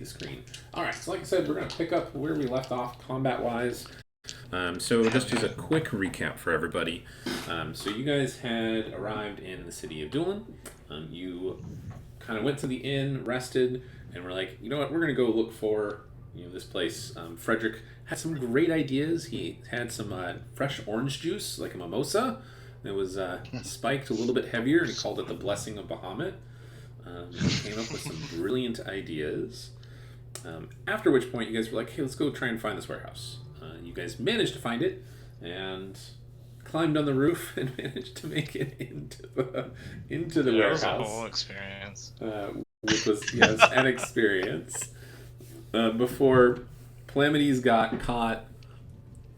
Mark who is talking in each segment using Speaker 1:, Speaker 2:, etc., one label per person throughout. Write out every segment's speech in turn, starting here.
Speaker 1: screen. Alright, so like I said, we're going to pick up where we left off combat-wise. So just as a quick recap for everybody. So you guys had arrived in the city of Doolin. You kind of went to the inn, rested, and were like, you know what, we're going to go look for this place. Frederick had some great ideas. He had some fresh orange juice, like a mimosa. It was spiked a little bit heavier, and he called it the Blessing of Bahamut. He came up with some brilliant ideas. After which point, you guys were like, hey, let's go try and find this warehouse. You guys managed to find it, and climbed on the roof and managed to make it into the warehouse.
Speaker 2: That was a whole experience.
Speaker 1: Which was, yes, an experience. Before Calamities got caught,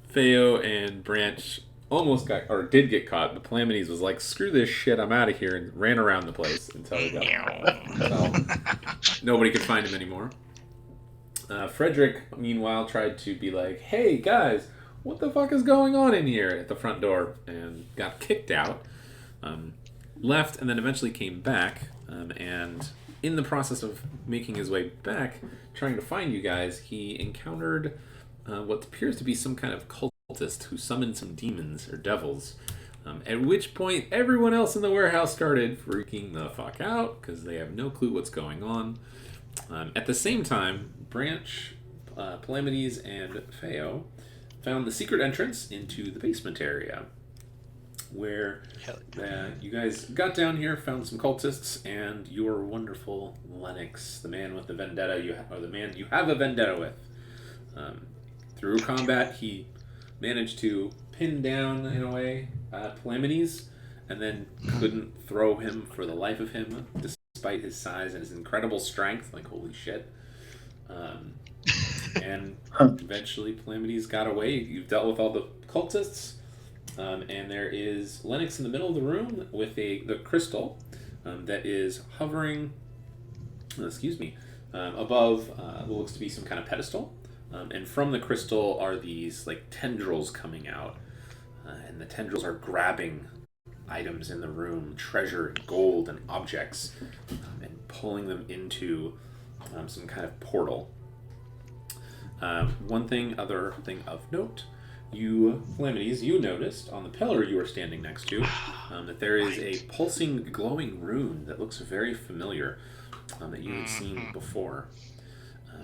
Speaker 1: Theo and Branch almost did get caught, but Calamities was like, screw this shit, I'm out of here, and ran around the place until he got so nobody could find him anymore. Frederick, meanwhile, tried to be like, hey, guys, what the fuck is going on in here at the front door? And got kicked out. Left, and then eventually came back. And in the process of making his way back, trying to find you guys, he encountered what appears to be some kind of cultist who summoned some demons or devils. At which point, everyone else in the warehouse started freaking the fuck out because they have no clue what's going on. At the same time, Branch, Calamities, and Theo found the secret entrance into the basement area, where you guys got down here, found some cultists, and your wonderful Lennix, the man with the vendetta, the man you have a vendetta with. Through combat, he managed to pin down, in a way, Calamities, and then couldn't throw him for the life of him, despite his size and his incredible strength. Like, holy shit. And eventually Calamities got away. You've dealt with all the cultists, and there is Lennix in the middle of the room with the crystal that is hovering above what looks to be some kind of pedestal, and from the crystal are these like tendrils coming out, and the tendrils are grabbing items in the room, treasure and gold and objects, and pulling them into some kind of portal. Other thing of note, Calamities, you noticed on the pillar you were standing next to that there is a pulsing, glowing rune that looks very familiar, that you had seen before.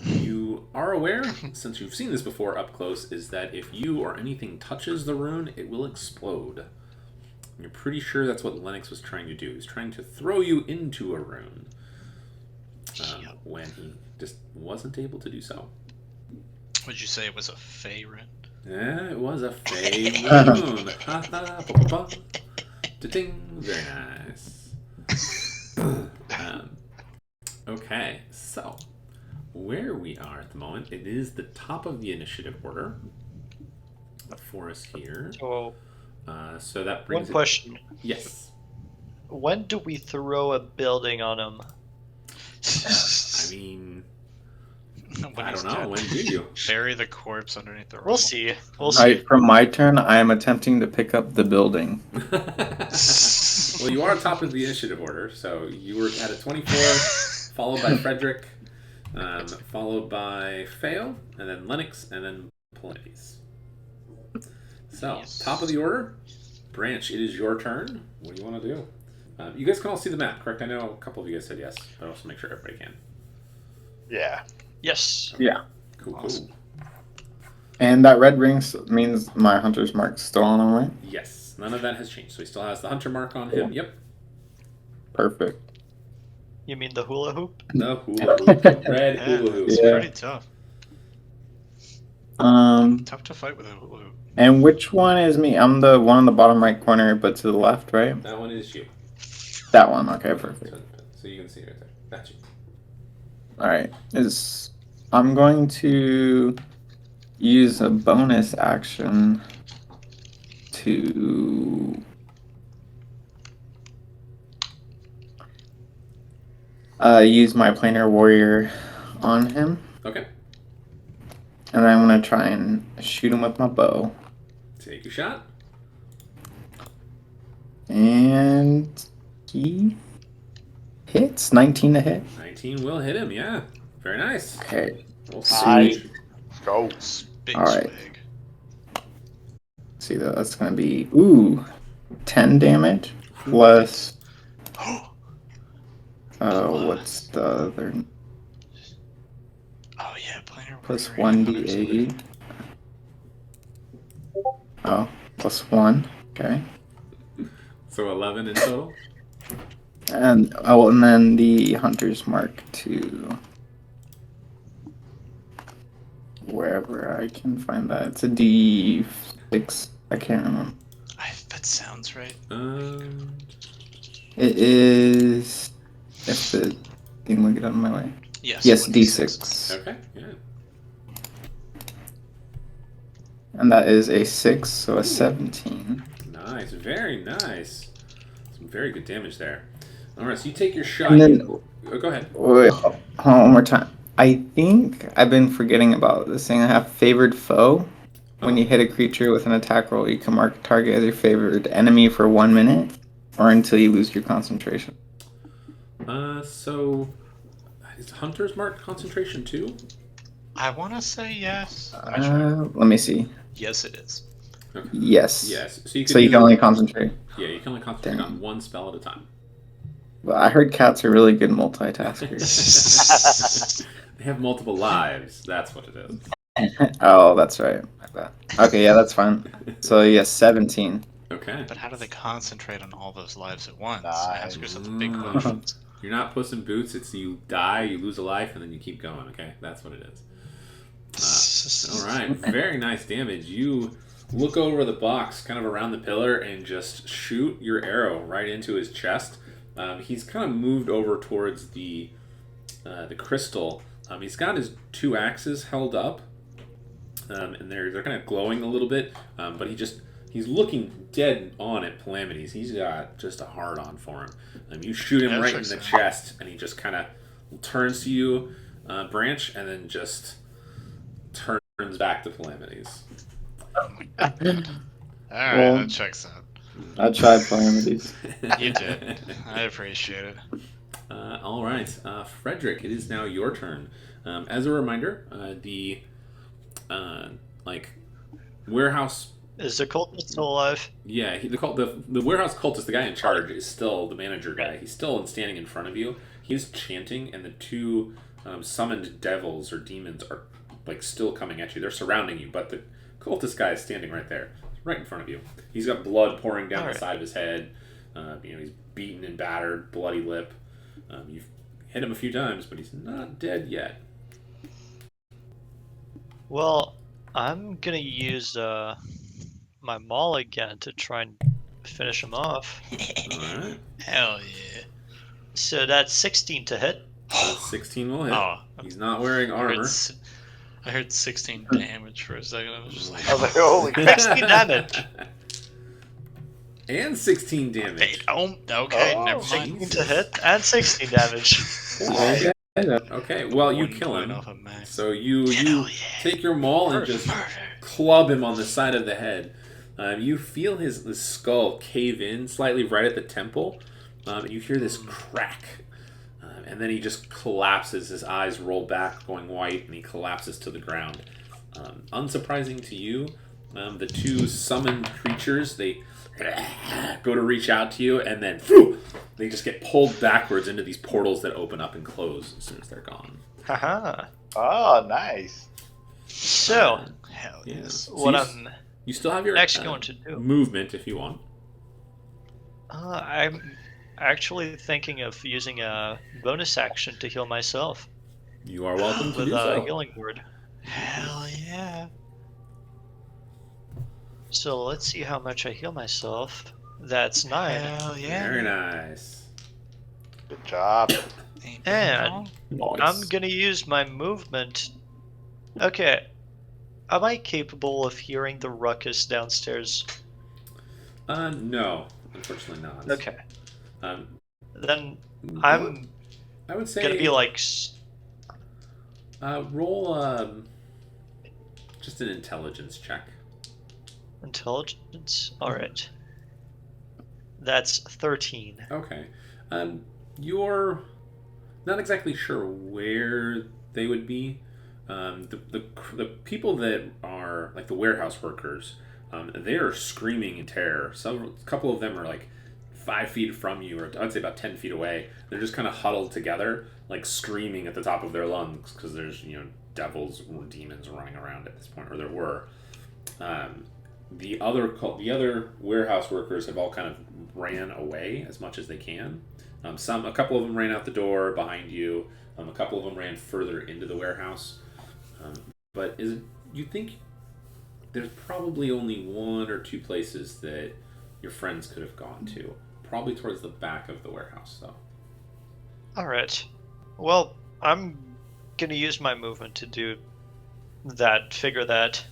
Speaker 1: You are aware, since you've seen this before up close, is that if you or anything touches the rune, it will explode. And you're pretty sure that's what Lennix was trying to do. He's trying to throw you into a rune, when he just wasn't able to do so.
Speaker 2: Would you say it was a Fey rune?
Speaker 1: Yeah, it was a Fey rune. Very nice. Okay, so where we are at the moment, it is the top of the initiative order for us here. So that brings
Speaker 3: one question.
Speaker 1: Yes.
Speaker 3: When do we throw a building on him?
Speaker 1: I mean, I don't know. When do you
Speaker 2: bury the corpse underneath the rubble?
Speaker 3: We'll see. We'll see.
Speaker 4: From my turn, I am attempting to pick up the building.
Speaker 1: Well, you are on top of the initiative order, so you were at a 24, followed by Frederick, followed by Theo, and then Lennix, and then Calamities. So, top of the order, Branch, it is your turn. What do you want to do? You guys can all see the map, correct? I know a couple of you guys said yes, but I'll also make sure everybody can.
Speaker 3: Yeah. Yes.
Speaker 4: Okay. Yeah.
Speaker 1: Cool,
Speaker 2: awesome.
Speaker 1: Cool.
Speaker 4: And that red ring means my hunter's mark's still on him, right?
Speaker 1: Yes. None of that has changed. So he still has the hunter mark on him. Yep.
Speaker 4: Perfect.
Speaker 3: You mean the hula hoop?
Speaker 1: The hula hoop. Red hula hoop.
Speaker 2: It's pretty tough. Tough to fight with a hula hoop.
Speaker 4: And which one is me? I'm the one on the bottom right corner, but to the left, right?
Speaker 1: That one is you.
Speaker 4: That one. Okay, perfect.
Speaker 1: So you can see right there. That's you.
Speaker 4: Alright. I'm going to use a bonus action to use my planar warrior on him.
Speaker 1: Okay.
Speaker 4: And then I'm going to try and shoot him with my bow.
Speaker 1: Take your shot.
Speaker 4: And he hits. 19 to hit.
Speaker 1: 19 will hit him, yeah. Very nice.
Speaker 4: Okay.
Speaker 1: Roll
Speaker 4: Sweet.
Speaker 1: switch.
Speaker 5: Let's go.
Speaker 2: Big
Speaker 4: All right.
Speaker 2: swig.
Speaker 4: See, that's gonna be 10 damage
Speaker 1: Ooh,
Speaker 4: plus
Speaker 2: Plus.
Speaker 4: what's the other
Speaker 2: Oh yeah, planar
Speaker 4: plus
Speaker 2: warrior and hunter's
Speaker 4: 1d8.
Speaker 2: life.
Speaker 4: Oh, plus 1. Okay.
Speaker 1: So 11 in total.
Speaker 4: And then the Hunter's Mark to wherever I can find that. It's a D6. I can't remember.
Speaker 2: That sounds right.
Speaker 4: It is. If the thing will get out of my way.
Speaker 2: Yes.
Speaker 4: Yes,
Speaker 2: 1d6.
Speaker 4: D6.
Speaker 1: Okay. Yeah.
Speaker 4: And that is a 6, so a 17.
Speaker 1: Nice. Very nice. Some very good damage there. All right. So you take your shot.
Speaker 4: And then,
Speaker 1: Go ahead.
Speaker 4: wait, hold on one more time. I think I've been forgetting about this thing. I have favored foe. When you hit a creature with an attack roll, you can mark a target as your favored enemy for 1 minute, or until you lose your concentration.
Speaker 1: So is Hunter's Mark concentration too?
Speaker 2: I want to say yes.
Speaker 4: Let me see.
Speaker 2: Yes, it is.
Speaker 1: Okay.
Speaker 4: Yes.
Speaker 1: Yes. So you
Speaker 4: So you can only concentrate.
Speaker 1: Yeah, you can only concentrate
Speaker 4: Dang.
Speaker 1: on one spell at a time.
Speaker 4: Well, I heard cats are really good multitaskers.
Speaker 1: They have multiple lives. That's what it is.
Speaker 4: Oh, that's right. Okay, yeah, that's fine. So yes, 17.
Speaker 1: Okay.
Speaker 2: But how do they concentrate on all those lives at once?
Speaker 5: Nice.
Speaker 2: Ask yourself the big
Speaker 1: Mm.
Speaker 2: questions.
Speaker 1: You're not Puss in Boots. It's you die, you lose a life, and then you keep going. Okay, that's what it is. All right, very nice damage. You look over the box, kind of around the pillar, and just shoot your arrow right into his chest. He's kind of moved over towards the crystal. He's got his 2 axes held up, and they're kind of glowing a little bit. But he's looking dead on at Calamities. He's got just a hard on for him. You shoot him right in the chest, and he just kind of turns to you, Branch, and then just turns back to Calamities.
Speaker 2: Alright,
Speaker 4: Well,
Speaker 2: that checks out.
Speaker 4: I tried Calamities.
Speaker 2: You did. I appreciate it.
Speaker 1: All right, Frederick, it is now your turn. As a reminder, the warehouse.
Speaker 3: Is the cultist still alive?
Speaker 1: Yeah, the warehouse cultist, the guy in charge, is still the manager guy. He's still standing in front of you. He's chanting, and the 2 summoned devils or demons are still coming at you. They're surrounding you, but the cultist guy is standing right there, right in front of you. He's got blood pouring down the side of his head. He's beaten and battered, bloody lip. You've hit him a few times, but he's not dead yet.
Speaker 3: Well, I'm gonna use my maul again to try and finish him off.
Speaker 1: Alright.
Speaker 2: Hell yeah.
Speaker 3: So that's 16 to hit.
Speaker 1: 16 will hit.
Speaker 2: Oh,
Speaker 1: He's not wearing armor.
Speaker 2: I heard 16 damage for a second. I was just like,
Speaker 5: I was like, holy crap.
Speaker 3: 16 damage.
Speaker 1: And 16 damage.
Speaker 2: Okay,
Speaker 5: Oh,
Speaker 2: never
Speaker 3: 16
Speaker 2: mind.
Speaker 3: to hit and 16 damage.
Speaker 4: Okay.
Speaker 1: Okay, well, you
Speaker 2: 1
Speaker 1: kill
Speaker 2: point
Speaker 1: him.
Speaker 2: off a max.
Speaker 1: So you
Speaker 2: Hell yeah.
Speaker 1: take your maul and just club him on the side of the head. You feel his skull cave in slightly right at the temple. And you hear this crack. And then he just collapses. His eyes roll back, going white, and he collapses to the ground. Unsurprising to you, the 2 summoned creatures, they go to reach out to you, and then they just get pulled backwards into these portals that open up and close as soon as they're gone.
Speaker 3: Haha.
Speaker 5: Oh, nice.
Speaker 3: So,
Speaker 2: Hell
Speaker 1: Yeah.
Speaker 2: yes.
Speaker 1: So
Speaker 3: what
Speaker 1: you,
Speaker 3: I'm
Speaker 1: you still have your
Speaker 3: next going to do.
Speaker 1: movement if you want.
Speaker 3: I'm actually thinking of using a bonus action to heal myself
Speaker 1: You are welcome to
Speaker 3: with
Speaker 1: do
Speaker 3: a
Speaker 1: so.
Speaker 3: healing word.
Speaker 2: Hell yeah.
Speaker 3: So let's see how much I heal myself. That's 9.
Speaker 2: Hell yeah.
Speaker 1: Very nice.
Speaker 5: Good job.
Speaker 2: Ain't
Speaker 3: And
Speaker 2: no-
Speaker 1: Nice.
Speaker 3: I'm gonna use my movement. Okay. Am I capable of hearing the ruckus downstairs?
Speaker 1: No, unfortunately not.
Speaker 3: Okay.
Speaker 1: Um,
Speaker 3: Then I'm
Speaker 1: I would say
Speaker 3: gonna be like
Speaker 1: roll just an intelligence check.
Speaker 3: intelligence. Alright. That's 13.
Speaker 1: Okay. You're not exactly sure where they would be. The people that are like the warehouse workers, they are screaming in terror. A couple of them are like 5 feet from you, or I'd say about 10 feet away. They're just kind of huddled together, like screaming at the top of their lungs because there's devils or demons running around at this point, or there were. The other warehouse workers have all kind of ran away as much as they can. A couple of them ran out the door behind you. A couple of them ran further into the warehouse. But you think there's probably only one or two places that your friends could have gone to. Probably towards the back of the warehouse, though.
Speaker 3: Alright. Well, I'm gonna use my movement to do that, figure that.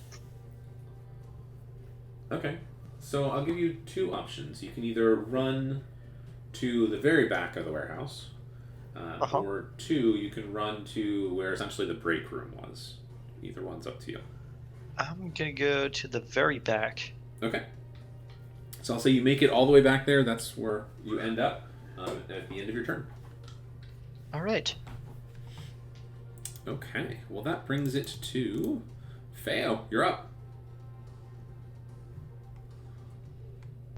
Speaker 1: Okay. So I'll give you two options. You can either run to the very back of the warehouse, or two, you can run to where essentially the break room was. Either one's up to you.
Speaker 3: I'm gonna go to the very back.
Speaker 1: Okay. So I'll say you make it all the way back there. That's where you end up at the end of your turn.
Speaker 3: Alright.
Speaker 1: Okay. Well, that brings it to Feo. You're up.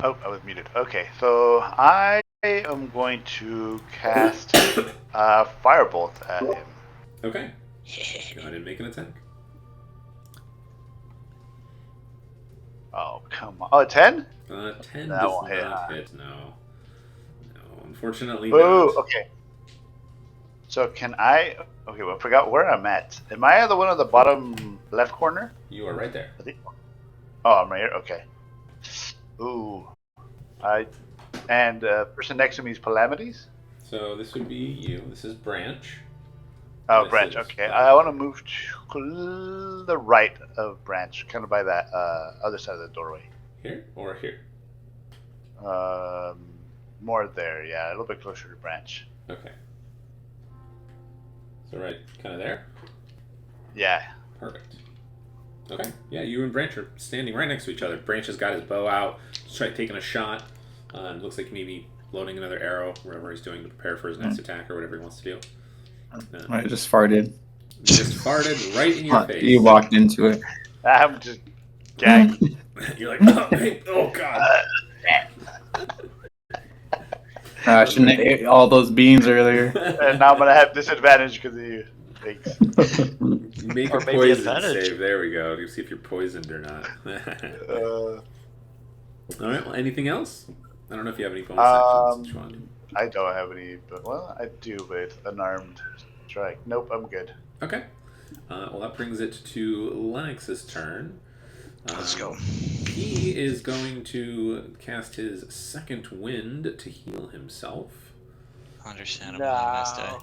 Speaker 5: Oh, I was muted. Okay, so I am going to cast Firebolt at him.
Speaker 1: Okay. Go ahead and make an attack.
Speaker 5: Oh, come on. Oh, 10?
Speaker 1: 10
Speaker 5: That
Speaker 1: does
Speaker 5: won't hit,
Speaker 1: not
Speaker 5: huh?
Speaker 1: hit. No, unfortunately
Speaker 5: Oh,
Speaker 1: not.
Speaker 5: okay. So can I... Okay, well, I forgot where I'm at. Am I the one on the bottom left corner?
Speaker 1: You are right there.
Speaker 5: I think. Oh, I'm right here? Okay. Ooh. And person next to me is Calamities?
Speaker 1: So this would be you. This is Branch.
Speaker 5: Oh,
Speaker 1: This
Speaker 5: Branch,
Speaker 1: is-
Speaker 5: okay. I want to move to the right of Branch, kind of by that other side of the doorway.
Speaker 1: Here or here?
Speaker 5: More there, yeah. A little bit closer to Branch.
Speaker 1: Okay. So right, kind of there?
Speaker 5: Yeah.
Speaker 1: Perfect. Okay. Yeah, you and Branch are standing right next to each other. Branch has got his bow out, just taking a shot. Looks like maybe loading another arrow, whatever he's doing to prepare for his next attack or whatever he wants to do.
Speaker 4: I just farted.
Speaker 1: You just farted right in your face.
Speaker 4: You walked into it.
Speaker 5: I'm just gagged.
Speaker 1: You're like, oh, hey, oh god.
Speaker 4: I shouldn't have ate all those beans earlier.
Speaker 5: And now I'm going to have disadvantage because of you. Thanks.
Speaker 1: Make
Speaker 3: Or
Speaker 1: a
Speaker 3: maybe
Speaker 1: poison
Speaker 3: advantage.
Speaker 1: save. There we go. To see if you're poisoned or not.
Speaker 5: Uh,
Speaker 1: All right. Well, anything else? I don't know if you have any bonus actions that you want to do.
Speaker 5: I don't have any, but well, I do with unarmed strike. Nope, I'm good.
Speaker 1: Okay. Well, that brings it to Lennix's turn.
Speaker 2: Let's go.
Speaker 1: He is going to cast his second wind to heal himself.
Speaker 2: Understandable. Nice day.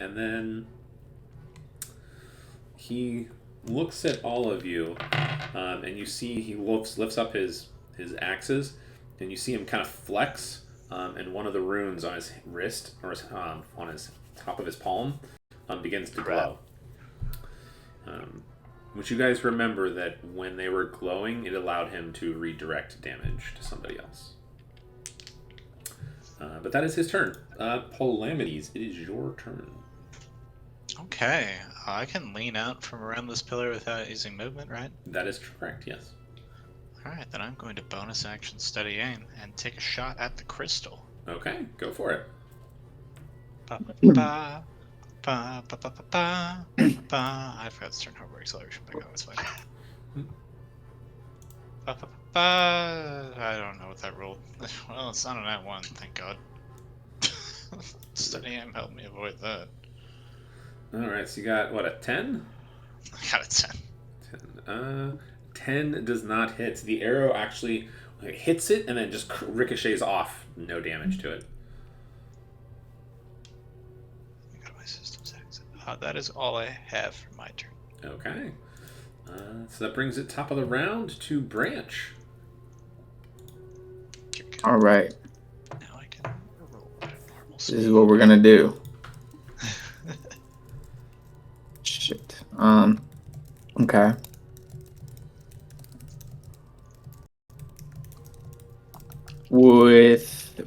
Speaker 1: And then he looks at all of you, and you see he lifts up his axes, and you see him kind of flex, and one of the runes on his wrist, or on his top of his palm, begins to glow. Which you guys remember that when they were glowing, it allowed him to redirect damage to somebody else. But that is his turn. Polamides, it is your turn.
Speaker 2: Okay, I can lean out from around this pillar without using movement, right?
Speaker 1: That is correct, yes.
Speaker 2: Alright, then I'm going to bonus action steady aim and take a shot at the crystal.
Speaker 1: Okay, go for it.
Speaker 2: Ba, ba, ba, ba, ba, ba, ba, ba. I forgot to turn hover acceleration back on, it's fine. Ba, ba, ba. I don't know what that rolled. Well, it's not an at one, thank God. Steady aim helped me avoid that.
Speaker 1: Alright, so you got, what, a 10?
Speaker 2: I got a 10.
Speaker 1: 10. 10 does not hit. The arrow actually hits it and then just ricochets off. No damage to it.
Speaker 2: Go to my system settings. That is all I have for my turn.
Speaker 1: Okay. So that brings it top of the round to Branch.
Speaker 2: You're good.
Speaker 4: All right,
Speaker 2: Now I can roll at a normal
Speaker 4: this
Speaker 2: speed.
Speaker 4: is what we're gonna do. Shit. Okay. With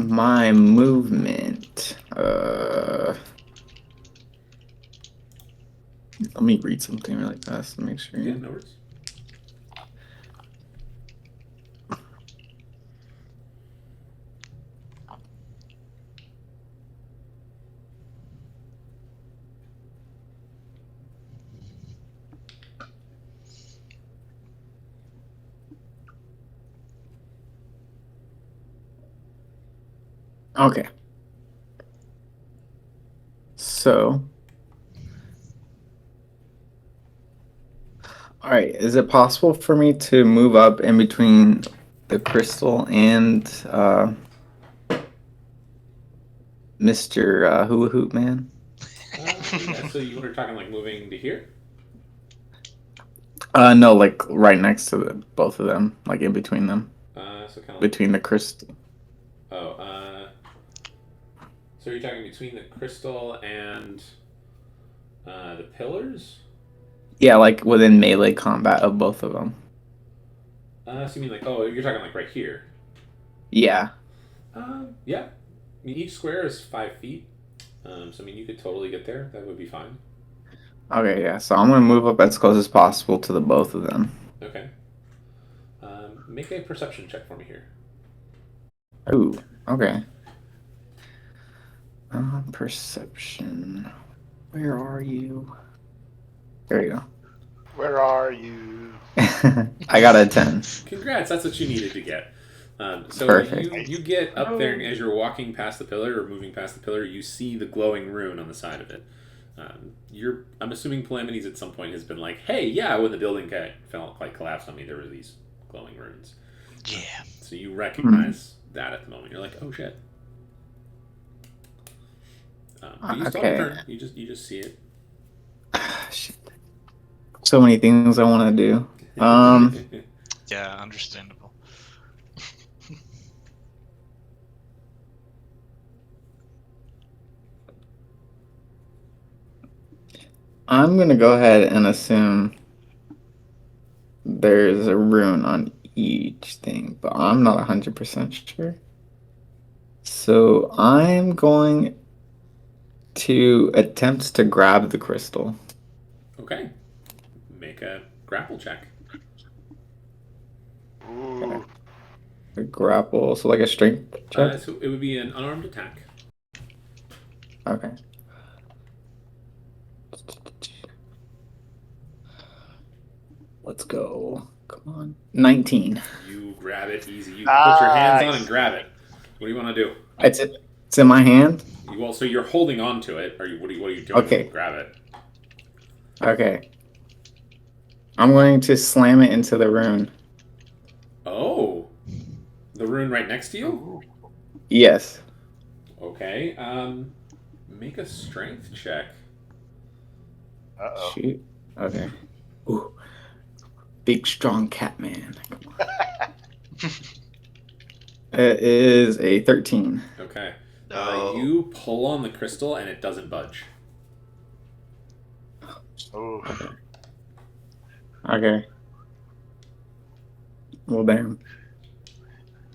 Speaker 4: my movement. Let me read something really fast to make sure.
Speaker 1: Yeah, no worries.
Speaker 4: Okay. So, all right. Is it possible for me to move up in between the crystal and Mr. Hula Hoop Man?
Speaker 1: Yeah, so you were talking like moving to here?
Speaker 4: No, like right next to both of them, like in between them,
Speaker 1: So kind of
Speaker 4: between the crystal.
Speaker 1: Oh, so you're talking between the crystal and the pillars?
Speaker 4: Yeah, like within melee combat of both of them.
Speaker 1: So you mean like, oh, you're talking like right here?
Speaker 4: Yeah.
Speaker 1: Yeah. I mean, each square is 5 feet. So I mean, you could totally get there. That would be fine.
Speaker 4: Okay, yeah. So I'm gonna move up as close as possible to the both of them.
Speaker 1: Okay. Make a perception check for me here.
Speaker 4: Ooh. Okay. Perception. Where are you? There you go.
Speaker 5: Where are you?
Speaker 4: I got a 10.
Speaker 1: Congrats, that's what you needed to get. So
Speaker 4: Perfect.
Speaker 1: you get up there, and as you're walking past the pillar or moving past the pillar, you see the glowing rune on the side of it. I'm assuming Calamities at some point has been like, hey, yeah, when the building fell like collapsed on me, there were these glowing runes.
Speaker 2: Yeah.
Speaker 1: So you recognize that at the moment. You're like, oh shit. But you still have a turn. You just see it.
Speaker 4: Shit. So many things I want to do.
Speaker 2: Yeah, understandable.
Speaker 4: I'm gonna go ahead and assume there's a rune on each thing, but I'm not 100% sure. So I'm going to attempt to grab the crystal.
Speaker 1: Okay. Make a grapple check.
Speaker 5: Ooh.
Speaker 4: A grapple, so like a strength check?
Speaker 1: So it would be an unarmed attack.
Speaker 4: Okay. Let's go. Come on. 19.
Speaker 1: You grab it easy. You put your hands on and grab it. What do you want to do?
Speaker 4: It's in my hand?
Speaker 1: Well, so you're holding on to it. What are you doing?
Speaker 4: Okay.
Speaker 1: Grab it.
Speaker 4: Okay. I'm going to slam it into the rune.
Speaker 1: Oh. The rune right next to you?
Speaker 4: Yes.
Speaker 1: Okay. Make a strength check.
Speaker 5: Uh-oh.
Speaker 4: Shoot. Okay. Ooh. Big strong cat man. It is a 13.
Speaker 1: Okay.
Speaker 3: No.
Speaker 1: You pull on the crystal and it doesn't budge.
Speaker 5: Ooh.
Speaker 4: Okay. Well, damn.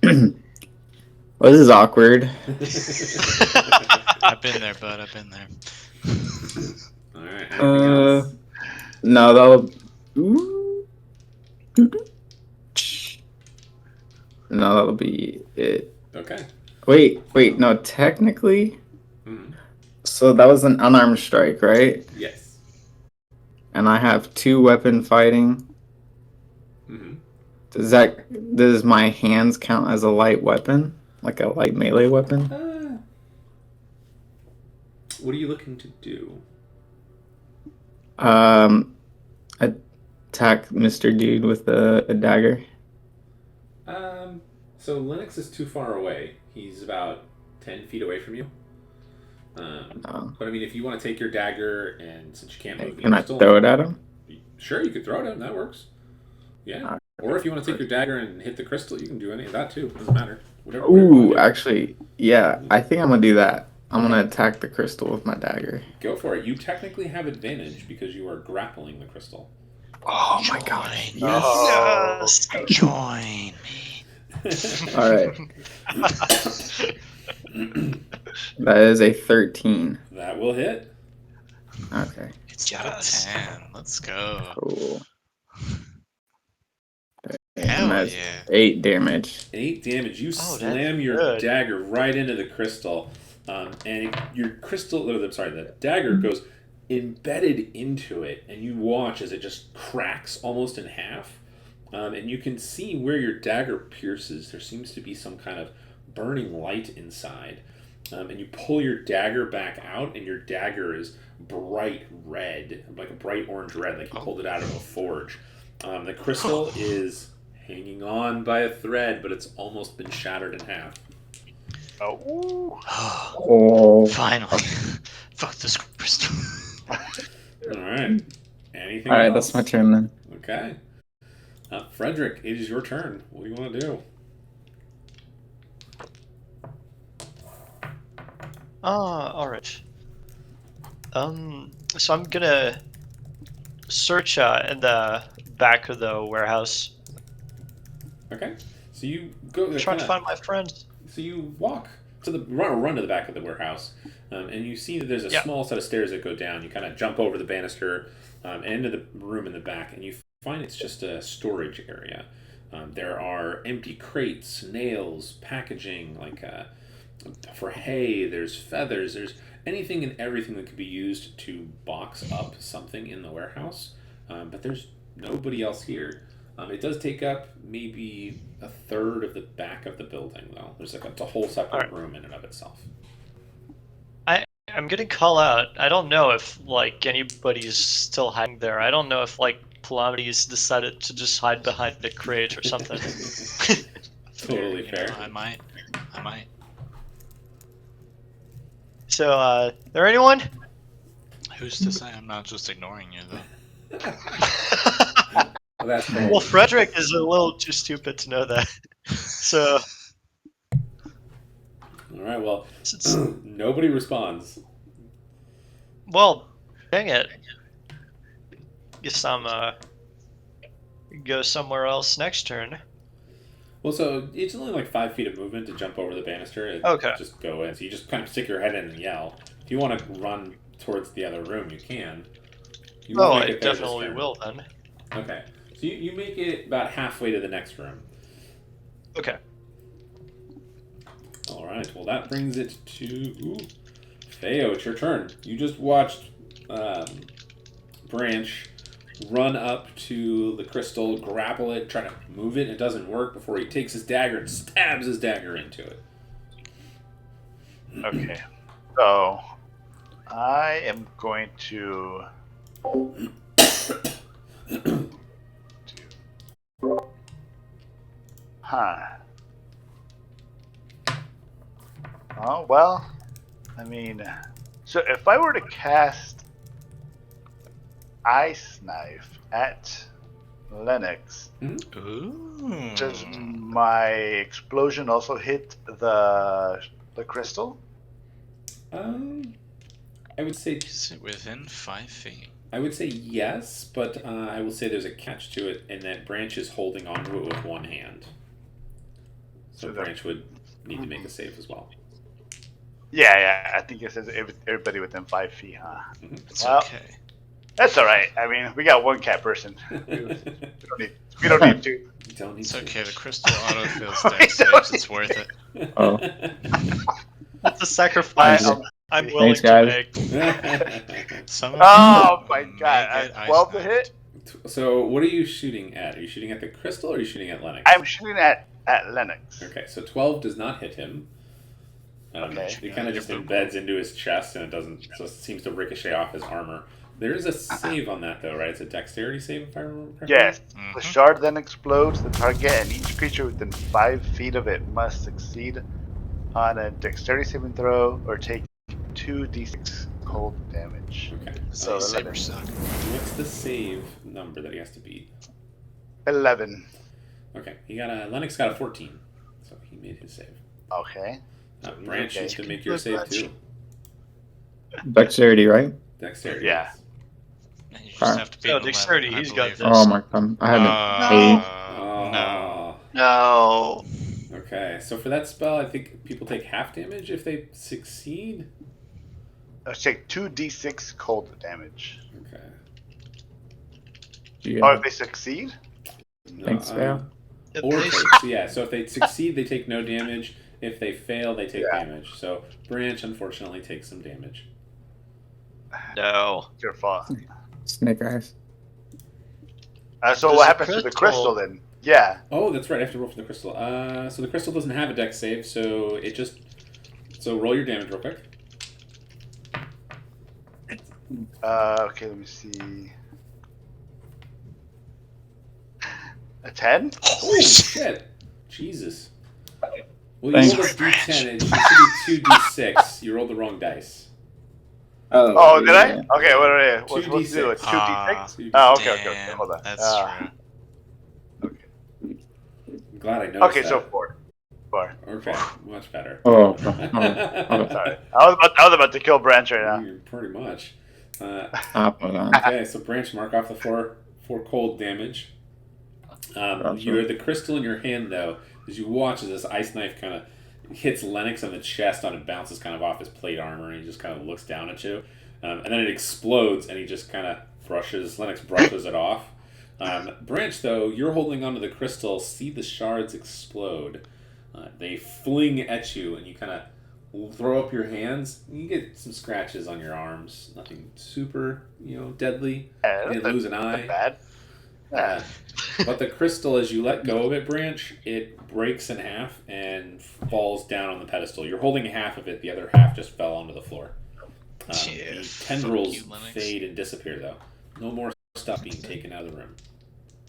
Speaker 4: Well, this is awkward.
Speaker 2: I've been there, bud. I've been there.
Speaker 1: Alright, anything else?
Speaker 4: No, that'll. Ooh. No, that'll be it.
Speaker 1: Okay.
Speaker 4: Wait, no, technically.
Speaker 1: Mm-hmm. So
Speaker 4: So that was an unarmed strike, right?
Speaker 1: yes.
Speaker 4: And I have 2 weapon fighting.
Speaker 1: Mm-hmm.
Speaker 4: Does my hands count as a light weapon? Like a light melee weapon?
Speaker 1: What are you looking to do?
Speaker 4: Attack Mr. Dude with a dagger.
Speaker 1: So Lennix is too far away. He's about 10 feet away from you.
Speaker 4: Oh.
Speaker 1: But I mean, if you want to take your dagger, and since you can't move,
Speaker 4: Can I throw it at him?
Speaker 1: Sure, you could throw it at him. That works. Yeah. Or if you want to take your dagger and hit the crystal, you can do any of that too. It doesn't matter. Whatever you
Speaker 4: Ooh,
Speaker 1: wanna do.
Speaker 4: actually, yeah. I think I'm gonna do that. I'm gonna attack the crystal with my dagger.
Speaker 1: Go for it. You technically have advantage because you are grappling the crystal.
Speaker 4: Oh my god.
Speaker 2: Join.
Speaker 4: Yes.
Speaker 5: Oh.
Speaker 2: Yes. Join me.
Speaker 4: All right. That is a 13.
Speaker 1: That will hit.
Speaker 4: Okay,
Speaker 6: It's got
Speaker 2: Yes.
Speaker 6: a 10. Let's go.
Speaker 4: cool.
Speaker 6: Hell
Speaker 4: And that's
Speaker 6: yeah.
Speaker 4: 8 damage.
Speaker 1: 8 damage. You
Speaker 3: Oh,
Speaker 1: slam
Speaker 3: that's
Speaker 1: your
Speaker 3: good.
Speaker 1: dagger right into the crystal, and your crystal. Oh, I'm sorry, the dagger goes embedded into it, and you watch as it just cracks almost in half. And you can see where your dagger pierces. There seems to be some kind of burning light inside. And you pull your dagger back out, and your dagger is bright red, like a bright orange red, like you pulled it out of a forge. The crystal is hanging on by a thread, but it's almost been shattered in half.
Speaker 5: Oh.
Speaker 4: Oh.
Speaker 6: Finally. Fuck this crystal.
Speaker 1: All right. Anything
Speaker 4: Alright,
Speaker 1: else?
Speaker 4: that's my turn then.
Speaker 1: Okay. Frederick, it is your turn. What do you want to do?
Speaker 3: Alright. So I'm gonna search in the back of the warehouse.
Speaker 1: Okay. So you go.
Speaker 3: Trying to find my friends.
Speaker 1: So you walk to the run to the back of the warehouse, and you see that there's a small set of stairs that go down. You kind of jump over the banister and into the room in the back, and you find it's just a storage area. There are empty crates, nails, packaging, like for hay. There's feathers. There's anything and everything that could be used to box up something in the warehouse. But there's nobody else here. It does take up maybe a third of the back of the building, though. There's like a whole separate room in and of itself.
Speaker 3: I'm gonna call out. I don't know if like anybody's still hiding there. I don't know if like Calamity's decided to just hide behind the crate or something.
Speaker 1: Totally
Speaker 6: You
Speaker 1: fair.
Speaker 6: know, I might.
Speaker 3: So, there anyone?
Speaker 6: Who's to say I'm not just ignoring you, though?
Speaker 1: Well, that's
Speaker 3: Well, Frederick is a little too stupid to know that. So,
Speaker 1: all right. Well,
Speaker 3: since,
Speaker 1: nobody responds.
Speaker 3: well, dang it. Guess I'm go somewhere else next turn.
Speaker 1: Well, so it's only like 5 feet of movement to jump over the banister and
Speaker 3: Okay.
Speaker 1: just go in. So you just kind of stick your head in and yell. If you want to run towards the other room, you can. You
Speaker 3: Oh,
Speaker 1: won't
Speaker 3: I
Speaker 1: make it there this
Speaker 3: definitely
Speaker 1: turn.
Speaker 3: will then.
Speaker 1: Okay. So you make it about halfway to the next room.
Speaker 3: Okay.
Speaker 1: All right. Well, that brings it to Feo. It's your turn. You just watched Branch run up to the crystal, grapple it, try to move it. It doesn't work before he takes his dagger and stabs his dagger into it.
Speaker 5: Okay. So I am going to Oh, well, I mean, so if I were to cast Ice Knife at Lennix,
Speaker 6: Ooh.
Speaker 5: does my explosion also hit the crystal?
Speaker 1: I would say
Speaker 6: Is it within 5 feet?
Speaker 1: I would say yes, but I will say there's a catch to it, in that Branch is holding onto it with one hand. So Branch would need to make a save as well.
Speaker 5: Yeah, I think it says everybody within 5 feet, huh?
Speaker 6: It's
Speaker 5: Well,
Speaker 6: okay.
Speaker 5: That's all right. I mean, we got one cat person. We don't need two.
Speaker 1: Don't need
Speaker 6: It's
Speaker 1: to.
Speaker 6: okay, the crystal autofills deck saves, it's worth it.
Speaker 4: Oh.
Speaker 3: That's a sacrifice I'm willing
Speaker 4: Thanks,
Speaker 3: to
Speaker 4: guys.
Speaker 3: make.
Speaker 6: Some of
Speaker 5: Oh
Speaker 6: you
Speaker 5: my
Speaker 6: may
Speaker 5: god!
Speaker 6: get
Speaker 5: 12 to
Speaker 6: ice
Speaker 5: hit.
Speaker 1: So what are you shooting at? Are you shooting at the crystal or are you shooting at Lennix?
Speaker 5: I'm shooting at Lennix.
Speaker 1: Okay, so 12 does not hit him.
Speaker 5: Okay.
Speaker 1: It kind of just embeds into his chest and it doesn't, so it seems to ricochet off his armor. There is a save on that though, right? It's a dexterity save if I remember correctly?
Speaker 5: Yes. The shard then explodes the target, and each creature within 5 feet of it must succeed on a dexterity saving throw or take 2d6 cold damage.
Speaker 1: Okay.
Speaker 5: So
Speaker 6: Sabers
Speaker 5: 11.
Speaker 6: suck.
Speaker 1: What's the save number that he has to beat?
Speaker 5: 11.
Speaker 1: Okay, Lennix got a 14, so he made his save.
Speaker 5: Okay.
Speaker 1: Branch, you have to make your
Speaker 3: Good
Speaker 1: save
Speaker 3: match.
Speaker 1: too.
Speaker 4: Dexterity, right?
Speaker 1: Dexterity.
Speaker 5: Yeah.
Speaker 6: And you just
Speaker 4: Alright.
Speaker 6: have to beat
Speaker 3: No,
Speaker 6: 11,
Speaker 3: dexterity,
Speaker 6: I
Speaker 3: he's got
Speaker 6: believe.
Speaker 3: this.
Speaker 4: Oh my god. I had an 8.
Speaker 1: Oh.
Speaker 6: No.
Speaker 3: No.
Speaker 1: Okay, so for that spell, I think people take half damage if they succeed.
Speaker 5: Take 2d6 cold damage.
Speaker 1: Okay.
Speaker 5: Oh, if they succeed?
Speaker 1: No,
Speaker 4: Thanks, Val.
Speaker 1: or
Speaker 2: They-
Speaker 1: takes, yeah. So if they succeed, they take no damage. If they fail, they take
Speaker 5: Yeah.
Speaker 1: damage. So Branch, unfortunately, takes some damage.
Speaker 3: No.
Speaker 5: Your fault.
Speaker 4: Snake eyes.
Speaker 5: So
Speaker 3: There's
Speaker 5: what
Speaker 3: a
Speaker 5: happens to the crystal
Speaker 3: crystal.
Speaker 5: then? Yeah.
Speaker 1: Oh, that's right. I have to roll for the crystal. So the crystal doesn't have a dex save, so it just. So roll your damage real quick.
Speaker 5: Okay, let me see. A 10?
Speaker 1: Holy shit! Jesus. Well, you
Speaker 4: Thanks.
Speaker 1: rolled a d10. It should be 2d6. You rolled the wrong dice.
Speaker 5: Oh, did I?
Speaker 4: yeah.
Speaker 5: Okay, what are we? What's
Speaker 1: 2d6.
Speaker 5: it? 2d6?
Speaker 1: Ah,
Speaker 5: Oh, okay.
Speaker 6: Damn,
Speaker 5: Hold on.
Speaker 6: That's true.
Speaker 1: I'm glad I noticed
Speaker 5: Okay,
Speaker 1: that.
Speaker 5: so 4. 4.
Speaker 1: Okay, much better.
Speaker 4: Oh,
Speaker 5: Sorry. I was about to kill Branch right now.
Speaker 1: Pretty much.
Speaker 4: Top of them.
Speaker 1: Okay, so Branch, mark off the four cold damage. You had the crystal in your hand, though, as you watch as this ice knife kind of hits Lennix on the chest and it bounces kind of off his plate armor, and he just kind of looks down at you. And then it explodes, and he just kind of Lennix brushes it off. Branch, though, you're holding onto the crystal, see the shards explode. They fling at you, and you kind of throw up your hands. You get some scratches on your arms. Nothing super, deadly.
Speaker 5: Yeah,
Speaker 1: You didn't lose an
Speaker 5: not
Speaker 1: eye.
Speaker 5: bad.
Speaker 1: But the crystal, as you let go of it, Branch, it breaks in half and falls down on the pedestal. You're holding half of it. The other half just fell onto the floor.
Speaker 2: Yeah,
Speaker 1: The
Speaker 2: fuck
Speaker 1: tendrils
Speaker 2: you, Lennix.
Speaker 1: fade and disappear, though. No more stuff being taken out of the room.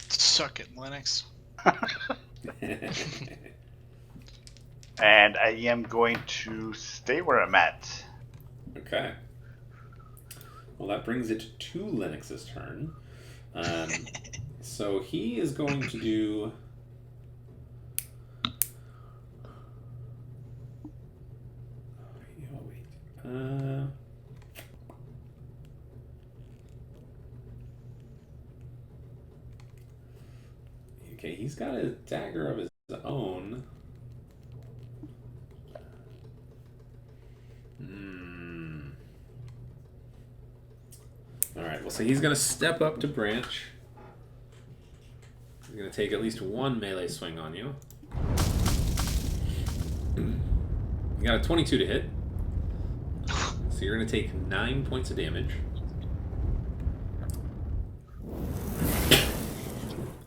Speaker 2: Suck it, Lennix.
Speaker 5: And I am going to stay where I'm at.
Speaker 1: Okay. Well, that brings it to Lennix's turn. So he is going to do. Oh, wait. Okay, he's got a dagger of his own. Alright, well, so he's going to step up to Branch. He's going to take at least one melee swing on you. You got a 22 to hit. So you're going to take 9 points of damage.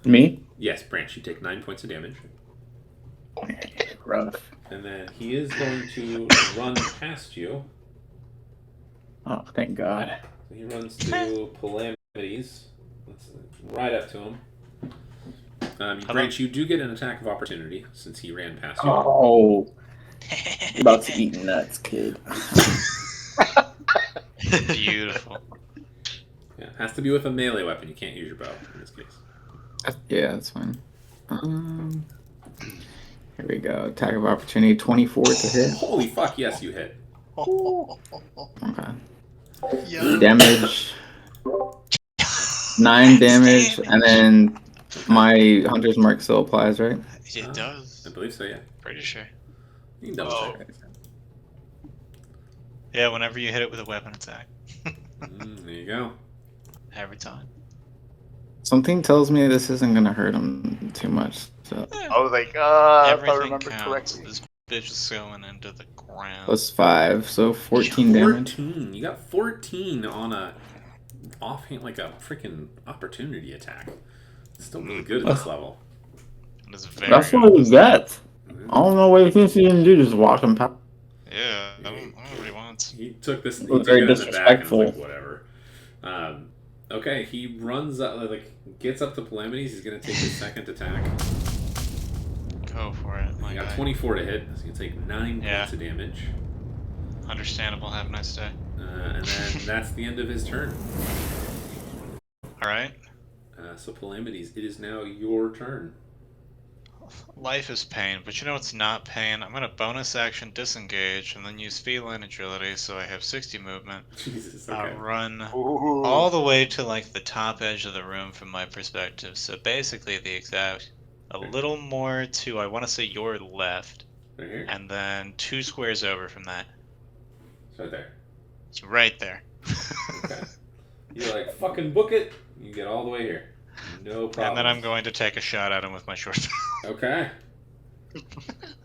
Speaker 4: Me?
Speaker 1: Yes, Branch, you take 9 points of damage.
Speaker 4: Rough.
Speaker 1: And then he is going to run past you.
Speaker 4: Oh, thank God.
Speaker 1: So he runs to Calamities. That's right up to him. Branch, you do get an attack of opportunity since he ran past you.
Speaker 4: Oh. You're about to eat nuts, kid.
Speaker 2: Beautiful.
Speaker 1: Yeah, has to be with a melee weapon. You can't use your bow in this case.
Speaker 4: Yeah, that's fine. Here we go. Attack of opportunity 24 to hit.
Speaker 1: Holy fuck, yes, you hit.
Speaker 4: Okay.
Speaker 2: Yeah.
Speaker 4: Damage. 9 damage, and then my Hunter's Mark still applies, right?
Speaker 2: It does.
Speaker 1: I believe so, yeah.
Speaker 2: Pretty sure.
Speaker 1: You can double check.
Speaker 2: Yeah, whenever you hit it with a weapon attack.
Speaker 1: There you go.
Speaker 2: Every time.
Speaker 4: Something tells me this isn't gonna hurt him too much. So
Speaker 5: I was like, if I
Speaker 2: Everything
Speaker 5: remember
Speaker 2: counts.
Speaker 5: correctly.
Speaker 2: This bitch is going into the ground.
Speaker 4: +5, so 14 damage.
Speaker 1: 14. You got 14 on a offhand, like a freaking opportunity attack. It's still really good at this level.
Speaker 2: It is very
Speaker 4: That's
Speaker 2: good.
Speaker 4: what he gets. I don't know what he thinks he can do. Just walk him past.
Speaker 2: Yeah, I don't know what he wants.
Speaker 1: He took this. He
Speaker 4: was
Speaker 1: took
Speaker 4: very
Speaker 1: it in the back and was like,
Speaker 4: disrespectful.
Speaker 1: whatever. Okay, he runs up, gets up to Calamities. He's gonna take his second attack.
Speaker 2: Go for it, my
Speaker 1: He got
Speaker 2: guy.
Speaker 1: 24 to hit. So he's gonna take 9
Speaker 2: Yeah.
Speaker 1: points of damage.
Speaker 2: Understandable. Have a nice day.
Speaker 1: And then that's the end of his turn.
Speaker 2: Alright.
Speaker 1: So Calamities, it is now your turn.
Speaker 2: Life is pain, but you know what's not pain? I'm gonna bonus action disengage and then use feline agility so I have 60 movement.
Speaker 1: Jesus.
Speaker 2: I'll
Speaker 1: Okay.
Speaker 2: run
Speaker 5: Ooh.
Speaker 2: all the way to like the top edge of the room from my perspective. So basically the exact a little more to, I want to say, your left,
Speaker 1: Right here.
Speaker 2: and then 2 squares over from that.
Speaker 1: It's right there.
Speaker 2: It's right there.
Speaker 1: Okay. You're like, fucking book it. You get all the way here. No problem.
Speaker 2: And then I'm going to take a shot at him with my short bow.
Speaker 1: Okay.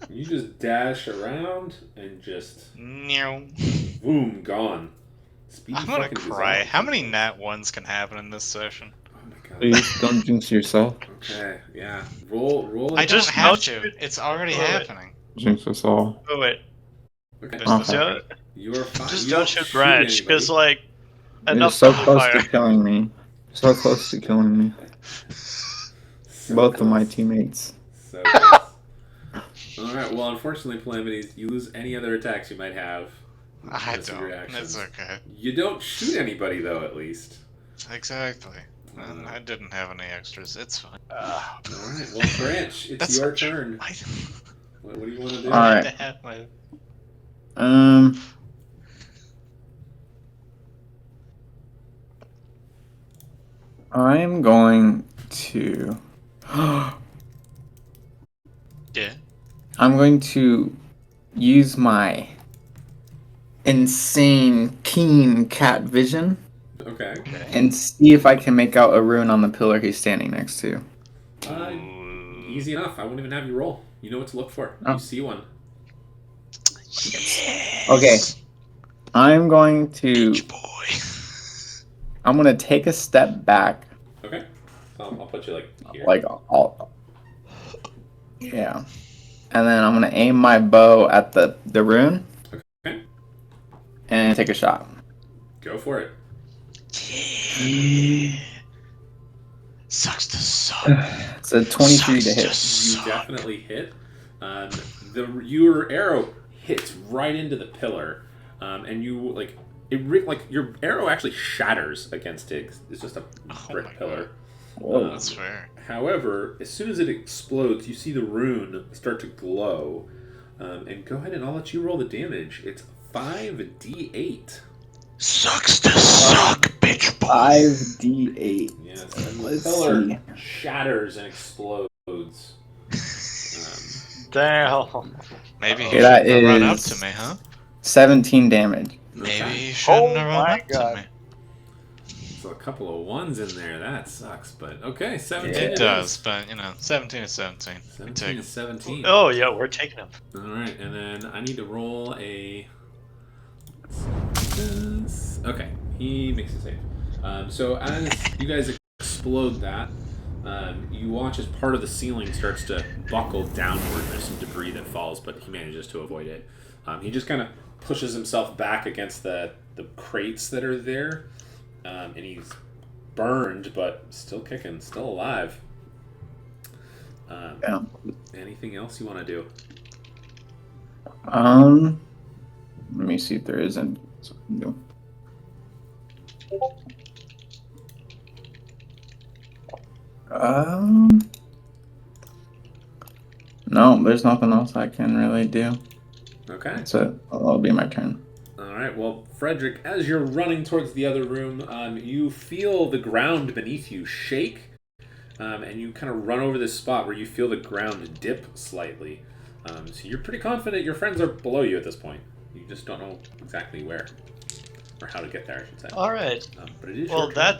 Speaker 1: You just dash around and just
Speaker 2: Meow.
Speaker 1: boom, gone. Speedy
Speaker 2: I'm gonna
Speaker 1: fucking
Speaker 2: cry.
Speaker 1: design.
Speaker 2: How many nat 1s can happen in this session?
Speaker 1: Oh my god.
Speaker 4: Please don't jinx yourself.
Speaker 1: Okay, yeah. Roll.
Speaker 2: I
Speaker 1: it.
Speaker 2: don't
Speaker 3: just
Speaker 2: have
Speaker 3: don't-
Speaker 2: to. It's already
Speaker 3: Oh, wait.
Speaker 2: happening.
Speaker 4: Jinx us all.
Speaker 3: Oh wait,
Speaker 1: Okay.
Speaker 2: Business
Speaker 4: Okay.
Speaker 2: already.
Speaker 1: You are fine.
Speaker 3: just
Speaker 1: You
Speaker 3: don't shoot
Speaker 1: shoot
Speaker 3: branch because
Speaker 1: anybody.
Speaker 3: like
Speaker 4: You're
Speaker 3: enough
Speaker 4: so
Speaker 3: friendly
Speaker 4: close
Speaker 3: fire.
Speaker 4: to killing me. So close to killing me.
Speaker 1: So
Speaker 4: Both of my
Speaker 1: close.
Speaker 4: teammates.
Speaker 1: So close. Alright, well, unfortunately, Calamities, you lose any other attacks you might have.
Speaker 2: I
Speaker 1: Rest of your
Speaker 2: don't.
Speaker 1: actions.
Speaker 2: It's okay.
Speaker 1: You don't shoot anybody, though, at least.
Speaker 2: Exactly. And I didn't have any extras. It's fine.
Speaker 1: Alright, well, Branch, it's
Speaker 2: That's
Speaker 1: your
Speaker 2: not true.
Speaker 1: turn.
Speaker 2: I
Speaker 1: What do you want to do?
Speaker 4: Alright.
Speaker 2: to have my.
Speaker 4: I'm going to.
Speaker 2: Yeah.
Speaker 4: I'm going to use my insane keen cat vision
Speaker 1: Okay.
Speaker 4: and see if I can make out a rune on the pillar he's standing next to.
Speaker 1: Easy enough. I won't even have you roll. You know what to look for.
Speaker 4: Oh.
Speaker 1: You see one.
Speaker 2: Yes.
Speaker 4: Okay. I'm going to.
Speaker 2: Beach boy.
Speaker 4: I'm going to take a step back.
Speaker 1: Okay. I'll put you, like, here.
Speaker 4: Like, all. Yeah. And then I'm going to aim my bow at the rune.
Speaker 1: Okay.
Speaker 4: And take a shot.
Speaker 1: Go for it.
Speaker 2: Sucks to suck.
Speaker 4: It's a 23 to
Speaker 2: Sucks
Speaker 4: hit.
Speaker 1: You
Speaker 2: suck.
Speaker 1: definitely hit. Your arrow hits right into the pillar, and you like your arrow actually shatters against it. It's just a
Speaker 2: Oh
Speaker 1: brick
Speaker 2: my
Speaker 1: pillar.
Speaker 4: Whoa.
Speaker 2: That's fair.
Speaker 1: However, as soon as it explodes, you see the rune start to glow. And go ahead and I'll let you roll the damage. It's 5d8.
Speaker 2: Sucks to suck, bitch boy.
Speaker 4: 5d8.
Speaker 1: Yes, and the
Speaker 4: Let's
Speaker 1: pillar
Speaker 4: see.
Speaker 1: shatters and explodes.
Speaker 3: Damn.
Speaker 2: Maybe he
Speaker 4: Okay, that
Speaker 2: shouldn't have run up
Speaker 4: is-
Speaker 2: to me, huh?
Speaker 4: 17 damage.
Speaker 2: Maybe
Speaker 1: Okay.
Speaker 2: he shouldn't
Speaker 5: Oh
Speaker 2: have run
Speaker 5: my
Speaker 2: up
Speaker 5: God.
Speaker 2: to me.
Speaker 1: So a couple of ones in there. That sucks, but okay, 17.
Speaker 4: Yeah.
Speaker 2: It does, but 17 is 17. We
Speaker 1: 17
Speaker 2: take
Speaker 1: is 17.
Speaker 3: Oh yeah, we're taking him.
Speaker 1: All right, and then I need to roll a. Okay, he makes a save. So as you guys explode that, you watch as part of the ceiling starts to buckle downward. There's some debris that falls, but he manages to avoid it. He just kind of pushes himself back against the crates that are there, and he's burned, but still kicking, still alive.
Speaker 4: Yeah.
Speaker 1: Anything else you want to do?
Speaker 4: Let me see if there isn't. No, there's nothing else I can really do.
Speaker 1: Okay.
Speaker 4: That's it. That'll be my turn.
Speaker 1: All right. Well, Frederick, as you're running towards the other room, you feel the ground beneath you shake, and you kind of run over this spot where you feel the ground dip slightly. So you're pretty confident your friends are below you at this point. You just don't know exactly where or how to get there, I should say.
Speaker 3: All right.
Speaker 1: But it is
Speaker 3: Well,
Speaker 1: your turn.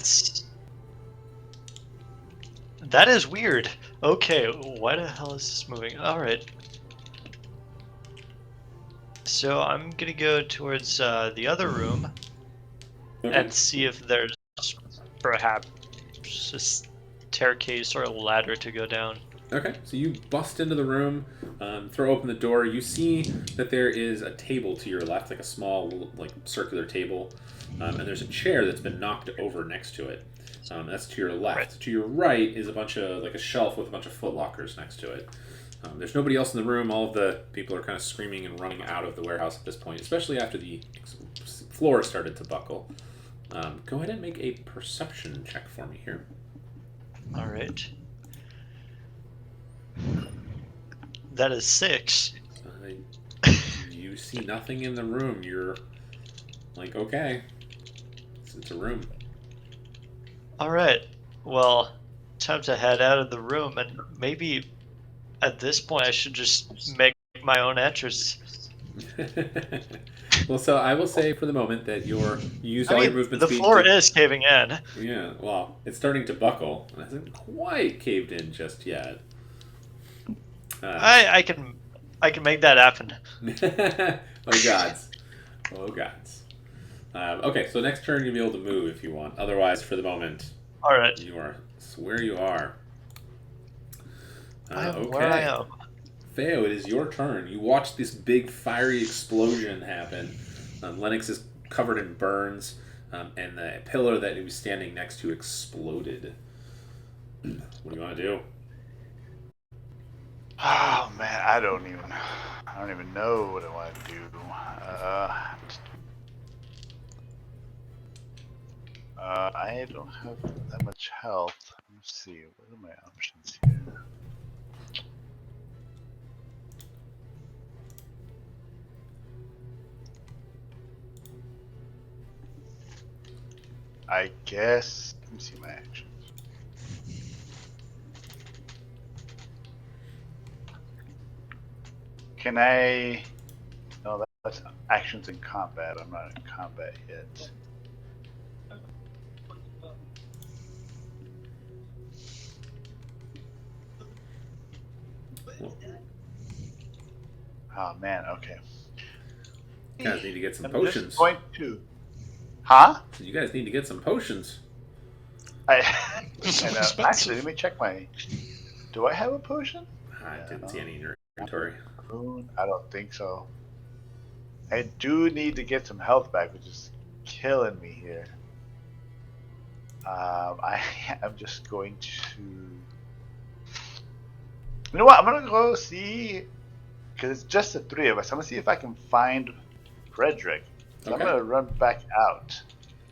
Speaker 3: that is weird. Okay, why the hell is this moving? All right. So I'm gonna go towards the other room
Speaker 1: Okay.
Speaker 3: and see if there's perhaps a staircase or a ladder to go down.
Speaker 1: Okay, so you bust into the room, throw open the door. You see that there is a table to your left, like a small, like circular table, and there's a chair that's been knocked over next to it. That's to your left.
Speaker 3: Right.
Speaker 1: To your right is a bunch of like a shelf with a bunch of footlockers next to it. There's nobody else in the room. All of the people are kind of screaming and running out of the warehouse at this point, especially after the floor started to buckle. Go ahead and make a perception check for me here.
Speaker 3: All right. That is 6.
Speaker 1: You see nothing in the room. You're like, okay, it's a room.
Speaker 3: All right. Well, time to head out of the room and maybe At this point, I should just make my own entrance.
Speaker 1: Well, so I will say for the moment that you used all your movement
Speaker 3: the
Speaker 1: speed.
Speaker 3: floor is caving in.
Speaker 1: Yeah, well, it's starting to buckle. It hasn't quite caved in just yet.
Speaker 3: I can make that happen.
Speaker 1: Oh gods. Oh gods. Okay, so next turn you'll be able to move if you want. Otherwise, for the moment,
Speaker 3: All right.
Speaker 1: you are where you are.
Speaker 3: I am
Speaker 1: Okay.
Speaker 3: where I am.
Speaker 1: Feo, it is your turn. You watch this big fiery explosion happen. Lennix is covered in burns, and the pillar that he was standing next to exploded. What do you want to do?
Speaker 5: Oh man, I don't even know what I want to do. I don't have that much health. Let's see, what are my options here? I guess, let me see my actions. Can I, no, that's actions in combat. I'm not in combat yet. Oh man, okay.
Speaker 1: You guys need to get some
Speaker 5: I'm
Speaker 1: potions.
Speaker 5: just going to, huh?
Speaker 1: You guys need to get some potions.
Speaker 5: I
Speaker 6: So
Speaker 5: know.
Speaker 6: expensive.
Speaker 5: Actually, let me check my, do I have a potion?
Speaker 1: I didn't see any in your inventory.
Speaker 5: I don't think so. I do need to get some health back, which is killing me here. I am just going to. You know what? I'm gonna go see, because it's just the three of us. I'm gonna see if I can find Frederick. So
Speaker 1: Okay.
Speaker 5: I'm gonna run back out.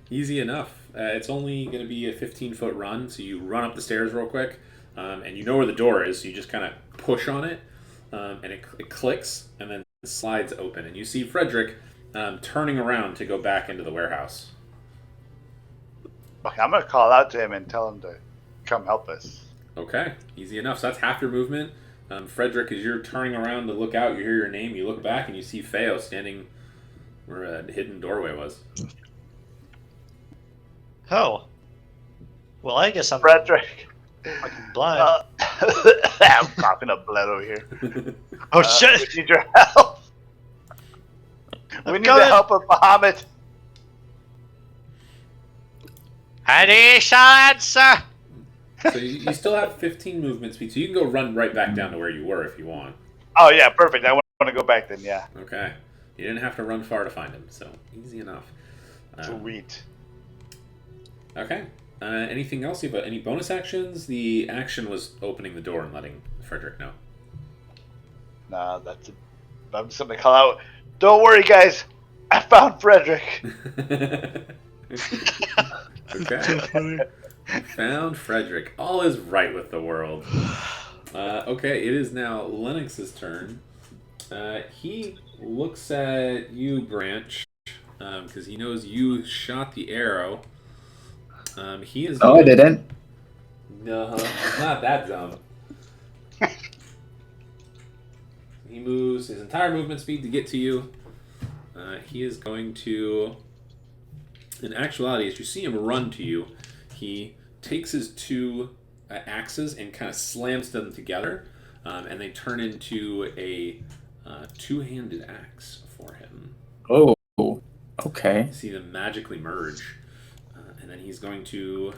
Speaker 1: Easy enough. It's only going to be a 15-foot run, so you run up the stairs real quick, and you know where the door is, so you just kind of push on it, and it clicks, and then slides open, and you see Frederick turning around to go back into the warehouse.
Speaker 5: Okay, I'm gonna call out to him and tell him to come help us.
Speaker 1: Okay, easy enough. So that's half your movement. Frederick, as you're turning around to look out, you hear your name, you look back, and you see Feo standing where a hidden doorway was.
Speaker 3: Oh. Well, I guess I'm
Speaker 5: Frederick.
Speaker 3: fucking blind.
Speaker 5: I'm coughing up blood over here.
Speaker 3: Oh shit!
Speaker 5: We need your help. We need the
Speaker 3: coming.
Speaker 5: help of Muhammad.
Speaker 3: Any answer?
Speaker 1: So you still have 15 movement speed, so you can go run right back down to where you were if you want.
Speaker 5: Oh yeah, perfect. I want to go back then. Yeah.
Speaker 1: Okay. You didn't have to run far to find him, so easy enough.
Speaker 5: Sweet.
Speaker 1: Okay. Anything else? You have any bonus actions? The action was opening the door and letting Frederick know.
Speaker 5: Nah, that's it. I'm just gonna call out. Don't worry, guys. I found Frederick.
Speaker 1: Okay. Found Frederick. All is right with the world. Okay, it is now Lennix's turn. He looks at you, Branch, because he knows you shot the arrow. He is.
Speaker 4: No, I didn't.
Speaker 1: No, it's not that dumb. He moves his entire movement speed to get to you. He is going to. In actuality, as you see him run to you, he takes his two axes and kind of slams them together, and they turn into a two-handed axe for him.
Speaker 4: Oh, okay.
Speaker 1: You see them magically merge, and then he's going to.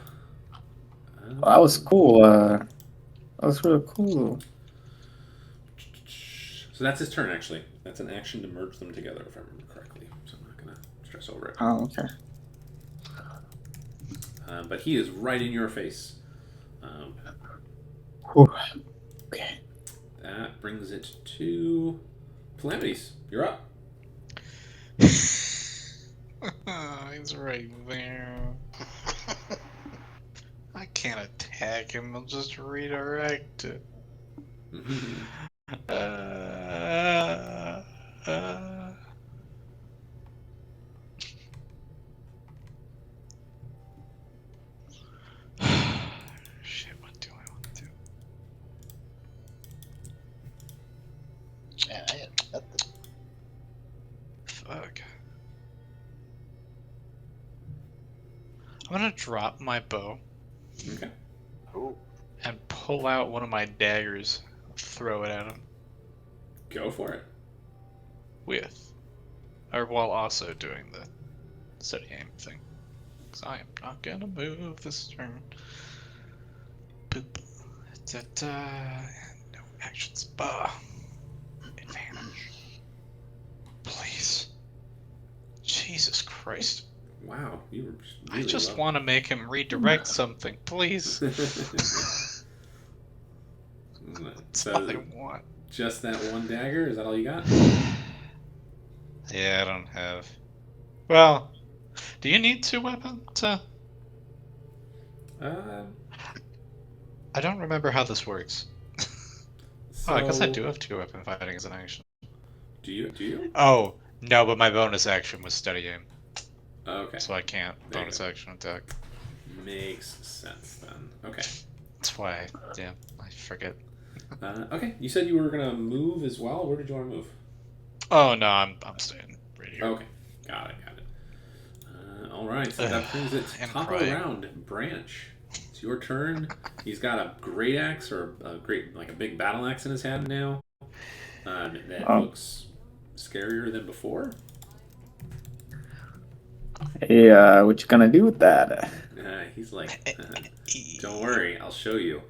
Speaker 4: Well, that was cool. That was really cool.
Speaker 1: So that's his turn, actually. That's an action to merge them together, if I remember correctly. So I'm not going to stress over it.
Speaker 4: Oh, okay.
Speaker 1: But he is right in your face.
Speaker 4: Whew. Okay.
Speaker 1: That brings it to Calamities. You're up.
Speaker 6: He's right there. I can't attack him. I'll just redirect it. Shit, what do I want to do?
Speaker 2: I'm gonna drop my bow
Speaker 1: Okay.
Speaker 5: Ooh.
Speaker 2: and pull out one of my daggers, throw it at him
Speaker 1: Go for it.
Speaker 2: while also doing the steady aim thing. Because I am not gonna move this turn. Boop. Da-da. No actions. Bah. Advantage. Please. Jesus Christ.
Speaker 1: Wow, you were really
Speaker 2: I just
Speaker 1: low.
Speaker 2: want to make him redirect something, please. That's all I
Speaker 1: So,
Speaker 2: want.
Speaker 1: just that one dagger? Is that all you got?
Speaker 2: Yeah, I don't have. Well, do you need 2 weapons?
Speaker 1: Uh,
Speaker 2: I don't remember how this works.
Speaker 1: so,
Speaker 2: Oh, I guess I do have 2 weapon fighting as an action.
Speaker 1: Do you? Do you?
Speaker 2: Oh, no, but my bonus action was steady aim,
Speaker 1: Okay.
Speaker 2: so I can't
Speaker 1: There you
Speaker 2: bonus
Speaker 1: go.
Speaker 2: action attack.
Speaker 1: Makes sense then. Okay.
Speaker 2: That's why, yeah, I forget.
Speaker 1: Okay. You said you were gonna move as well. Where did you want to move?
Speaker 2: Oh no, I'm staying right here.
Speaker 1: Okay. Got it. All right. So that brings it to
Speaker 2: I'm
Speaker 1: top
Speaker 2: crying.
Speaker 1: of the round. Branch. It's your turn. He's got a great axe or a big battle axe in his hand now. That looks scarier than before.
Speaker 4: Yeah, what you gonna do with that?
Speaker 1: He's like, don't worry, I'll show you.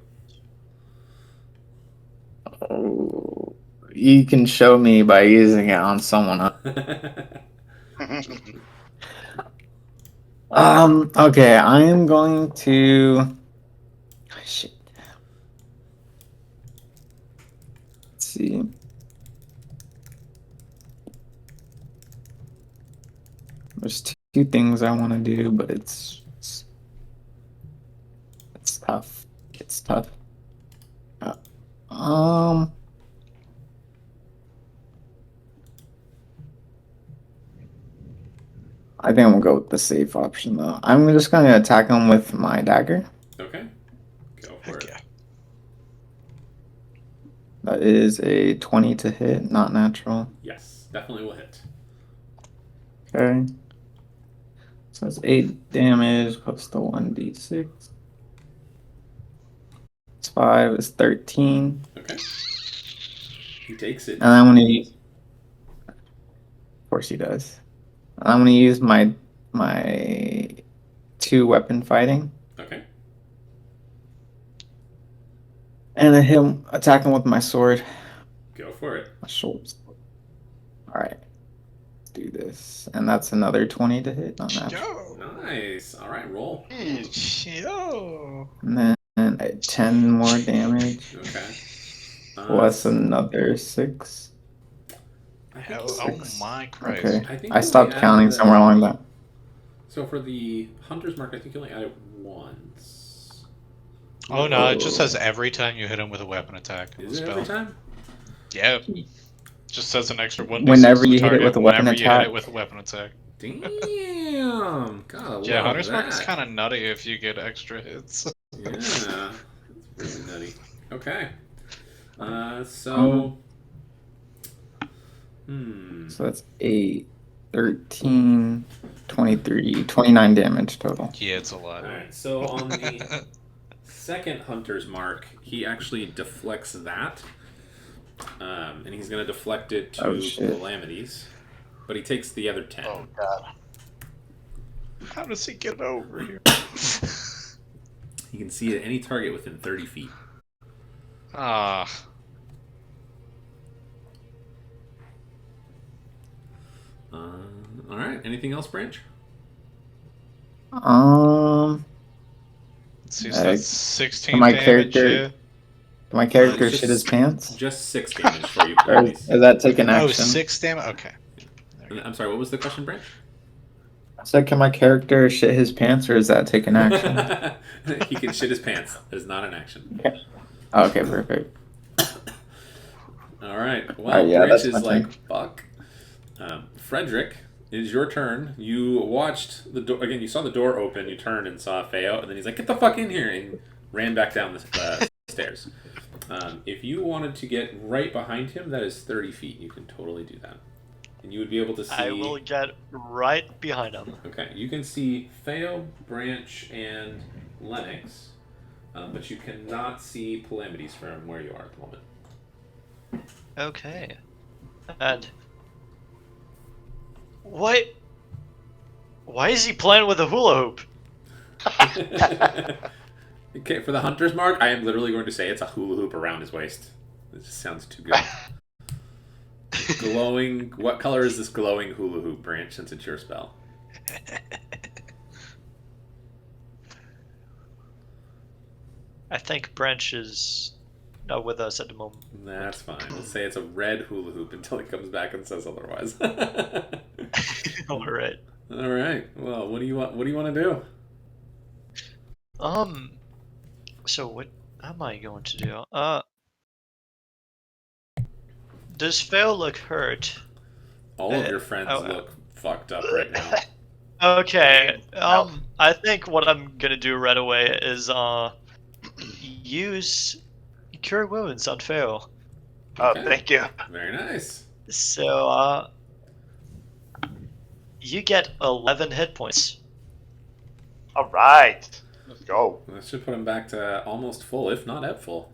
Speaker 4: Oh, you can show me by using it on someone else. Okay, I am going to. Shit. Let's see. There's 2 things I want to do, but it's tough. It's tough. I think I'm gonna go with the safe option though. I'm just gonna attack him with my dagger.
Speaker 1: Okay. Go for
Speaker 2: Heck
Speaker 1: it.
Speaker 2: yeah.
Speaker 4: That is a 20 to hit, not natural.
Speaker 1: Yes, definitely will hit.
Speaker 4: Okay. So that's 8 damage plus the 1d6. It's 5 is 13.
Speaker 1: Okay. He takes it.
Speaker 4: And I'm gonna use. Of course he does. I'm gonna use my 2 weapon fighting.
Speaker 1: Okay.
Speaker 4: And then attack him with my sword.
Speaker 1: Go for it.
Speaker 4: My short sword. Alright. Let's do this. And that's another 20 to hit, not natural.
Speaker 2: Yo.
Speaker 1: Nice. All right, roll.
Speaker 2: Yo.
Speaker 4: And then 10 more damage.
Speaker 1: Okay.
Speaker 4: Plus another 6.
Speaker 1: I think
Speaker 2: Oh,
Speaker 1: you'll-
Speaker 2: oh my Christ.
Speaker 4: Okay.
Speaker 1: I think
Speaker 4: I
Speaker 1: you
Speaker 4: stopped
Speaker 1: only
Speaker 4: counting
Speaker 1: added the-
Speaker 4: somewhere along that.
Speaker 1: So for the hunter's mark, I think you only add it once.
Speaker 2: Oh no, it just says every time you hit him with a weapon attack.
Speaker 1: Is it every time?
Speaker 2: Yeah. Just says an extra 1d6
Speaker 4: Whenever
Speaker 2: to the
Speaker 4: you hit it
Speaker 2: target
Speaker 4: with a weapon
Speaker 2: whenever you hit
Speaker 4: attack.
Speaker 2: it with a weapon attack.
Speaker 1: Damn. God,
Speaker 2: Yeah,
Speaker 1: love
Speaker 2: Hunter's Mark is
Speaker 1: that.
Speaker 2: kind of nutty if you get extra hits.
Speaker 1: Yeah, it's really nutty. Okay. So.
Speaker 4: So that's 8, 13, 23, 29 damage total.
Speaker 2: Yeah, it's a lot.
Speaker 1: Alright, so on the second hunter's mark, he actually deflects that. And he's going to deflect it to
Speaker 4: Oh, shit.
Speaker 1: Calamities. But he takes the other 10.
Speaker 5: Oh god.
Speaker 2: How does he get over here?
Speaker 1: He can see any target within 30 feet.
Speaker 2: Ah.
Speaker 1: Alright, anything else, Branch?
Speaker 2: Let's see, so
Speaker 4: Uh,
Speaker 2: that's 16
Speaker 4: my
Speaker 2: damage,
Speaker 4: character-
Speaker 2: yeah.
Speaker 4: Can my character
Speaker 1: just-
Speaker 4: shit his pants?
Speaker 1: Just 6 damage for you,
Speaker 4: Or
Speaker 1: please.
Speaker 4: is that taking
Speaker 2: Oh,
Speaker 4: action?
Speaker 2: 6 damage? Okay.
Speaker 1: I'm sorry, what was the question, Branch?
Speaker 4: So can my character shit his pants or is that taking action?
Speaker 1: He can shit his pants. That is not an action.
Speaker 4: Okay, perfect.
Speaker 1: Alright, well,
Speaker 4: yeah,
Speaker 1: Branch
Speaker 4: that's
Speaker 1: is
Speaker 4: my
Speaker 1: like,
Speaker 4: turn.
Speaker 1: fuck. Frederick, it is your turn. You watched the door, again, you saw the door open, you turned and saw Feo, and then he's like, get the fuck in here, and ran back down the stairs. If you wanted to get right behind him, that is 30 feet. You can totally do that. and you would be able to see.
Speaker 3: I will get right behind him.
Speaker 1: Okay, you can see Theo, Branch, and Lennix, but you cannot see Calamities from where you are at the moment.
Speaker 3: Okay. And why is he playing with a hula hoop?
Speaker 1: Okay, for the hunter's mark, I am literally going to say it's a hula hoop around his waist. It just sounds too good. Glowing. What color is this glowing hula hoop, Branch, since it's your spell?
Speaker 3: I think Branch is not with us at the moment.
Speaker 1: That's fine. Let's say it's a red hula hoop until he comes back and says otherwise.
Speaker 3: All right.
Speaker 1: All right. Well, what do you want? What do you want to do?
Speaker 3: So what am I going to do? Does Phil look hurt?
Speaker 1: All of your friends look fucked up right now.
Speaker 3: Okay. I think what I'm gonna do right away is use Cure Wounds on Phil.
Speaker 5: Oh,
Speaker 1: Okay.
Speaker 5: thank you.
Speaker 1: Very nice.
Speaker 3: So you get 11 hit points.
Speaker 5: All right, let's go.
Speaker 1: That should put him back to almost full, if not at full.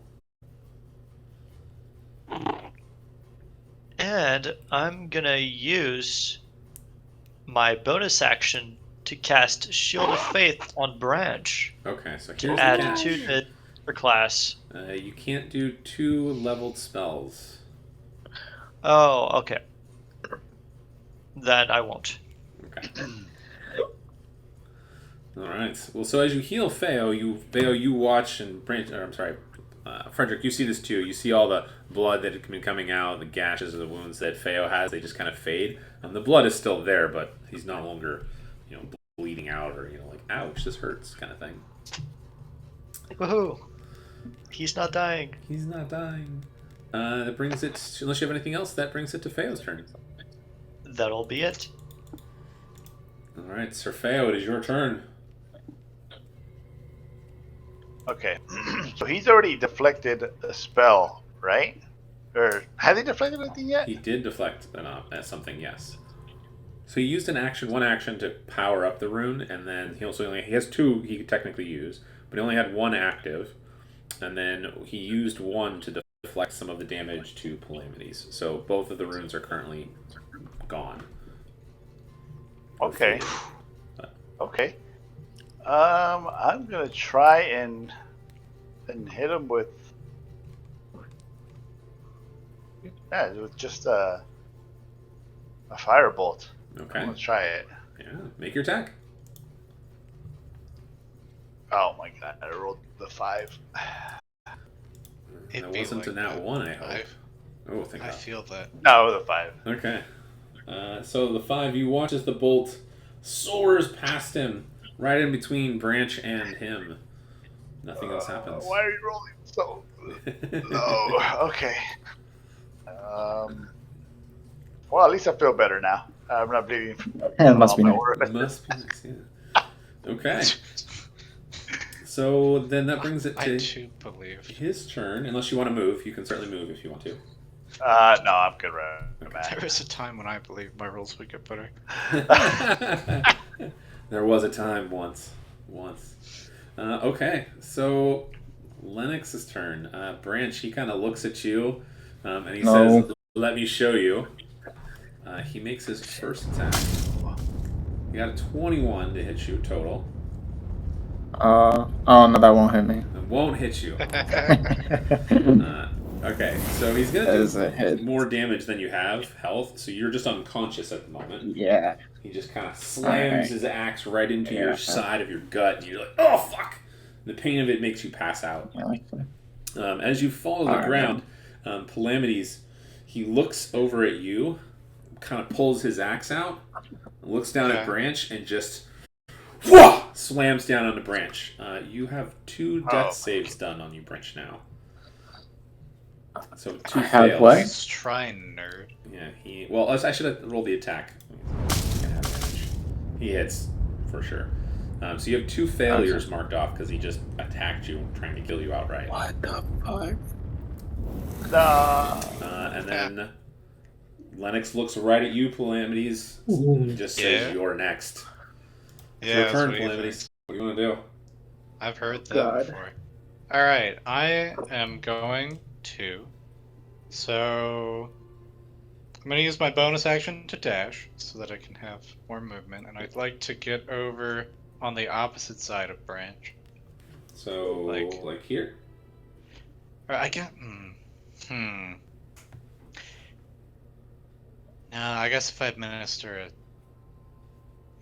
Speaker 3: And I'm gonna use my bonus action to cast Shield of Faith on Branch.
Speaker 1: Okay, so
Speaker 3: To
Speaker 1: here's the
Speaker 3: add
Speaker 1: catch.
Speaker 3: 2 hit per class.
Speaker 1: You can't do 2 leveled spells.
Speaker 3: Oh, okay. Then I won't.
Speaker 1: Okay. All right. Well, so as you heal Theo, you watch and Branch. Or, I'm sorry, Frederick. You see this too. You see all the blood that had been coming out, the gashes, the wounds that Theo has. They just kind of fade. The blood is still there, but he's no longer, bleeding out or like, ouch, this hurts, kind of thing.
Speaker 3: Woohoo! He's not dying.
Speaker 1: He's not dying. That brings it. Unless you have anything else, that brings it to Theo's turn.
Speaker 3: That'll be it.
Speaker 1: All right, Sir Theo, it is your turn.
Speaker 5: Okay, so he's already deflected a spell, right? Or has he deflected anything yet?
Speaker 1: He did deflect something, yes. So he used one action to power up the rune, and then he has 2 he could technically use, but he only had 1 active, and then he used 1 to deflect some of the damage to Calamities. So both of the runes are currently gone.
Speaker 5: Okay. Okay. I'm gonna try and hit him with just a firebolt.
Speaker 1: Okay.
Speaker 5: I'm gonna try it.
Speaker 1: Yeah, make your attack.
Speaker 5: Oh my god! I rolled the 5.
Speaker 1: That wasn't a nat 1, I hope. Oh, thank
Speaker 6: I
Speaker 1: God.
Speaker 6: feel that.
Speaker 5: No, the 5.
Speaker 1: Okay. So the 5, you watch as the bolt soars past him, right in between Branch and him. Nothing else happens.
Speaker 5: Why are you rolling so low? Okay. Well, at least I feel better now. I'm not bleeding.
Speaker 4: It must be
Speaker 5: all my
Speaker 4: nice.
Speaker 5: work.
Speaker 1: Must be nice, yeah. Okay. So then that brings it
Speaker 6: I
Speaker 1: to
Speaker 6: too believe.
Speaker 1: his turn. Unless you want to move, you can certainly move if you want to.
Speaker 5: No, I'm good right
Speaker 6: There
Speaker 5: now.
Speaker 6: was a time when I believed my rolls would get better.
Speaker 1: There was a time once. Okay, so Lennix's turn. Branch, he kind of looks at you, and he says, "Let me show you." He makes his first attack. He got a 21 to hit you total.
Speaker 4: Oh no, that won't hit me.
Speaker 1: It won't hit you. Okay, so he's
Speaker 4: That
Speaker 1: gonna
Speaker 4: is a
Speaker 1: do
Speaker 4: hit.
Speaker 1: more damage than you have health, so you're just unconscious at the moment.
Speaker 4: Yeah.
Speaker 1: He just kind of slams
Speaker 4: Alright.
Speaker 1: his axe right into
Speaker 4: Yeah.
Speaker 1: your side of your gut, and you're like, "Oh fuck!" The pain of it makes you pass out. As you fall to the
Speaker 4: Alright.
Speaker 1: ground, Calamities, he looks over at you, kind of pulls his axe out, looks down at
Speaker 6: Okay.
Speaker 1: Branch, and just whoa, slams down on the Branch. You have 2 death saves done on you, Branch, now. So 2
Speaker 4: I have
Speaker 1: fails.
Speaker 4: what?
Speaker 6: Let's try, nerd.
Speaker 1: Yeah, well, I should have rolled the attack. He hits, for sure. So you have 2 failures marked off because he just attacked you, trying to kill you outright.
Speaker 4: What the fuck?
Speaker 5: No.
Speaker 1: And then Lennix looks right at you, Calamities, and just says,
Speaker 2: Yeah.
Speaker 1: "You're next." It's
Speaker 2: Yeah,
Speaker 1: your
Speaker 2: that's
Speaker 1: turn,
Speaker 2: what he
Speaker 1: Calamities.
Speaker 2: thinks.
Speaker 1: What do you want to do?
Speaker 2: I've heard that
Speaker 4: God.
Speaker 2: before. Alright, I am going to. So. I'm going to use my bonus action to dash so that I can have more movement, and I'd like to get over on the opposite side of Branch.
Speaker 1: So, like here?
Speaker 2: Or I get. No, I guess if I administer a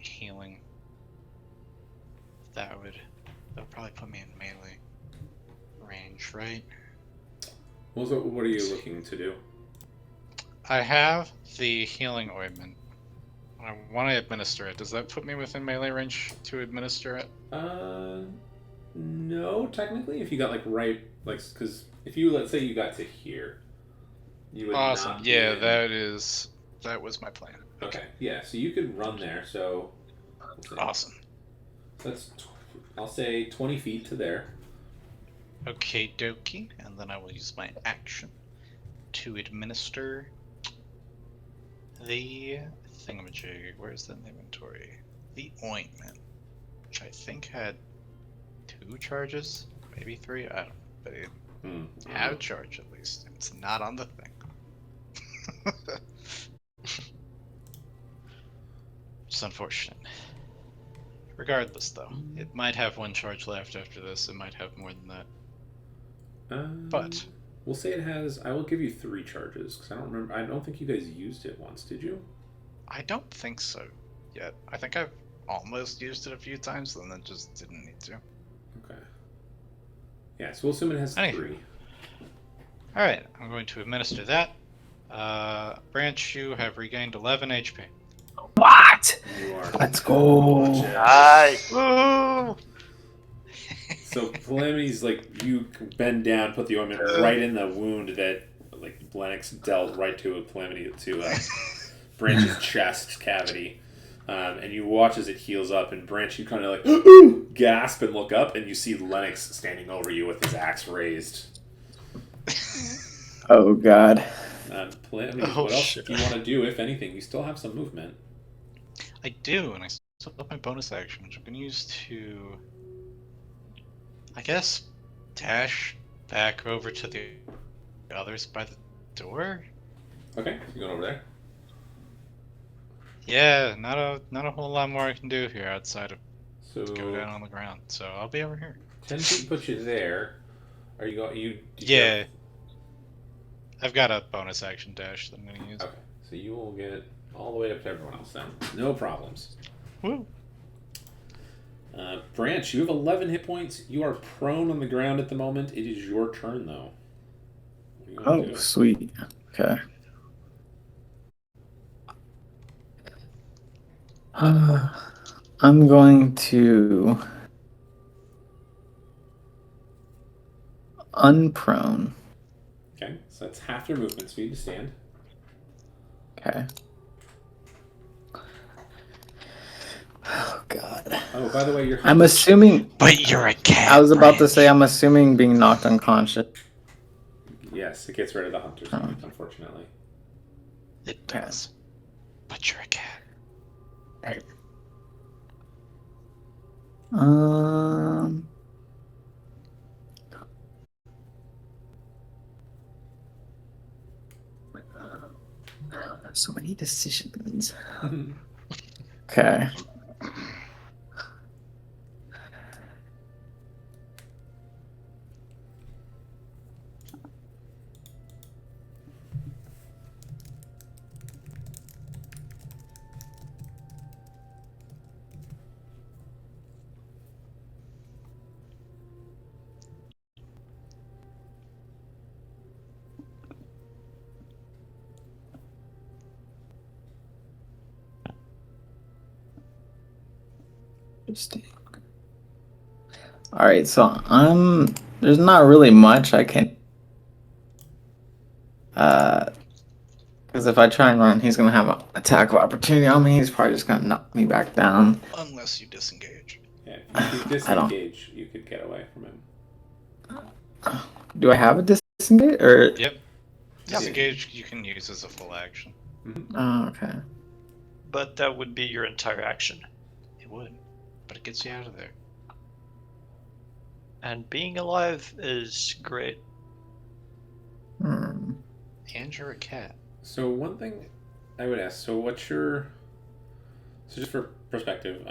Speaker 2: healing, that would probably put me in melee range, right?
Speaker 1: What are you looking to do?
Speaker 2: I have the healing ointment. I want to administer it. Does that put me within melee range to administer it?
Speaker 1: No, technically. If you got because if you, let's say you got to here, you would
Speaker 2: Awesome.
Speaker 1: not be
Speaker 2: Yeah,
Speaker 1: in-
Speaker 2: that was my plan.
Speaker 1: Okay. Yeah, so you could run there. So,
Speaker 2: Awesome.
Speaker 1: I'll say 20 feet to there.
Speaker 2: Okay, dokie, and then I will use my action to administer the thingamajig. Where's the inventory? The ointment, which I think had 2 charges, maybe 3. I don't know, but it had a charge at least. It's not on the thing. It's unfortunate. Regardless, though, it might have 1 charge left after this. It might have more than that. But
Speaker 1: we'll say it has. I will give you 3 charges because I don't remember. I don't think you guys used it once. Did you?
Speaker 2: I don't think so yet. I think I've almost used it a few times, and then just didn't need to.
Speaker 1: Okay. Yeah, so we'll assume it has 3.
Speaker 2: All right, I'm going to administer that. Branch, you have regained 11 HP.
Speaker 4: What?
Speaker 1: You are.
Speaker 4: Let's go.
Speaker 5: Nice.
Speaker 2: Woo!
Speaker 1: So Calamity's like, you bend down, put the ointment right in the wound that Lennix dealt right to Calamity to Branch's chest cavity, and you watch as it heals up. And Branch, you kind of like gasp and look up, and you see Lennix standing over you with his axe raised.
Speaker 4: Oh God.
Speaker 1: Calamity, what else do you want to do, if anything? You still have some movement.
Speaker 2: I do, and I still have my bonus action, which I'm going to use to, I guess, dash back over to the others by the door.
Speaker 1: Okay, so you're going over there.
Speaker 2: Yeah, not a whole lot more I can do here outside of
Speaker 1: So
Speaker 2: go down on the ground. So I'll be over here.
Speaker 1: 10 feet puts you there. Are you going?
Speaker 2: Yeah, I've got a bonus action dash that I'm going to use.
Speaker 1: Okay, so you will get all the way up to everyone else then. No problems.
Speaker 2: Woo!
Speaker 1: Branch, you have 11 hit points. You are prone on the ground at the moment. It is your turn, though. What are you gonna do?
Speaker 4: Sweet. Okay. I'm going to unprone.
Speaker 1: Okay, so that's half your movement speed to stand.
Speaker 4: Okay. Oh God.
Speaker 1: Oh, by the way, you're.
Speaker 4: I'm assuming.
Speaker 2: But you're a cat.
Speaker 4: I was about to say I'm assuming being knocked unconscious.
Speaker 1: Yes, it gets rid of the hunter's point, unfortunately.
Speaker 2: It does. But you're a cat.
Speaker 4: So many decisions. Okay. Interesting. All right, so there's not really much I can because if I try and run, he's gonna have an attack of opportunity on me. He's probably just gonna knock me back down.
Speaker 2: Unless you disengage.
Speaker 1: Yeah, if you disengage, you could get away from him.
Speaker 4: Do I have a disengage or?
Speaker 2: Yep. Disengage you can use as a full action.
Speaker 4: Oh, okay.
Speaker 3: But that would be your entire action.
Speaker 2: It would, but it gets you out of there.
Speaker 3: And being alive is great.
Speaker 4: Hmm.
Speaker 2: And you're a cat.
Speaker 1: So one thing I would ask, so just for perspective,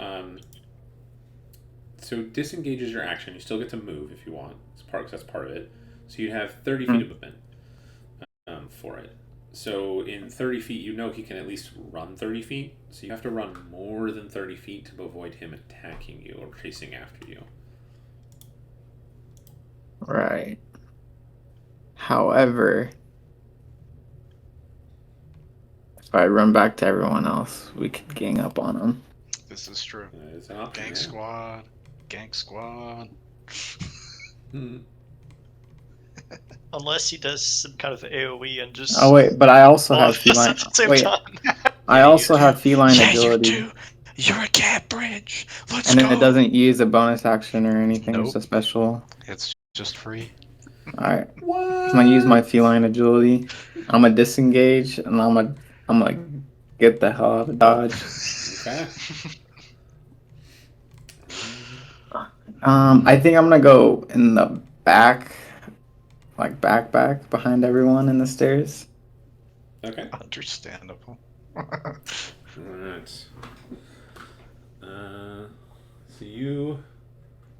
Speaker 1: so disengage is your action. You still get to move if you want. That's part of it. So you have 30 feet of movement for it. So in 30 feet, you know he can at least run 30 feet. So you have to run more than 30 feet to avoid him attacking you or chasing after you.
Speaker 4: Right. However, if I run back to everyone else, we could gang up on them.
Speaker 2: This is true.
Speaker 1: It's an option.
Speaker 2: Gang squad. Gang squad.
Speaker 1: Hmm.
Speaker 3: Unless he does some kind of AoE and just.
Speaker 4: Oh wait, but I also
Speaker 3: all
Speaker 4: have
Speaker 3: of us
Speaker 4: feline.
Speaker 3: at the same
Speaker 4: Wait,
Speaker 3: time.
Speaker 4: I also have feline
Speaker 6: Yeah,
Speaker 4: agility,
Speaker 6: you do. You're a cat, Bridge. Let's
Speaker 4: and
Speaker 6: go.
Speaker 4: it doesn't use a bonus action or anything. It's
Speaker 2: Nope.
Speaker 4: a special.
Speaker 2: It's just free.
Speaker 4: All right,
Speaker 1: What?
Speaker 4: I'm gonna use my feline agility. I'm gonna disengage, and I'm gonna get the hell out of Dodge.
Speaker 1: Okay.
Speaker 4: I think I'm gonna go in the back, like back behind everyone in the stairs.
Speaker 1: Okay.
Speaker 2: Understandable.
Speaker 1: Alright. So you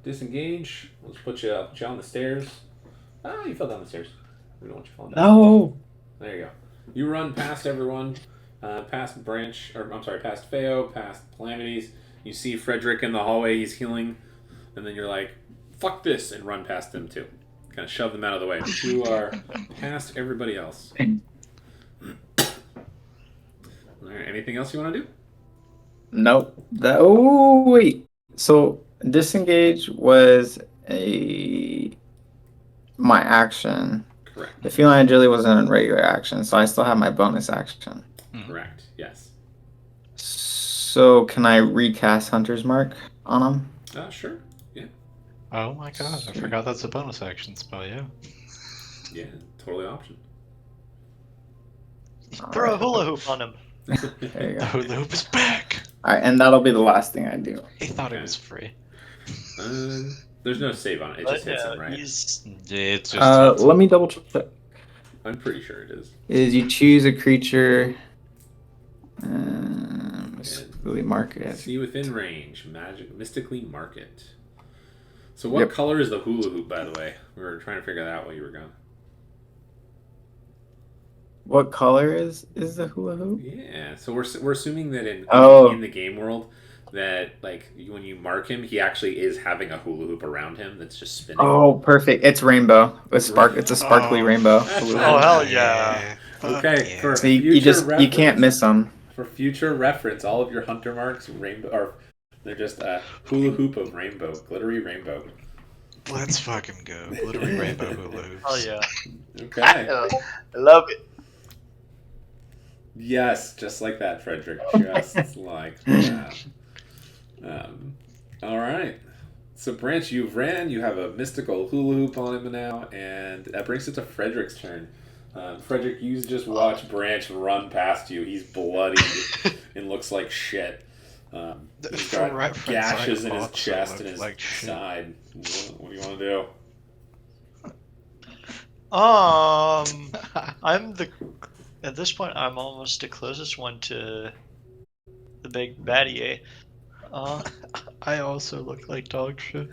Speaker 1: disengage. Let's put you on the stairs. Ah, you fell down the stairs. We don't want you falling down.
Speaker 4: No.
Speaker 1: There you go. You run past everyone, past past Feo, past Calamities. You see Frederick in the hallway. He's healing, and then you're like, "Fuck this!" and run past them too. Kind of shove them out of the way. But you are past everybody else. All right. Anything else you want to do?
Speaker 4: Nope. Oh wait. So disengage was my action.
Speaker 1: Correct.
Speaker 4: The feline agility wasn't a regular action, so I still have my bonus action.
Speaker 1: Correct. Yes.
Speaker 4: So can I recast Hunter's Mark on him?
Speaker 1: Sure. Yeah.
Speaker 2: Oh my god, I forgot that's a bonus action spell, yeah.
Speaker 1: Yeah. Totally option.
Speaker 3: Throw a hula hoop on him.
Speaker 4: There you
Speaker 2: The
Speaker 4: go.
Speaker 2: hula hoop is back!
Speaker 4: Alright, and that'll be the last thing I do.
Speaker 2: He thought it was free.
Speaker 1: There's no save on it. It just hits him, right?
Speaker 3: He's
Speaker 2: It's just
Speaker 4: Let me double check.
Speaker 1: I'm pretty sure it is.
Speaker 4: Is you choose a creature. Mystically mark it.
Speaker 1: See within range. Mystically mark it. So what
Speaker 4: Yep.
Speaker 1: color is the hula hoop, by the way? We were trying to figure that out while you were gone.
Speaker 4: What color is the hula hoop?
Speaker 1: Yeah. So we're assuming that in the game world that like when you mark him, he actually is having a hula hoop around him that's just spinning.
Speaker 4: Oh, perfect! It's rainbow. It's a sparkly rainbow.
Speaker 3: oh hell yeah!
Speaker 1: Okay. For
Speaker 4: So you
Speaker 1: future
Speaker 4: can't miss them.
Speaker 1: For future reference, all of your hunter marks they're just a hula hoop of rainbow, glittery rainbow.
Speaker 2: Let's fucking go. Glittery rainbow hula hoops.
Speaker 3: Hell yeah!
Speaker 1: Okay.
Speaker 5: I love it.
Speaker 1: Yes, just like that, Frederick. Just like that. All right. So, Branch, you've ran. You have a mystical hula hoop on him now, and that brings it to Frederick's turn. Frederick, you just watch Branch run past you. He's bloody and looks like shit. He's
Speaker 2: For
Speaker 1: got
Speaker 2: reference,
Speaker 1: gashes
Speaker 2: I
Speaker 1: in his
Speaker 2: also
Speaker 1: chest
Speaker 2: look
Speaker 1: and his
Speaker 2: like shit.
Speaker 1: side. What do you want to do?
Speaker 3: At this point, I'm almost the closest one to the big baddie.
Speaker 2: I also look like dog shit.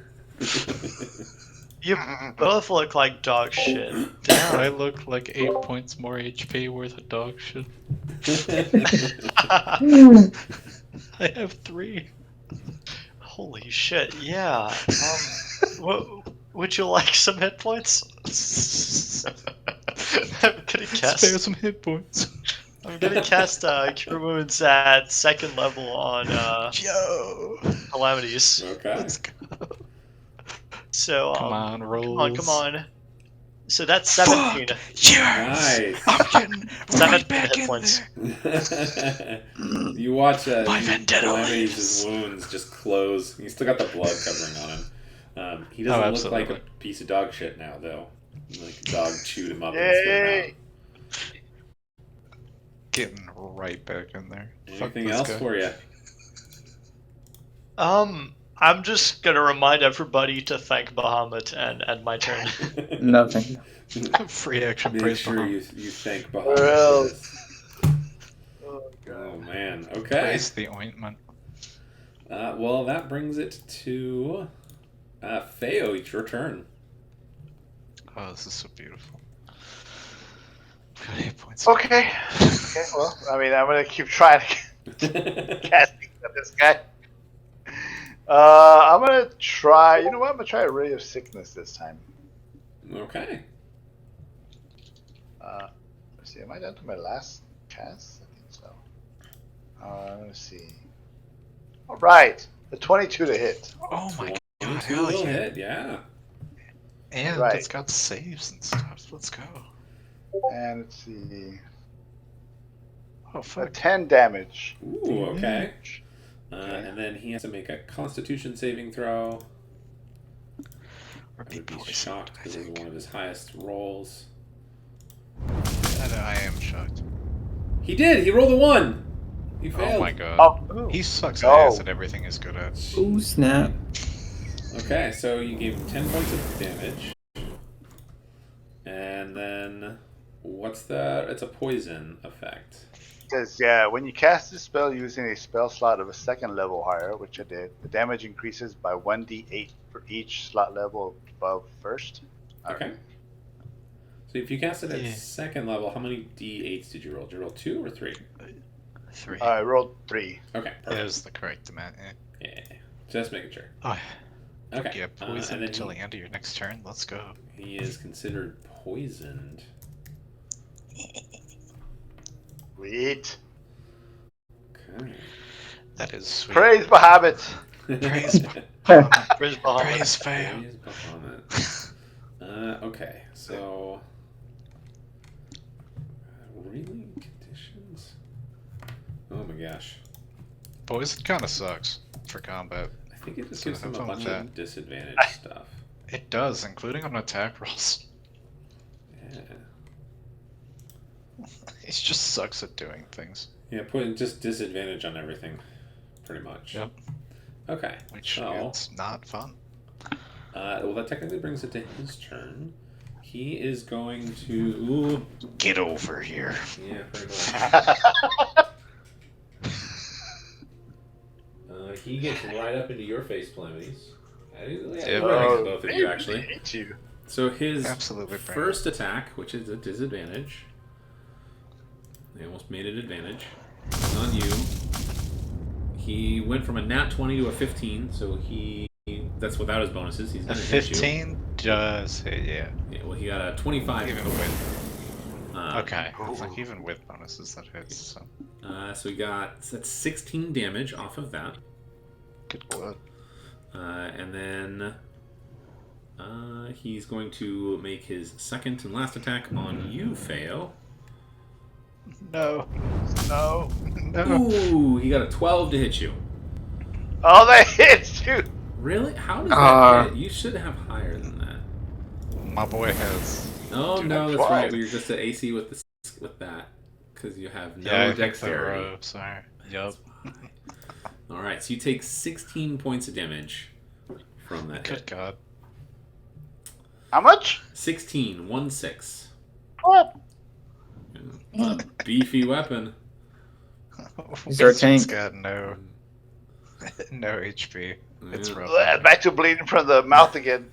Speaker 3: You both look like dog shit.
Speaker 2: Damn, I look like 8 points more HP worth of dog shit. I have 3.
Speaker 3: Holy shit! Yeah. Would you like some hit points? I'm gonna cast.
Speaker 2: Spare some hit points.
Speaker 3: I'm gonna cast Cure Wounds at 2nd level on
Speaker 2: Yo!
Speaker 3: Calamities.
Speaker 1: Okay.
Speaker 2: Let's go.
Speaker 3: So
Speaker 2: Come on, rolls.
Speaker 3: come on. So that's 17.
Speaker 2: Fuck! Yes!
Speaker 1: Nice.
Speaker 2: I'm getting
Speaker 3: 7
Speaker 2: right back
Speaker 3: hit
Speaker 2: in
Speaker 3: points.
Speaker 2: there.
Speaker 1: You watch
Speaker 2: My Vendetta
Speaker 1: Calamities'
Speaker 2: lives.
Speaker 1: wounds just close. He's still got the blood covering on him. He doesn't look like a
Speaker 2: absolutely.
Speaker 1: piece of dog shit now, though. Like a dog chewed him up and spit him
Speaker 5: Yay!
Speaker 2: Getting right back in there. Fuck
Speaker 1: Anything
Speaker 2: this
Speaker 1: else
Speaker 2: guy.
Speaker 1: for you?
Speaker 3: I'm just gonna remind everybody to thank Bahamut and end my turn.
Speaker 4: Nothing.
Speaker 2: Free action
Speaker 1: Make
Speaker 2: praise
Speaker 1: sure
Speaker 2: Bahamut.
Speaker 1: you thank
Speaker 5: Where
Speaker 1: Bahamut for
Speaker 5: else?
Speaker 1: this.
Speaker 5: Oh, God.
Speaker 1: Oh man. Okay.
Speaker 2: Praise the ointment.
Speaker 1: Well, that brings it to Feo. It's your turn.
Speaker 2: Oh, this is so beautiful. Got 8 points.
Speaker 5: Okay. Okay, well, I mean, I'm gonna keep trying to casting at this guy. I'm gonna try. You know what? I'm gonna try a Ray of Sickness this time.
Speaker 1: Okay.
Speaker 5: Let's see. Am I down to my last cast? I think so. Let's see. All right, the 22 to hit.
Speaker 2: Oh my god,
Speaker 1: 22
Speaker 2: hell
Speaker 1: will
Speaker 2: yeah.
Speaker 1: hit, yeah.
Speaker 2: And
Speaker 5: Right.
Speaker 2: it's got saves and stuff. Let's go.
Speaker 5: And let's see.
Speaker 2: Oh,
Speaker 5: A
Speaker 2: fuck.
Speaker 5: 10 damage.
Speaker 1: Ooh, okay. And then he has to make a Constitution saving throw.
Speaker 2: Or
Speaker 1: I
Speaker 2: be
Speaker 1: would be
Speaker 2: poisoned,
Speaker 1: shocked
Speaker 2: I
Speaker 1: because it's
Speaker 2: think.
Speaker 1: one of his highest rolls.
Speaker 2: I am shocked.
Speaker 1: He did! He rolled a 1! He failed.
Speaker 2: Oh my god.
Speaker 5: Oh,
Speaker 2: He sucks
Speaker 5: No.
Speaker 2: ass at everything he's good at.
Speaker 4: Ooh, snap.
Speaker 1: Okay, so you gave him 10 points of damage. And then, what's that? It's a poison effect.
Speaker 5: Says, yeah, when you cast this spell using a spell slot of a second level higher, which I did, the damage increases by 1d8 for each slot level above first.
Speaker 1: Okay. So if you cast it at
Speaker 2: Yeah.
Speaker 1: second level, how many d8s did you roll? Did you roll 2 or 3?
Speaker 2: 3.
Speaker 5: I rolled 3.
Speaker 1: Okay,
Speaker 2: That
Speaker 1: perfect.
Speaker 2: is the correct amount. Yeah.
Speaker 1: Yeah, just making sure.
Speaker 2: Oh,
Speaker 1: Okay.
Speaker 2: yeah, poison
Speaker 1: and then
Speaker 2: until the end of your next turn. Let's go.
Speaker 1: he is considered poisoned.
Speaker 5: Sweet.
Speaker 1: Okay.
Speaker 2: That is sweet.
Speaker 5: Praise Bahamut.
Speaker 2: Praise
Speaker 3: Praise Bahamut.
Speaker 2: Praise Feo.
Speaker 1: Praise Bahamut. Okay, so really conditions. Oh my gosh,
Speaker 2: Poison kind of sucks for combat.
Speaker 1: I think it just
Speaker 2: So
Speaker 1: gives him a
Speaker 2: have fun
Speaker 1: bunch
Speaker 2: with
Speaker 1: of
Speaker 2: that.
Speaker 1: disadvantage stuff.
Speaker 2: It does, including on attack rolls.
Speaker 1: Yeah,
Speaker 2: He just sucks at doing things.
Speaker 1: yeah, putting just disadvantage on everything, pretty much.
Speaker 2: Yep.
Speaker 1: Okay,
Speaker 2: Which
Speaker 1: so
Speaker 2: is not fun.
Speaker 1: well, that technically brings it to his turn. He is going to.
Speaker 2: Get over here.
Speaker 1: Yeah, pretty much. He gets right up into your face, Calamities.
Speaker 2: Yeah.
Speaker 1: Both of you, actually.
Speaker 5: Hate you.
Speaker 1: So his
Speaker 2: Absolutely, Brandon.
Speaker 1: first attack, which is a disadvantage. They almost made it advantage. It's on you. He went from a nat 20 to a 15, so that's without his bonuses. He's
Speaker 2: A
Speaker 1: gonna hit you.
Speaker 2: 15 does hit, yeah.
Speaker 1: Yeah, well, he got a 25.
Speaker 2: Even with.
Speaker 1: Uh,
Speaker 2: Okay. It's like even with bonuses that hits, so.
Speaker 1: So that's 16 damage off of that.
Speaker 2: Good blood.
Speaker 1: And then he's going to make his second and last attack on you, Feo.
Speaker 2: No.
Speaker 5: No.
Speaker 2: No.
Speaker 1: Ooh, he got a 12 to hit you.
Speaker 5: Oh, that hits you.
Speaker 1: Really? How does that hit? You should have higher than that.
Speaker 2: My boy has.
Speaker 1: Oh
Speaker 5: Dude,
Speaker 1: no,
Speaker 5: I'm
Speaker 1: that's right.
Speaker 5: trying.
Speaker 1: You're just at AC with that because you have no
Speaker 2: Yeah, I think the
Speaker 1: dexterity.
Speaker 2: ropes are. Yup.
Speaker 1: All right, so you take 16 points of damage from that
Speaker 2: Good
Speaker 1: hit.
Speaker 2: god.
Speaker 5: How much?
Speaker 1: 16, 1-6.
Speaker 5: What?
Speaker 1: A beefy weapon.
Speaker 4: He's our
Speaker 2: This one's
Speaker 4: tank.
Speaker 2: got no HP. It's
Speaker 1: Yeah.
Speaker 2: rough.
Speaker 5: Back to bleeding from the mouth again.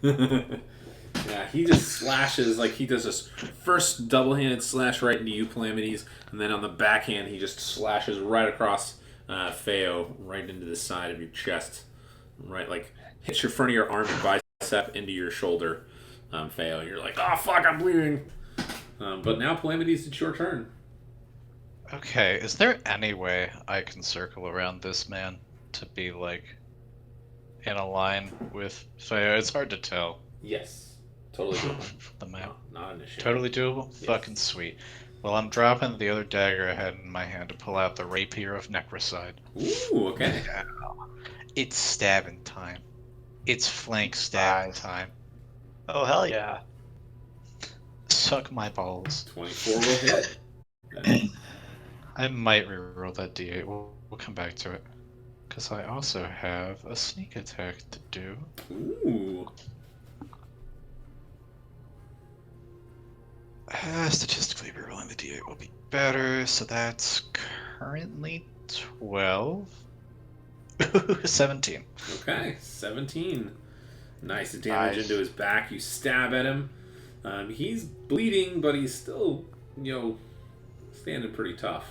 Speaker 1: Yeah, he just slashes, like he does this first double-handed slash right into you, Calamities, and then on the backhand he just slashes right across Feo, right into the side of your chest. Right, like hits your front of your arm and bicep into your shoulder, Feo. You're like, oh fuck, I'm bleeding. But now, Calamities, it's your turn.
Speaker 2: Okay, is there any way I can circle around this man to be like in a line with Feo? It's hard to tell
Speaker 1: Yes, totally doable.
Speaker 2: from the map.
Speaker 1: Not an issue.
Speaker 2: Totally doable?
Speaker 1: Yes.
Speaker 2: Fucking sweet. Well, I'm dropping the other dagger I had in my hand to pull out the Rapier of Necrocide.
Speaker 1: Ooh, okay.
Speaker 2: It's stabbing time. It's flank stabbing
Speaker 5: Nice.
Speaker 2: time.
Speaker 3: Oh hell yeah!
Speaker 2: Suck my balls.
Speaker 1: 24 will hit.
Speaker 2: I might reroll that D8. We'll come back to it. Because I also have a sneak attack to do.
Speaker 1: Ooh.
Speaker 2: Statistically, rerolling the D8 will be better, so that's currently 12. 17.
Speaker 1: Okay, 17. Nice damage
Speaker 5: Nice.
Speaker 1: into his back. You stab at him. He's bleeding, but he's still, standing pretty tough.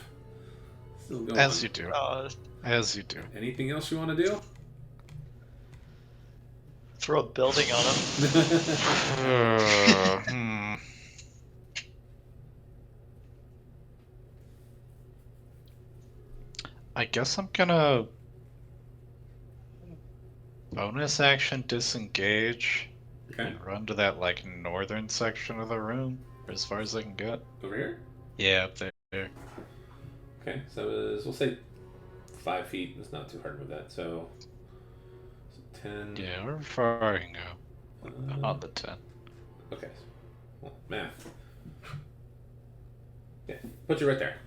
Speaker 1: Still going.
Speaker 2: As you do.
Speaker 3: Uh,
Speaker 2: As you do.
Speaker 1: Anything else you want to do?
Speaker 3: throw a building on him.
Speaker 2: I guess I'm gonna bonus action disengage
Speaker 1: Okay.
Speaker 2: and run to that northern section of the room as far as I can get.
Speaker 1: Over here?
Speaker 2: Yeah, up there.
Speaker 1: Okay, so we'll say 5 feet. It's not too hard to move that. So 10.
Speaker 2: Yeah, however far I can go. On the 10.
Speaker 1: Okay. Well, math. Yeah, put you right there.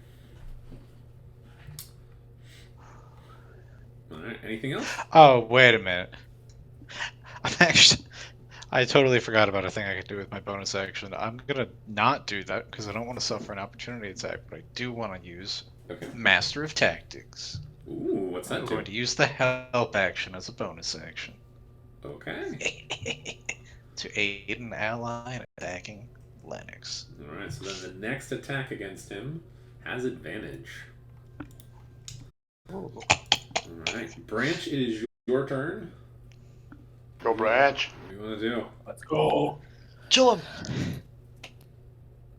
Speaker 1: Alright, anything else?
Speaker 2: Oh, wait a minute. I totally forgot about a thing I could do with my bonus action. I'm gonna not do that because I don't want to suffer an opportunity attack, but I do want to use
Speaker 1: Okay.
Speaker 2: Master of Tactics.
Speaker 1: Ooh, what's that
Speaker 2: I'm
Speaker 1: do?
Speaker 2: going to use the help action as a bonus action
Speaker 1: Okay.
Speaker 2: to aid an ally in attacking Lennix.
Speaker 1: Alright, so then the next attack against him has advantage. Alright, Branch, it is your turn.
Speaker 5: Go Branch.
Speaker 1: What do you want to do?
Speaker 4: Let's go.
Speaker 3: Kill him.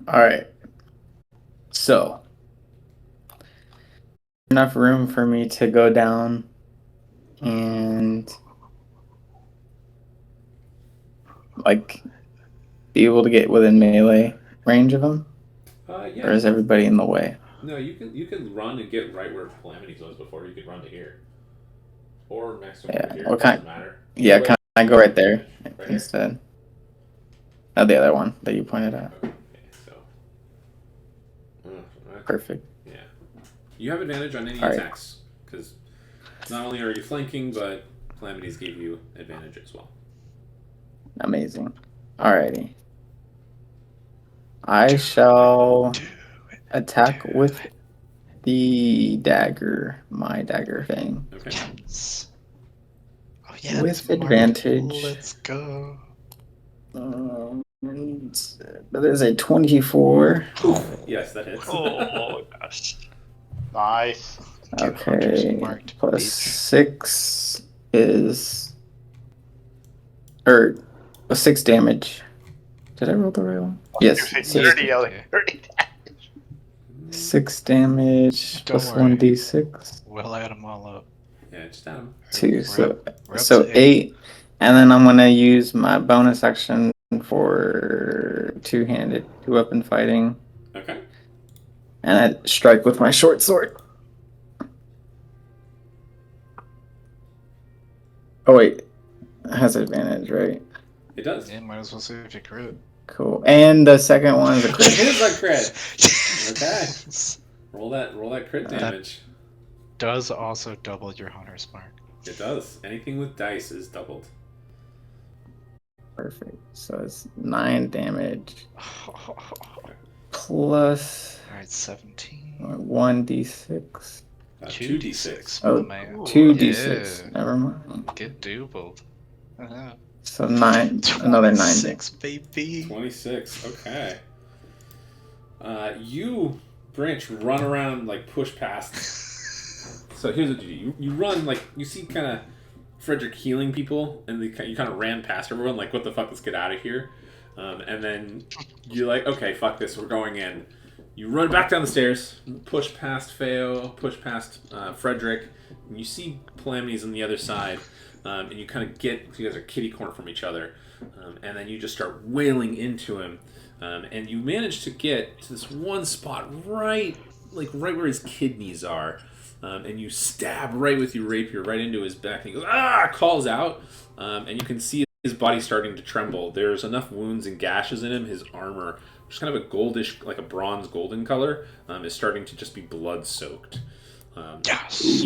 Speaker 4: All right. So, enough room for me to go down and be able to get within melee range of him,
Speaker 1: Yeah.
Speaker 4: or is everybody in the way?
Speaker 1: No, you can run and get right where Calamities was before. You could run to here. Or next to him
Speaker 4: Yeah,
Speaker 1: over here.
Speaker 4: what
Speaker 1: Doesn't
Speaker 4: kind-
Speaker 1: matter.
Speaker 4: Yeah,
Speaker 1: Wait,
Speaker 4: can I go right there
Speaker 1: Right here?
Speaker 4: instead? Oh, the other one that you pointed out.
Speaker 1: Okay, so. Alright.
Speaker 4: Perfect.
Speaker 1: Yeah. You have advantage on any
Speaker 4: All right.
Speaker 1: attacks. Because not only are you flanking, but Calamities gave you advantage as well.
Speaker 4: Amazing. Alrighty. I shall attack with the dagger, my dagger thing.
Speaker 1: Okay.
Speaker 2: Oh yeah,
Speaker 4: With
Speaker 2: it's marked.
Speaker 4: advantage.
Speaker 2: Let's go.
Speaker 4: That is a 24.
Speaker 1: Yes, that hits.
Speaker 3: Oh gosh.
Speaker 5: Nice.
Speaker 4: Okay.
Speaker 2: Marked
Speaker 4: Plus
Speaker 2: bitch.
Speaker 4: 6 is. Or 6 damage. Did I roll the right one? Yes.
Speaker 5: You say
Speaker 4: 6,
Speaker 5: 30,
Speaker 2: Okay.
Speaker 5: 30 damage.
Speaker 4: 6 damage
Speaker 2: Don't
Speaker 4: plus
Speaker 2: worry.
Speaker 4: 1d6.
Speaker 2: We'll add them all up.
Speaker 1: Yeah, just add him.
Speaker 4: 2.
Speaker 2: We're
Speaker 4: So,
Speaker 2: up- we're up
Speaker 4: so
Speaker 2: to
Speaker 4: 8. And then I'm going to use my bonus action for two-handed, two-weapon fighting.
Speaker 1: Okay.
Speaker 4: And I strike with my short sword. Oh, wait. It has advantage, right?
Speaker 1: It does.
Speaker 2: Yeah, might as well see if you crit.
Speaker 4: Cool. And the second one is a
Speaker 1: It
Speaker 4: crit.
Speaker 1: is a crit. Okay. Roll that crit damage.
Speaker 2: Does also double your hunter's mark.
Speaker 1: It does. Anything with dice is doubled.
Speaker 4: Perfect. So it's 9 damage plus
Speaker 2: Alright, 17.
Speaker 4: 1d6.
Speaker 1: 2d6.
Speaker 4: Oh,
Speaker 2: Oh, man.
Speaker 4: 2d6.
Speaker 2: Yeah.
Speaker 4: Never mind.
Speaker 2: Get doubled. Uh-huh.
Speaker 4: So 9. Another 9.
Speaker 2: 6, baby.
Speaker 1: 26. Okay. You, Branch, run around, push past. So here's what you do. You run, you see kind of Frederick healing people, and you kind of ran past everyone, what the fuck, let's get out of here. And then you're like, okay, fuck this, we're going in. You run back down the stairs, push past Feo, push past Frederick, and you see Calamities on the other side, and you kind of you guys are kitty corner from each other, and then you just start wailing into him, and you manage to get to this one spot right where his kidneys are, and you stab right with your rapier right into his back, and he goes, ah, calls out, and you can see his body starting to tremble. There's enough wounds and gashes in him, his armor which is kind of a goldish, like a bronze golden color, is starting to just be blood soaked.
Speaker 6: Yes.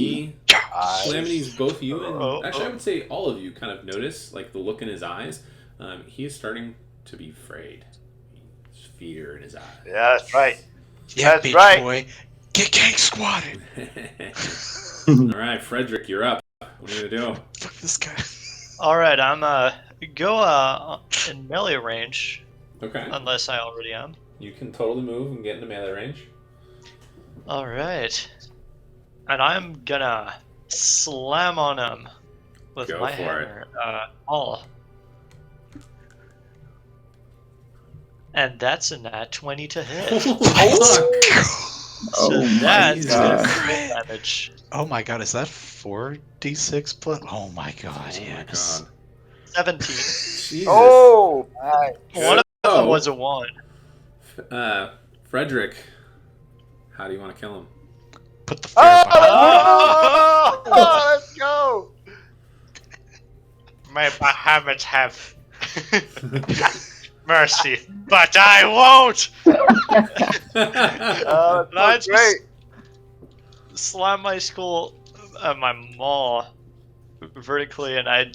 Speaker 1: Calamities, both you and actually I
Speaker 3: Oh.
Speaker 1: would say all of you kind of notice like the look in his eyes. He is starting to be afraid. There's fear in his eyes.
Speaker 5: Yeah, that's right.
Speaker 6: Yeah,
Speaker 5: That's
Speaker 6: beach
Speaker 5: right.
Speaker 6: boy. Get gang squatted.
Speaker 1: All right, Frederick, you're up. What are you gonna do?
Speaker 6: Fuck this guy.
Speaker 3: All right, I'm go in melee range,
Speaker 1: Okay,
Speaker 3: unless I already am.
Speaker 1: you can totally move and get into melee range.
Speaker 3: All right, and I'm gonna slam on him with
Speaker 1: Go
Speaker 3: my
Speaker 1: for it.
Speaker 3: hammer. All. And that's a nat 20 to hit.
Speaker 4: Oh
Speaker 3: So
Speaker 4: my
Speaker 3: that's
Speaker 4: god.
Speaker 3: full damage.
Speaker 6: Oh my god, is that 4d6 plus? Oh my god,
Speaker 1: Oh
Speaker 6: yes.
Speaker 1: my god.
Speaker 3: 17.
Speaker 1: Jesus.
Speaker 5: Oh my.
Speaker 3: One of them was a 1.
Speaker 1: Frederick, how do you want to kill him?
Speaker 6: Put the fear behind
Speaker 5: Oh, let's go.
Speaker 3: May Bahamut have mercy, but I won't!
Speaker 5: Oh,
Speaker 3: I
Speaker 5: that's
Speaker 3: just
Speaker 5: great.
Speaker 3: slam my skull, my maw, vertically, and I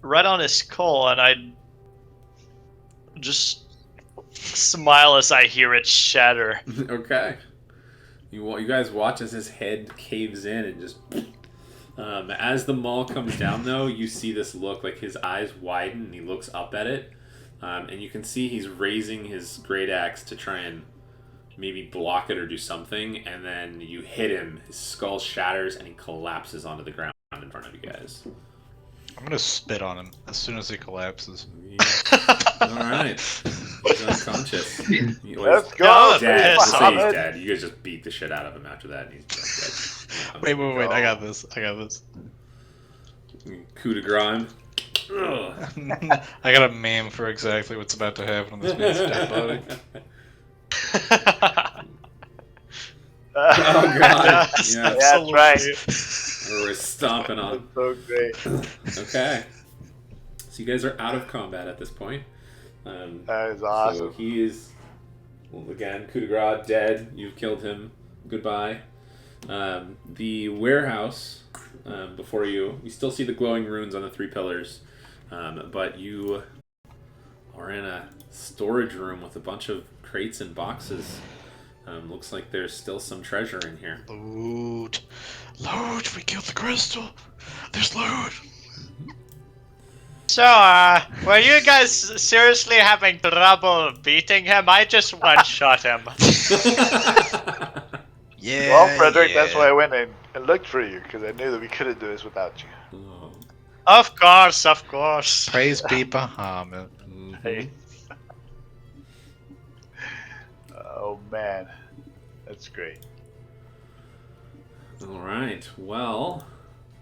Speaker 3: right on his skull, and I just smile as I hear it shatter.
Speaker 1: Okay. You guys watch as his head caves in and just. As the maul comes down, though, you see this look like his eyes widen and he looks up at it, and you can see he's raising his great axe to try and maybe block it or do something, and then you hit him. His skull shatters and he collapses onto the ground in front of you guys.
Speaker 6: I'm gonna spit on him as soon as he collapses.
Speaker 1: All right, he's unconscious.
Speaker 5: Let's go.
Speaker 3: No,
Speaker 1: Dead.
Speaker 3: piss
Speaker 1: Let's say he's
Speaker 5: Muhammad.
Speaker 1: dead. You guys just beat the shit out of him after that, and he's just dead.
Speaker 6: Wait, I got this. I got this.
Speaker 1: Coup de grace. Ugh.
Speaker 6: I got a meme for exactly what's about to happen on this man's dead body.
Speaker 1: Oh god.
Speaker 3: Yes,
Speaker 1: Yeah.
Speaker 5: That's right.
Speaker 1: We're stomping on.
Speaker 5: So great.
Speaker 1: Okay. So you guys are out of combat at this point.
Speaker 5: That is
Speaker 1: So
Speaker 5: awesome.
Speaker 1: he is, well, again, coup de grace, dead. You've killed him. Goodbye. The warehouse before you still see the glowing runes on the 3 pillars, but you are in a storage room with a bunch of crates and boxes. Looks like there's still some treasure in here.
Speaker 6: Loot. Loot! We killed the crystal! There's loot!
Speaker 3: So, were you guys seriously having trouble beating him? I just one-shot him.
Speaker 6: Yeah.
Speaker 5: Well, Frederick,
Speaker 6: yeah.
Speaker 5: that's why I went in and looked for you, because I knew that we couldn't do this without you.
Speaker 1: Oh.
Speaker 3: Of course, of course.
Speaker 6: Praise be Bahamut.
Speaker 5: Hey. Oh man, that's great.
Speaker 1: All right. Well,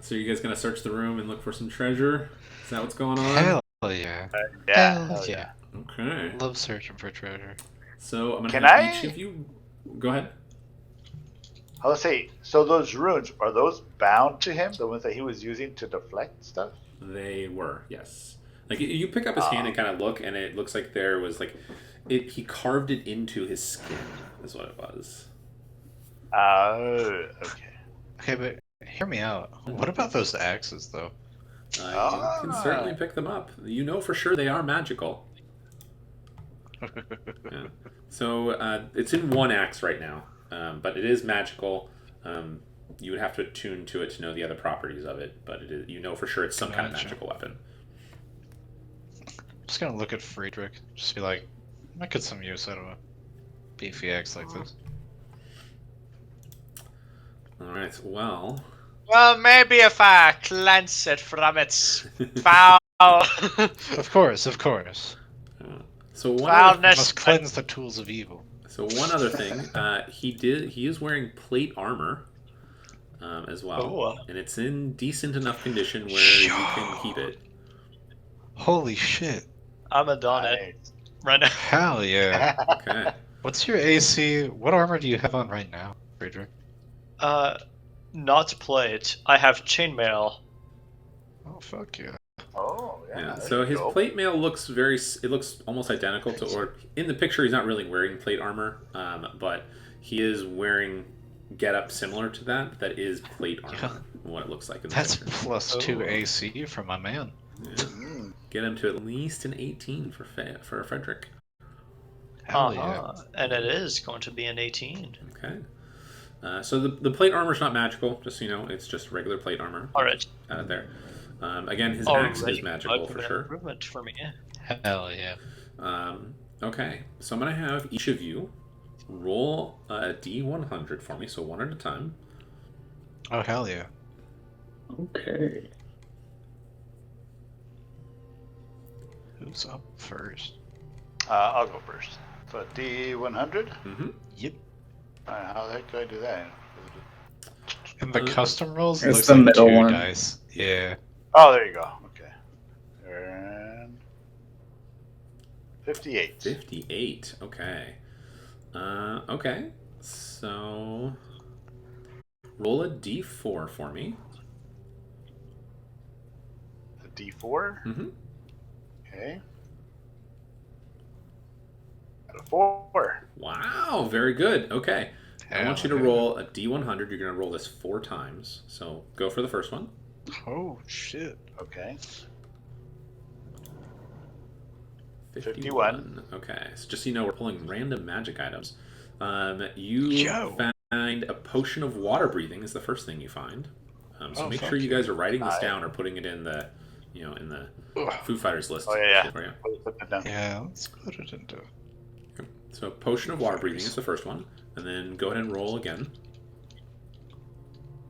Speaker 1: so you guys gonna search the room and look for some treasure? Is that what's going on?
Speaker 6: Hell yeah.
Speaker 5: Yeah.
Speaker 6: Hell yeah.
Speaker 1: Okay.
Speaker 6: Love searching for treasure.
Speaker 1: So I'm gonna
Speaker 5: Can
Speaker 1: have
Speaker 5: I-
Speaker 1: each of you go ahead.
Speaker 5: I'll say, so those runes, are those bound to him? The ones that he was using to deflect stuff?
Speaker 1: They were, yes. Like you pick up his hand and kind of look, and it looks like there was like he carved it into his skin. Is what it was.
Speaker 5: Oh, okay.
Speaker 6: Okay, but hear me out. What about those axes, though?
Speaker 1: You can certainly pick them up. You know for sure they are magical. Yeah. So it's in 1 axe right now, but it is magical. You would have to attune to it to know the other properties of it, but it is, you know for sure it's some kind of
Speaker 6: Gotcha.
Speaker 1: magical weapon.
Speaker 6: I'm just gonna look at Friedrich. Just be like, I might get some use out of a beefy axe like this.
Speaker 1: All right. Well,
Speaker 3: Well, maybe if I cleanse it from its foul
Speaker 6: Of course, of course.
Speaker 1: so one
Speaker 6: You
Speaker 1: other,
Speaker 3: foulness.
Speaker 6: must cleanse the tools of evil.
Speaker 1: so one other thing, he is wearing plate armor as well,
Speaker 3: Oh.
Speaker 1: and it's in decent enough condition where you can keep it.
Speaker 6: Holy shit.
Speaker 3: I'm a on it
Speaker 5: Nice.
Speaker 3: right now.
Speaker 6: Hell yeah.
Speaker 1: Okay.
Speaker 6: What's your AC? What armor do you have on right now, Friedrich?
Speaker 3: Not plate. I have chainmail.
Speaker 6: Oh, fuck yeah.
Speaker 5: Oh, yeah.
Speaker 1: Yeah.
Speaker 5: there
Speaker 1: So
Speaker 5: you
Speaker 1: his
Speaker 5: go.
Speaker 1: plate mail looks it looks almost identical to, or in the picture he's not really wearing plate armor, but he is wearing get up similar to that. That is plate armor.
Speaker 6: Yeah.
Speaker 1: What it looks like in the
Speaker 6: That's
Speaker 1: picture.
Speaker 6: +2
Speaker 3: Oh.
Speaker 6: AC for my man.
Speaker 1: Yeah.
Speaker 5: Mm.
Speaker 1: Get him to at least an 18 for Frederick.
Speaker 6: Hell yeah.
Speaker 3: And it is going to be an 18.
Speaker 1: Okay. So the plate armor is not magical, just so you know. It's just regular plate armor.
Speaker 3: All right.
Speaker 1: There. Again, his axe is
Speaker 3: Already
Speaker 1: magical
Speaker 3: much of
Speaker 1: for
Speaker 3: an
Speaker 1: sure.
Speaker 3: improvement for me.
Speaker 6: Hell yeah.
Speaker 1: Okay, so I'm gonna have each of you roll a D100 for me, so one at a time.
Speaker 6: Oh, hell yeah.
Speaker 4: Okay.
Speaker 6: Who's up first?
Speaker 5: I'll go first. So D100.
Speaker 1: Mm-hmm.
Speaker 6: Yep.
Speaker 5: How the heck do I do that?
Speaker 6: In the custom rolls, it
Speaker 4: It's
Speaker 6: looks
Speaker 4: the
Speaker 6: like
Speaker 4: middle
Speaker 6: 2
Speaker 4: one.
Speaker 6: dice. Yeah.
Speaker 5: Oh, there you go. Okay. And 58.
Speaker 1: 58. Okay. Okay. So roll a D4 for me.
Speaker 5: The D4.
Speaker 1: Mm-hmm.
Speaker 5: Okay. Got a 4.
Speaker 1: Wow, very good. Okay. I want you to
Speaker 6: Hell
Speaker 1: roll a D100. You're going to roll this 4 times. So go for the first one.
Speaker 6: yeah. Oh, shit.
Speaker 5: Okay.
Speaker 1: 51. Okay. So just so you know, we're pulling random magic items. You
Speaker 6: Yo.
Speaker 1: find a potion of water breathing is the first thing you find. So
Speaker 6: Oh,
Speaker 1: make
Speaker 6: fuck
Speaker 1: sure you guys are writing this
Speaker 5: Aye.
Speaker 1: down or putting it in the, in the
Speaker 6: Ugh.
Speaker 1: Foo Fighters list.
Speaker 5: Oh, yeah.
Speaker 1: For you.
Speaker 5: Put that down.
Speaker 6: Yeah, let's put it into.
Speaker 1: So potion of water breathing is the first one, and then go ahead and roll again.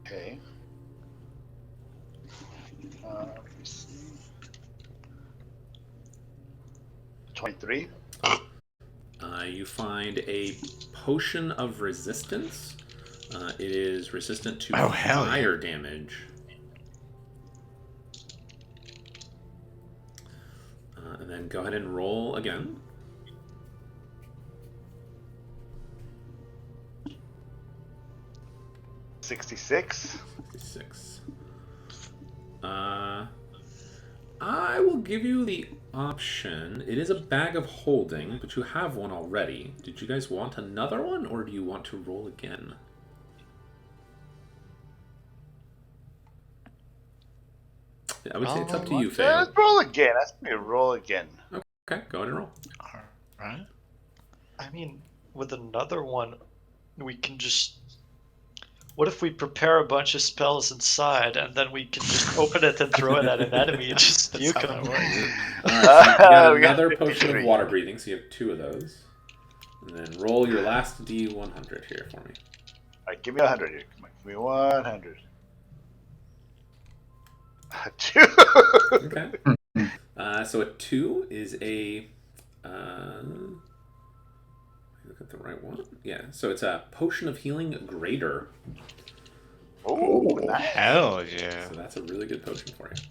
Speaker 5: Okay. Let me see. 23.
Speaker 1: You find a potion of resistance. It is resistant to
Speaker 6: Oh, hell yeah.
Speaker 1: fire damage. And then go ahead and roll again.
Speaker 5: 66.
Speaker 1: 6. I will give you the option. It is a bag of holding, but you have one already. Did you guys want another one, or do you want to roll again? I would say it's up to you,
Speaker 5: Yeah,
Speaker 1: Faye.
Speaker 5: let's roll again. That's me roll again.
Speaker 1: Okay, go ahead and roll.
Speaker 6: Alright.
Speaker 3: I mean, with another one, we can just. What if we prepare a bunch of spells inside and then we can just open it and throw it at an enemy and just
Speaker 6: That's
Speaker 3: nuke
Speaker 6: how
Speaker 3: them?
Speaker 6: that works.
Speaker 1: Alright, so you got
Speaker 5: We got
Speaker 1: another potion
Speaker 5: 53.
Speaker 1: of water breathing, so you have 2 of those. And then roll your last D100 here for me.
Speaker 5: Alright, give me 100 here. Come on, give me 100. 2.
Speaker 1: Okay. So a 2 is a. Look at the right one. Yeah. So it's a potion of healing greater.
Speaker 5: Oh, nice.
Speaker 6: Hell yeah.
Speaker 1: So that's a really good potion for you.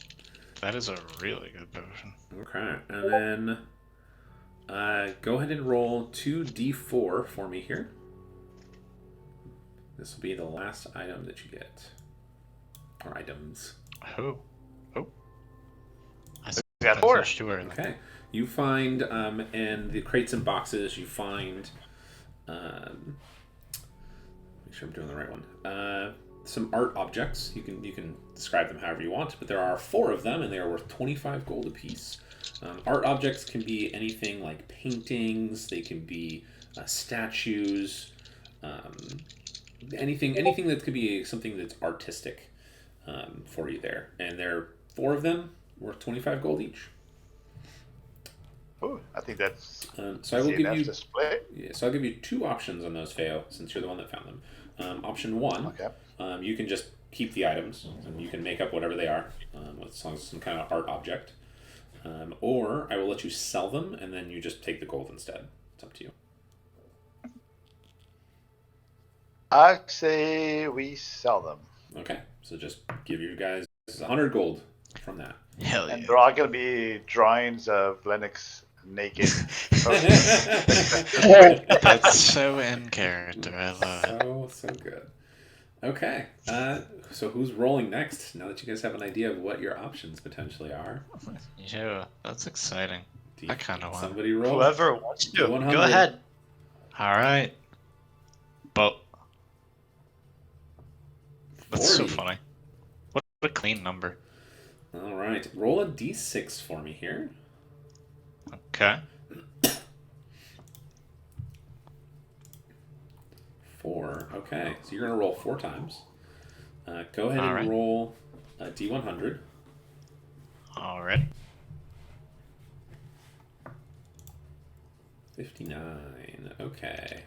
Speaker 6: That is a really good potion.
Speaker 1: Okay. And then go ahead and roll 2d4 for me here. This will be the last item that you get. Or items.
Speaker 6: Oh. Oh. I think
Speaker 5: got
Speaker 6: that's
Speaker 5: 4.
Speaker 6: much too early.
Speaker 1: Okay. You find, in the crates and boxes, you find, make sure I'm doing the right one, some art objects. You can describe them however you want, but there are 4 of them, and they are worth 25 gold apiece. Art objects can be anything like paintings, they can be statues, anything that could be something that's artistic for you there. And there are 4 of them, worth 25 gold each.
Speaker 5: Oh, I think that's
Speaker 1: So I will give
Speaker 5: enough
Speaker 1: you.
Speaker 5: to split.
Speaker 1: Yeah, so I'll give you 2 options on those, Feo, since you're the one that found them. Option 1,
Speaker 5: Okay.
Speaker 1: you can just keep the items, and you can make up whatever they are, as long as it's some kind of art object. Or I will let you sell them, and then you just take the gold instead. It's up to you.
Speaker 5: I say we sell them.
Speaker 1: Okay, so just give you guys 100 gold from that.
Speaker 6: Hell
Speaker 5: And
Speaker 6: yeah.
Speaker 5: they're all going to be drawings of Lennix naked.
Speaker 6: That's so in character. I love it.
Speaker 1: So good. Okay. So who's rolling next? Now that you guys have an idea of what your options potentially are,
Speaker 6: Yeah, that's exciting. I kind of want.
Speaker 1: somebody roll.
Speaker 3: Whoever wants to.
Speaker 1: D100.
Speaker 3: Go ahead.
Speaker 6: All right. But that's so
Speaker 1: 40.
Speaker 6: funny. What a clean number.
Speaker 1: All right. Roll a d6 for me here.
Speaker 6: Okay.
Speaker 1: 4. Okay. So you're gonna roll 4 times. Go ahead and
Speaker 6: Alright.
Speaker 1: roll a d100.
Speaker 6: All right.
Speaker 1: 59. Okay.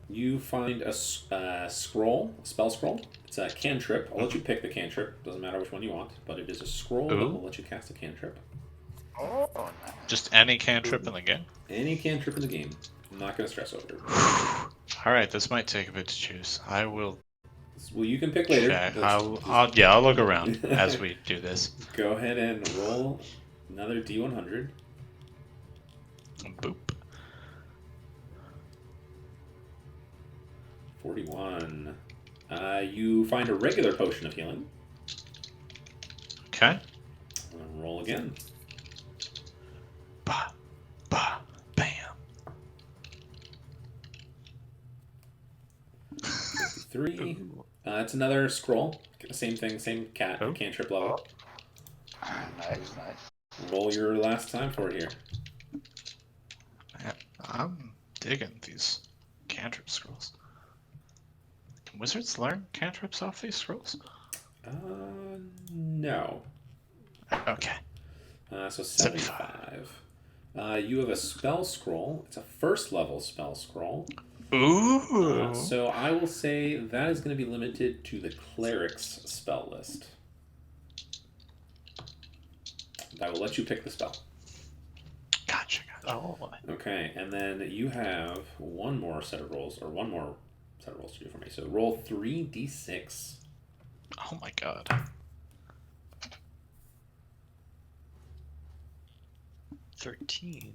Speaker 1: You find a scroll, a spell scroll. It's a cantrip. I'll let you pick the cantrip. Doesn't matter which one you want, but it is a scroll that
Speaker 6: Ooh.
Speaker 1: will let you cast a cantrip.
Speaker 5: Oh, nice.
Speaker 6: Just any cantrip in the game.
Speaker 1: Any cantrip in the game. I'm not gonna stress over it.
Speaker 6: All right, this might take a bit to choose. I will
Speaker 1: Well, you can pick later.
Speaker 6: check.
Speaker 1: Just
Speaker 6: I'll look around as we do this.
Speaker 1: go ahead and roll another d100.
Speaker 6: Boop.
Speaker 1: 41. You find a regular potion of healing.
Speaker 6: Okay.
Speaker 1: Roll again.
Speaker 6: Ba, ba, bam.
Speaker 1: 53. It's another scroll. Same thing, same
Speaker 6: Oh.
Speaker 1: cantrip level.
Speaker 5: Nice, nice.
Speaker 1: Roll your last time for it here.
Speaker 6: Man, I'm digging these cantrip scrolls. Can wizards learn cantrips off these scrolls?
Speaker 1: No.
Speaker 6: Okay.
Speaker 1: So 75. You have a spell scroll. It's a first level spell scroll.
Speaker 6: Ooh.
Speaker 1: So I will say that is going to be limited to the cleric's spell list. I will let you pick the spell.
Speaker 6: Gotcha.
Speaker 3: Oh.
Speaker 1: Okay, and then you have one more set of rolls to do for me. So roll 3d6.
Speaker 6: Oh my god.
Speaker 3: 13.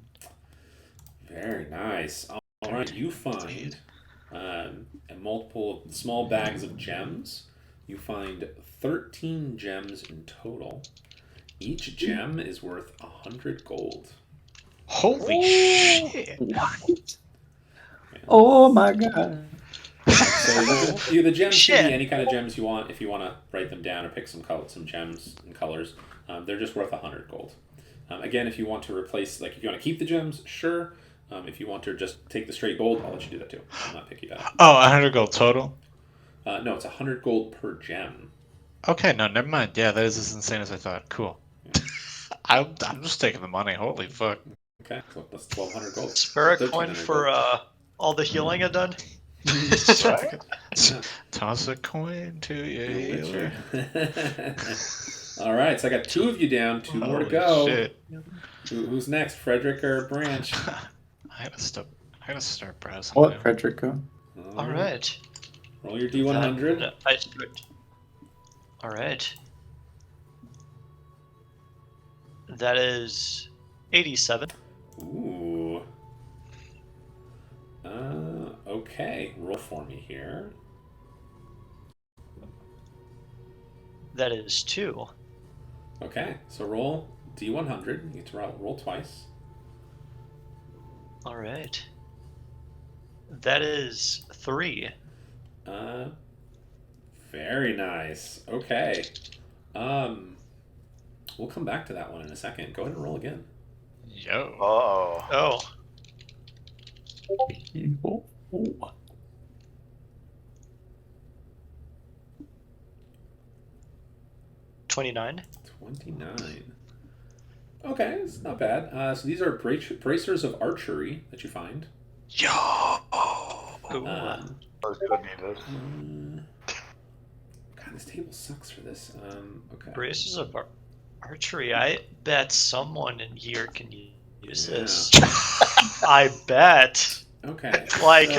Speaker 1: Very nice. All right, you find multiple small bags of gems. You find 13 gems in total. Each gem is worth 100 gold.
Speaker 6: Holy shit.
Speaker 4: What? Oh my god.
Speaker 1: So the gems can
Speaker 3: Shit.
Speaker 1: be any kind of gems you want. If you want to write them down or pick some gems and colors, they're just worth 100 gold. Again, if you want to replace, like if you want to keep the gems, sure. If you want to just take the straight gold, I'll let you do that too. I'll not pick you down.
Speaker 6: Oh, 100 gold total?
Speaker 1: No, it's 100 gold per gem.
Speaker 6: Okay, no, never mind. Yeah, that is as insane as I thought. Cool. I'm just taking the money. Holy fuck.
Speaker 1: Okay, so that's 1,200 gold.
Speaker 3: Spare a
Speaker 1: 1,300
Speaker 3: coin for
Speaker 1: gold.
Speaker 3: all the healing I done.
Speaker 5: Right?
Speaker 1: Yeah.
Speaker 6: Toss a coin to your healer.
Speaker 1: All right, so I got 2 of you down, 2 more to
Speaker 6: Holy
Speaker 1: go.
Speaker 6: shit.
Speaker 1: Who's next, Frederick or Branch?
Speaker 6: I gotta start browsing.
Speaker 4: What,
Speaker 6: now.
Speaker 4: Frederico?
Speaker 3: All right.
Speaker 1: Roll your D100.
Speaker 3: All right. That is 87.
Speaker 1: Ooh. Okay. Roll for me here.
Speaker 3: That is 2.
Speaker 1: Okay, so roll D100. You get to roll twice.
Speaker 3: All right. That is 3.
Speaker 1: Very nice. Okay. We'll come back to that one in a second. Go ahead and roll again.
Speaker 6: Yo.
Speaker 5: Oh.
Speaker 3: Oh. 29.
Speaker 1: 29. Okay, it's not bad. So these are bracers of archery that you find.
Speaker 6: Yo.
Speaker 3: Ooh.
Speaker 5: Those could need those.
Speaker 1: God, this table sucks for this. Okay.
Speaker 3: Braces of archery. I bet someone in here can use
Speaker 1: Yeah.
Speaker 3: this. I bet.
Speaker 1: Okay.
Speaker 3: Like,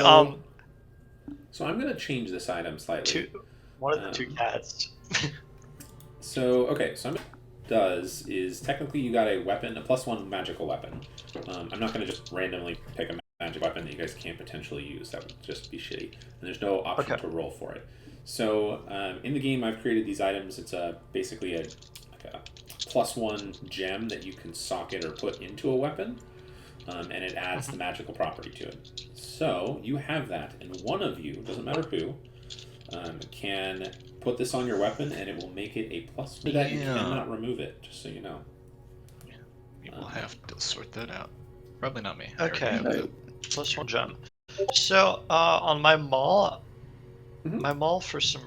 Speaker 1: So I'm gonna change this item slightly.
Speaker 3: One of the 2 cats.
Speaker 1: So okay, so what it does is technically you got a weapon, a +1 magical weapon. I'm not gonna just randomly pick a magic weapon that you guys can't potentially use. That would just be shitty. And there's no option
Speaker 3: Okay.
Speaker 1: to roll for it. So in the game, I've created these items. It's basically a +1 gem that you can socket or put into a weapon, and it adds the magical property to it. So you have that, and one of you, doesn't matter who, can put this on your weapon, and it will make it a +1 to that. You
Speaker 6: Yeah.
Speaker 1: cannot remove it, just so you know.
Speaker 6: We will have to sort that out. Probably not me. I already
Speaker 3: Okay.
Speaker 6: have that.
Speaker 3: +1 gem. So on my maul,
Speaker 1: Mhm.
Speaker 3: my maul for some.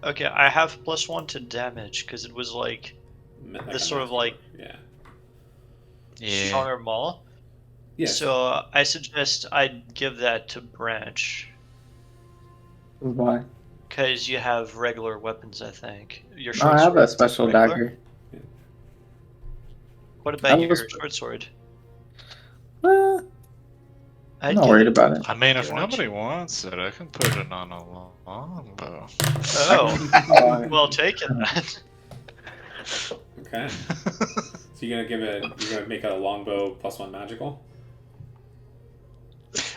Speaker 3: Okay, I have +1 to damage because it was like
Speaker 1: Like
Speaker 3: this
Speaker 1: a
Speaker 3: sort of
Speaker 1: master.
Speaker 3: like
Speaker 1: Yeah.
Speaker 6: Yeah.
Speaker 3: stronger maul.
Speaker 1: Yes.
Speaker 3: So I suggest I give that to Branch
Speaker 4: Why?
Speaker 3: because you have regular weapons. I think your
Speaker 4: Oh,
Speaker 3: short
Speaker 4: I have
Speaker 3: sword
Speaker 4: a
Speaker 3: is
Speaker 4: special
Speaker 3: regular?
Speaker 4: dagger.
Speaker 3: What
Speaker 4: I
Speaker 3: about
Speaker 4: have a
Speaker 3: your
Speaker 4: sp-
Speaker 3: short sword?
Speaker 4: I'm
Speaker 3: I'd
Speaker 4: not
Speaker 3: give
Speaker 4: worried
Speaker 3: it.
Speaker 4: about it.
Speaker 6: I mean,
Speaker 3: You
Speaker 6: if
Speaker 3: want
Speaker 6: nobody wants it, I can put it on a longbow.
Speaker 3: Oh, well taken then.
Speaker 1: Okay. So you're gonna make a longbow +1 magical?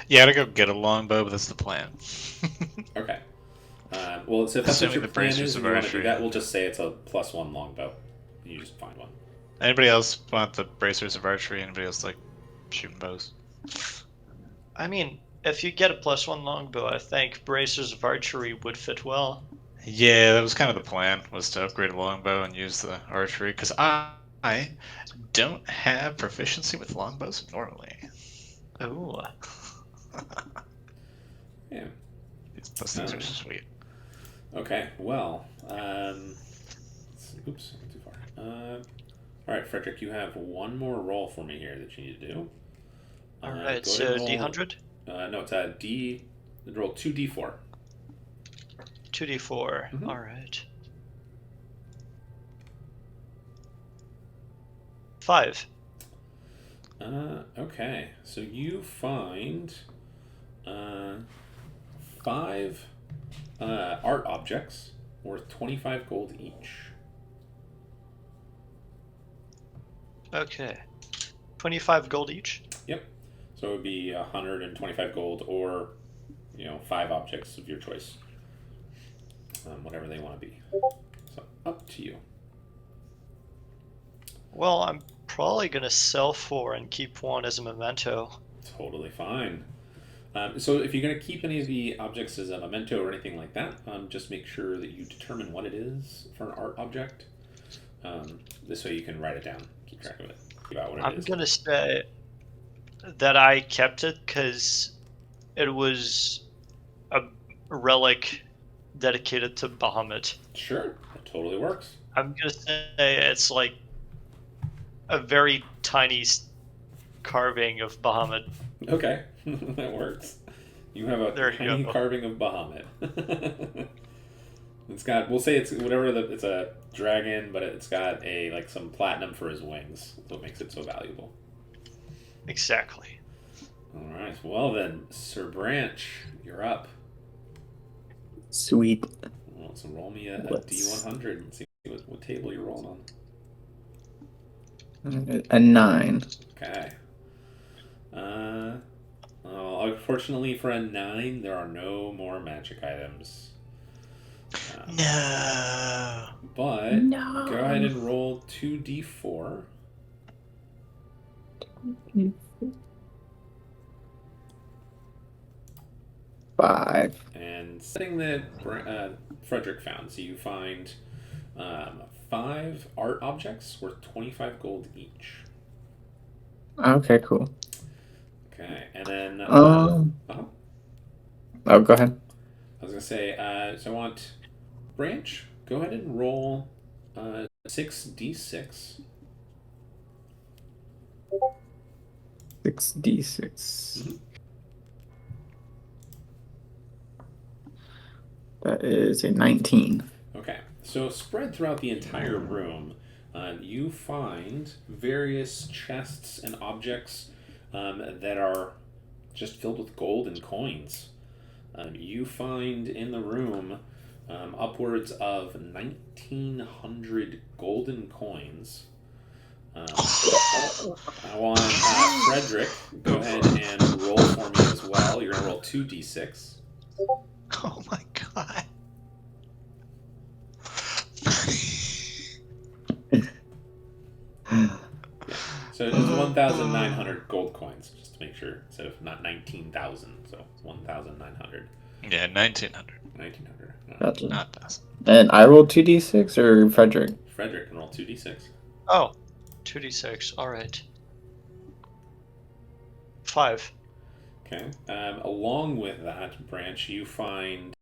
Speaker 6: Yeah, to go get a longbow, but that's the plan.
Speaker 1: Okay. Well, so if that's what
Speaker 6: Assuming
Speaker 1: your
Speaker 6: the
Speaker 1: plan
Speaker 6: bracers
Speaker 1: is
Speaker 6: of
Speaker 1: and you want to do
Speaker 6: archery.
Speaker 1: that, we'll just say it's a +1 longbow. You just find one.
Speaker 6: Anybody else want the bracers of archery? Anybody else like shooting bows?
Speaker 3: I mean, if you get a +1 longbow, I think bracers of archery would fit well.
Speaker 6: Yeah, that was kind of the plan, was to upgrade a longbow and use the archery, because I don't have proficiency with longbows normally.
Speaker 3: Ooh.
Speaker 1: Yeah.
Speaker 6: Those things are sweet.
Speaker 1: Okay. Well. Oops. Too far. All right, Frederick. You have one more roll for me here that you need to do.
Speaker 3: All
Speaker 1: Go
Speaker 3: right,
Speaker 1: ahead
Speaker 3: so
Speaker 1: and roll-
Speaker 3: D100,
Speaker 1: No, it's a D. Roll 2d4.
Speaker 3: 2d4.
Speaker 1: Mhm.
Speaker 3: All right. 5.
Speaker 1: Okay. So you find 5 art objects worth 25 gold each.
Speaker 3: Okay. 25 gold each.
Speaker 1: Yep. So it would be 125 gold, or 5 objects of your choice, whatever they want to be. So up to you.
Speaker 3: Well, I'm probably gonna sell 4 and keep 1 as a memento.
Speaker 1: Totally fine. So if you're going to keep any of the objects as a memento or anything like that, just make sure that you determine what it is for an art object. This way you can write it down, keep track of it, about what it
Speaker 3: I'm
Speaker 1: is.
Speaker 3: gonna say that I kept it because it was a relic dedicated to Bahamut.
Speaker 1: Sure, that totally works.
Speaker 3: I'm gonna say it's like a very tiny carving of Bahamut.
Speaker 1: Okay, that works. You have a
Speaker 3: There you
Speaker 1: tiny
Speaker 3: go.
Speaker 1: carving of Bahamut. It's got, we'll say it's whatever it's a dragon, but it's got some platinum for his wings, so it makes it so valuable.
Speaker 3: Exactly.
Speaker 1: All right, well then, Sir Branch, you're up.
Speaker 4: Sweet.
Speaker 1: Well, so roll me a
Speaker 4: Let's-
Speaker 1: D100 and see what table you're rolling on.
Speaker 4: A 9.
Speaker 1: Okay. Well, unfortunately for a 9, there are no more magic items.
Speaker 6: No.
Speaker 1: But
Speaker 4: No.
Speaker 1: go ahead and roll 2d4.
Speaker 4: 5.
Speaker 1: And something that Frederick found. So you find 5 art objects worth 25 gold each.
Speaker 4: Okay, cool.
Speaker 1: Okay, and then
Speaker 4: Oh, go ahead.
Speaker 1: I was gonna say, so I want Branch. Go ahead and roll 6d6.
Speaker 4: 6d6. That is a 19.
Speaker 1: Okay, so spread throughout the entire room, you find various chests and objects that are just filled with gold and coins. You find in the room upwards of 1,900 golden coins, I want Frederick, go ahead and roll for me as well. You're going to roll 2d6.
Speaker 6: Oh my god.
Speaker 1: So it's 1,900 gold coins, just to make sure, instead of not 19,000. So 1,900.
Speaker 6: Yeah, 1900.
Speaker 1: 1,900. Yeah.
Speaker 4: Gotcha.
Speaker 6: Not 1,000.
Speaker 4: And I rolled 2d6 or Frederick?
Speaker 1: Frederick can roll 2d6.
Speaker 3: Oh, 2d6. All right. 5.
Speaker 1: Okay. Along with that, Branch, you find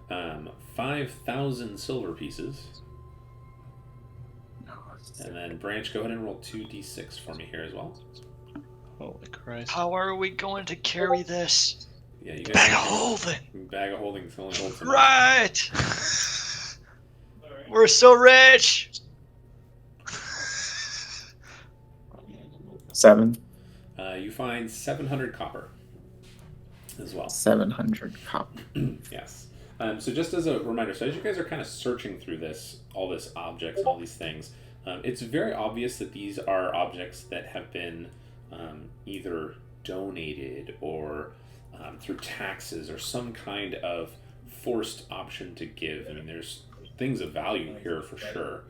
Speaker 1: 5,000 silver pieces. And then Branch, go ahead and roll 2d6 for me here as well.
Speaker 6: Holy Christ.
Speaker 3: How are we going to carry this?
Speaker 1: Yeah, you guys.
Speaker 6: Bag of holding.
Speaker 1: Bag of holding only holds so much.
Speaker 3: Right. We're so rich.
Speaker 4: 7.
Speaker 1: You find 700 copper as well.
Speaker 4: 700 copper.
Speaker 1: Yes. So just as a reminder, so as you guys are kind of searching through all this objects and all these things, it's very obvious that these are objects that have been either donated or through taxes or some kind of forced option to give. I mean, there's things of value here for sure.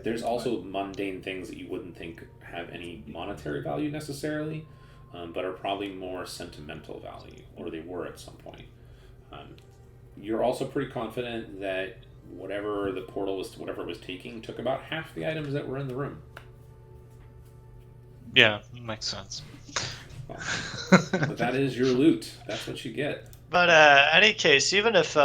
Speaker 1: There's also mundane things that you wouldn't think have any monetary value necessarily, but are probably more sentimental value, or they were at some point. You're also pretty confident that whatever the portal was, whatever it was taking, took about half the items that were in the room.
Speaker 6: Yeah, makes sense.
Speaker 1: Well, but that is your loot. That's what you get.
Speaker 3: But any case, even if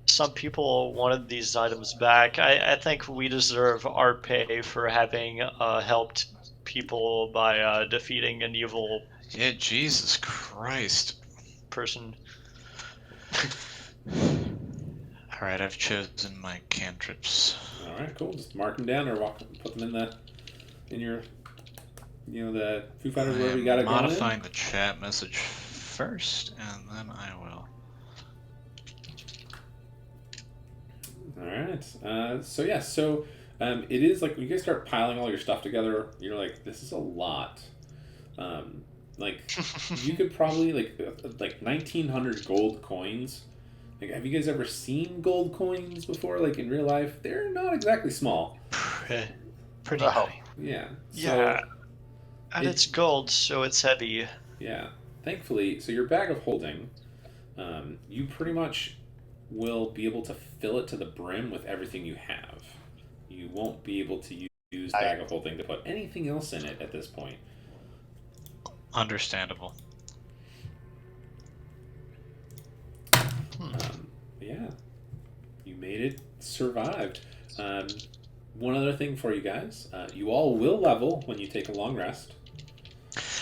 Speaker 3: some people wanted these items back, I think we deserve our pay for having helped people by defeating an evil
Speaker 6: Yeah, Jesus Christ.
Speaker 3: person.
Speaker 6: Alright, I've chosen my cantrips.
Speaker 1: All right, cool. Just mark them down or put them in your, the Foo Fighters wherever you got it going.
Speaker 6: Modifying the chat message first, and then I will.
Speaker 1: All right. So it is like when you guys start piling all your stuff together, you're like, this is a lot. Like you could probably like 1,900 gold coins. Like, have you guys ever seen gold coins before? Like in real life, they're not exactly small.
Speaker 6: Pretty
Speaker 5: Oh.
Speaker 6: heavy.
Speaker 1: Yeah.
Speaker 3: Yeah. And it's gold, so it's heavy.
Speaker 1: Yeah. Thankfully, so your bag of holding, you pretty much will be able to fill it to the brim with everything you have. You won't be able to use bag of holding to put anything else in it at this point.
Speaker 6: Understandable.
Speaker 1: Yeah, you made it, survived. One other thing for you guys, you all will level when you take a long rest.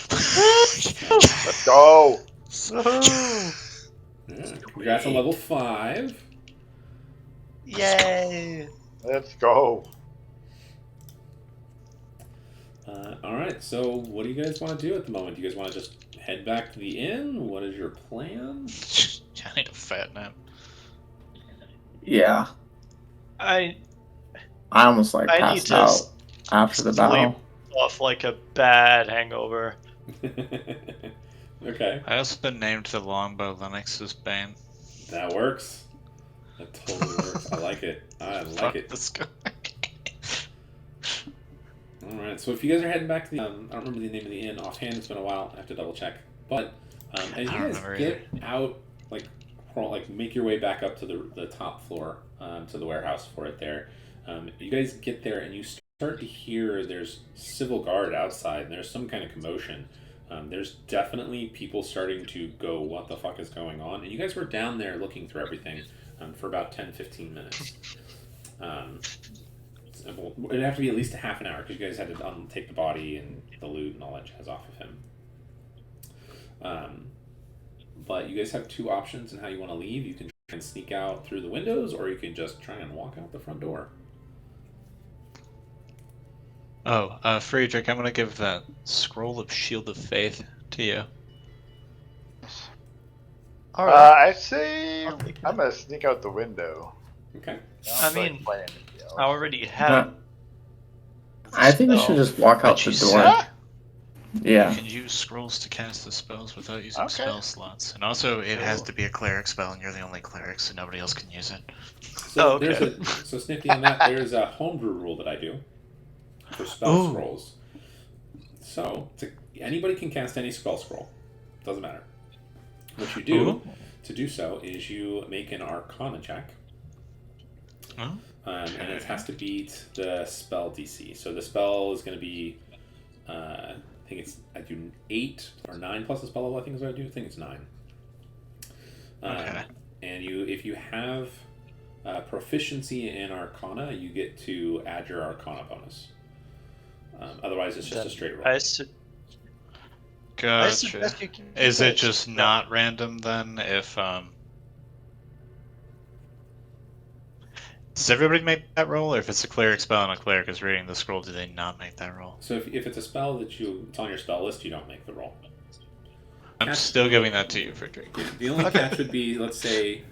Speaker 5: Let's go.
Speaker 1: Yeah, congrats on level 5.
Speaker 3: Yay!
Speaker 5: Let's go.
Speaker 1: All right, so what do you guys want to do at the moment? Do you guys want to just head back to the inn? What is your plan?
Speaker 6: I need a fat nap.
Speaker 4: Yeah.
Speaker 3: I
Speaker 4: almost like
Speaker 3: need
Speaker 4: passed
Speaker 3: to
Speaker 4: out after the battle.
Speaker 3: off like a bad hangover.
Speaker 1: Okay.
Speaker 6: I also named the longbow Lennix's Bane.
Speaker 1: That works. That totally works. I like it. I like
Speaker 6: Fuck
Speaker 1: it.
Speaker 6: this guy.
Speaker 1: Alright, so if you guys are heading back to the, I don't remember the name of the inn offhand, it's been a while, I have to double check. But, as you guys get out, make your way back up to the top floor, to the warehouse for it there. You guys get there and you start to hear there's civil guard outside and there's some kind of commotion. There's definitely people starting to go, what the fuck is going on? And you guys were down there looking through everything for about 10-15 minutes. It'd have to be at least a half an hour because you guys had to take the body and the loot and all that jazz off of him. But you guys have two options in how you want to leave. You can try and sneak out through the windows, or you can just try and walk out the front door.
Speaker 6: Oh, Friedrich, I'm gonna give that scroll of Shield of Faith to you.
Speaker 3: All right.
Speaker 5: I say
Speaker 3: I'll take
Speaker 5: I'm gonna sneak out the window.
Speaker 1: Okay.
Speaker 3: I mean, I already have.
Speaker 4: I think we should just walk out
Speaker 6: But
Speaker 4: the
Speaker 6: you
Speaker 4: door.
Speaker 6: said
Speaker 4: Yeah.
Speaker 6: you can use scrolls to cast the spells without using
Speaker 5: Okay.
Speaker 6: spell slots. And also, it has
Speaker 3: Cool.
Speaker 6: to be a cleric spell, and you're the only cleric, so nobody else can use it.
Speaker 1: So
Speaker 3: Oh, okay.
Speaker 1: so Snifty on that. There's a homebrew rule that I do for spell
Speaker 6: Ooh.
Speaker 1: scrolls. So anybody can cast any spell scroll. Doesn't matter. What you do
Speaker 6: Ooh.
Speaker 1: to do so is you make an Arcana check.
Speaker 6: Oh,
Speaker 1: And it has to beat the spell DC. So the spell is going to be, I think I do 8 or 9 plus the spell level. I think is what I do. I think it's 9.
Speaker 6: Okay.
Speaker 1: And if you have proficiency in Arcana, you get to add your Arcana bonus. Otherwise, it's just a straight roll.
Speaker 3: I
Speaker 6: Gotcha.
Speaker 3: suggest you keep
Speaker 6: Is it just
Speaker 3: Yeah.
Speaker 6: not random then? If does everybody make that roll, or if it's a cleric spell and a cleric is reading the scroll, do they not make that roll?
Speaker 1: So if it's a spell that it's on your spell list, you don't make the roll.
Speaker 6: I'm
Speaker 1: Catch-
Speaker 6: still giving that to you, Frederick.
Speaker 1: The only catch would be, let's say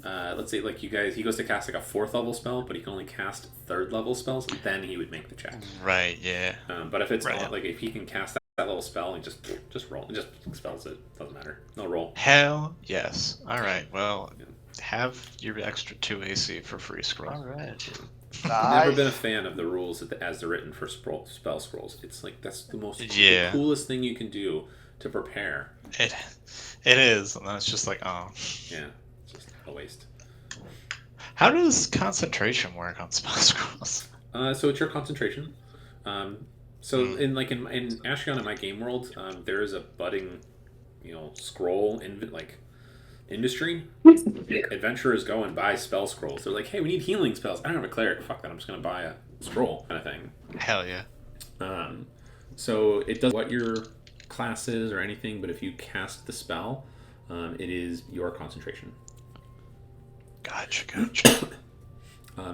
Speaker 1: like you guys, he goes to cast like a 4th level spell, but he can only cast 3rd level spells, and then he would make the check.
Speaker 6: Right. Yeah.
Speaker 1: But if it's
Speaker 6: Right.
Speaker 1: not, like if he can cast that level spell, he just roll, he just spells it. Doesn't matter. No roll.
Speaker 6: Hell yes. All right. Well,
Speaker 1: Yeah.
Speaker 6: have your extra 2 AC for free scroll.
Speaker 3: All right.
Speaker 1: I've never been a
Speaker 5: Nice.
Speaker 1: fan of the rules as they're written for spell scrolls. It's like that's the most
Speaker 6: Yeah.
Speaker 1: the coolest thing you can do to prepare.
Speaker 6: It is, and then it's just like, oh.
Speaker 1: Yeah, it's just a waste.
Speaker 6: How does concentration work on spell scrolls?
Speaker 1: So it's your concentration. So
Speaker 6: Hmm.
Speaker 1: in Ashion in my game world, there is a budding, scroll industry. Adventurers go and buy spell scrolls. They're like, hey, we need healing spells. I don't have a cleric. Fuck that. I'm just gonna buy a scroll kind of thing.
Speaker 6: Hell yeah.
Speaker 1: So it does what your class is or anything, but if you cast the spell, it is your concentration.
Speaker 6: Gotcha.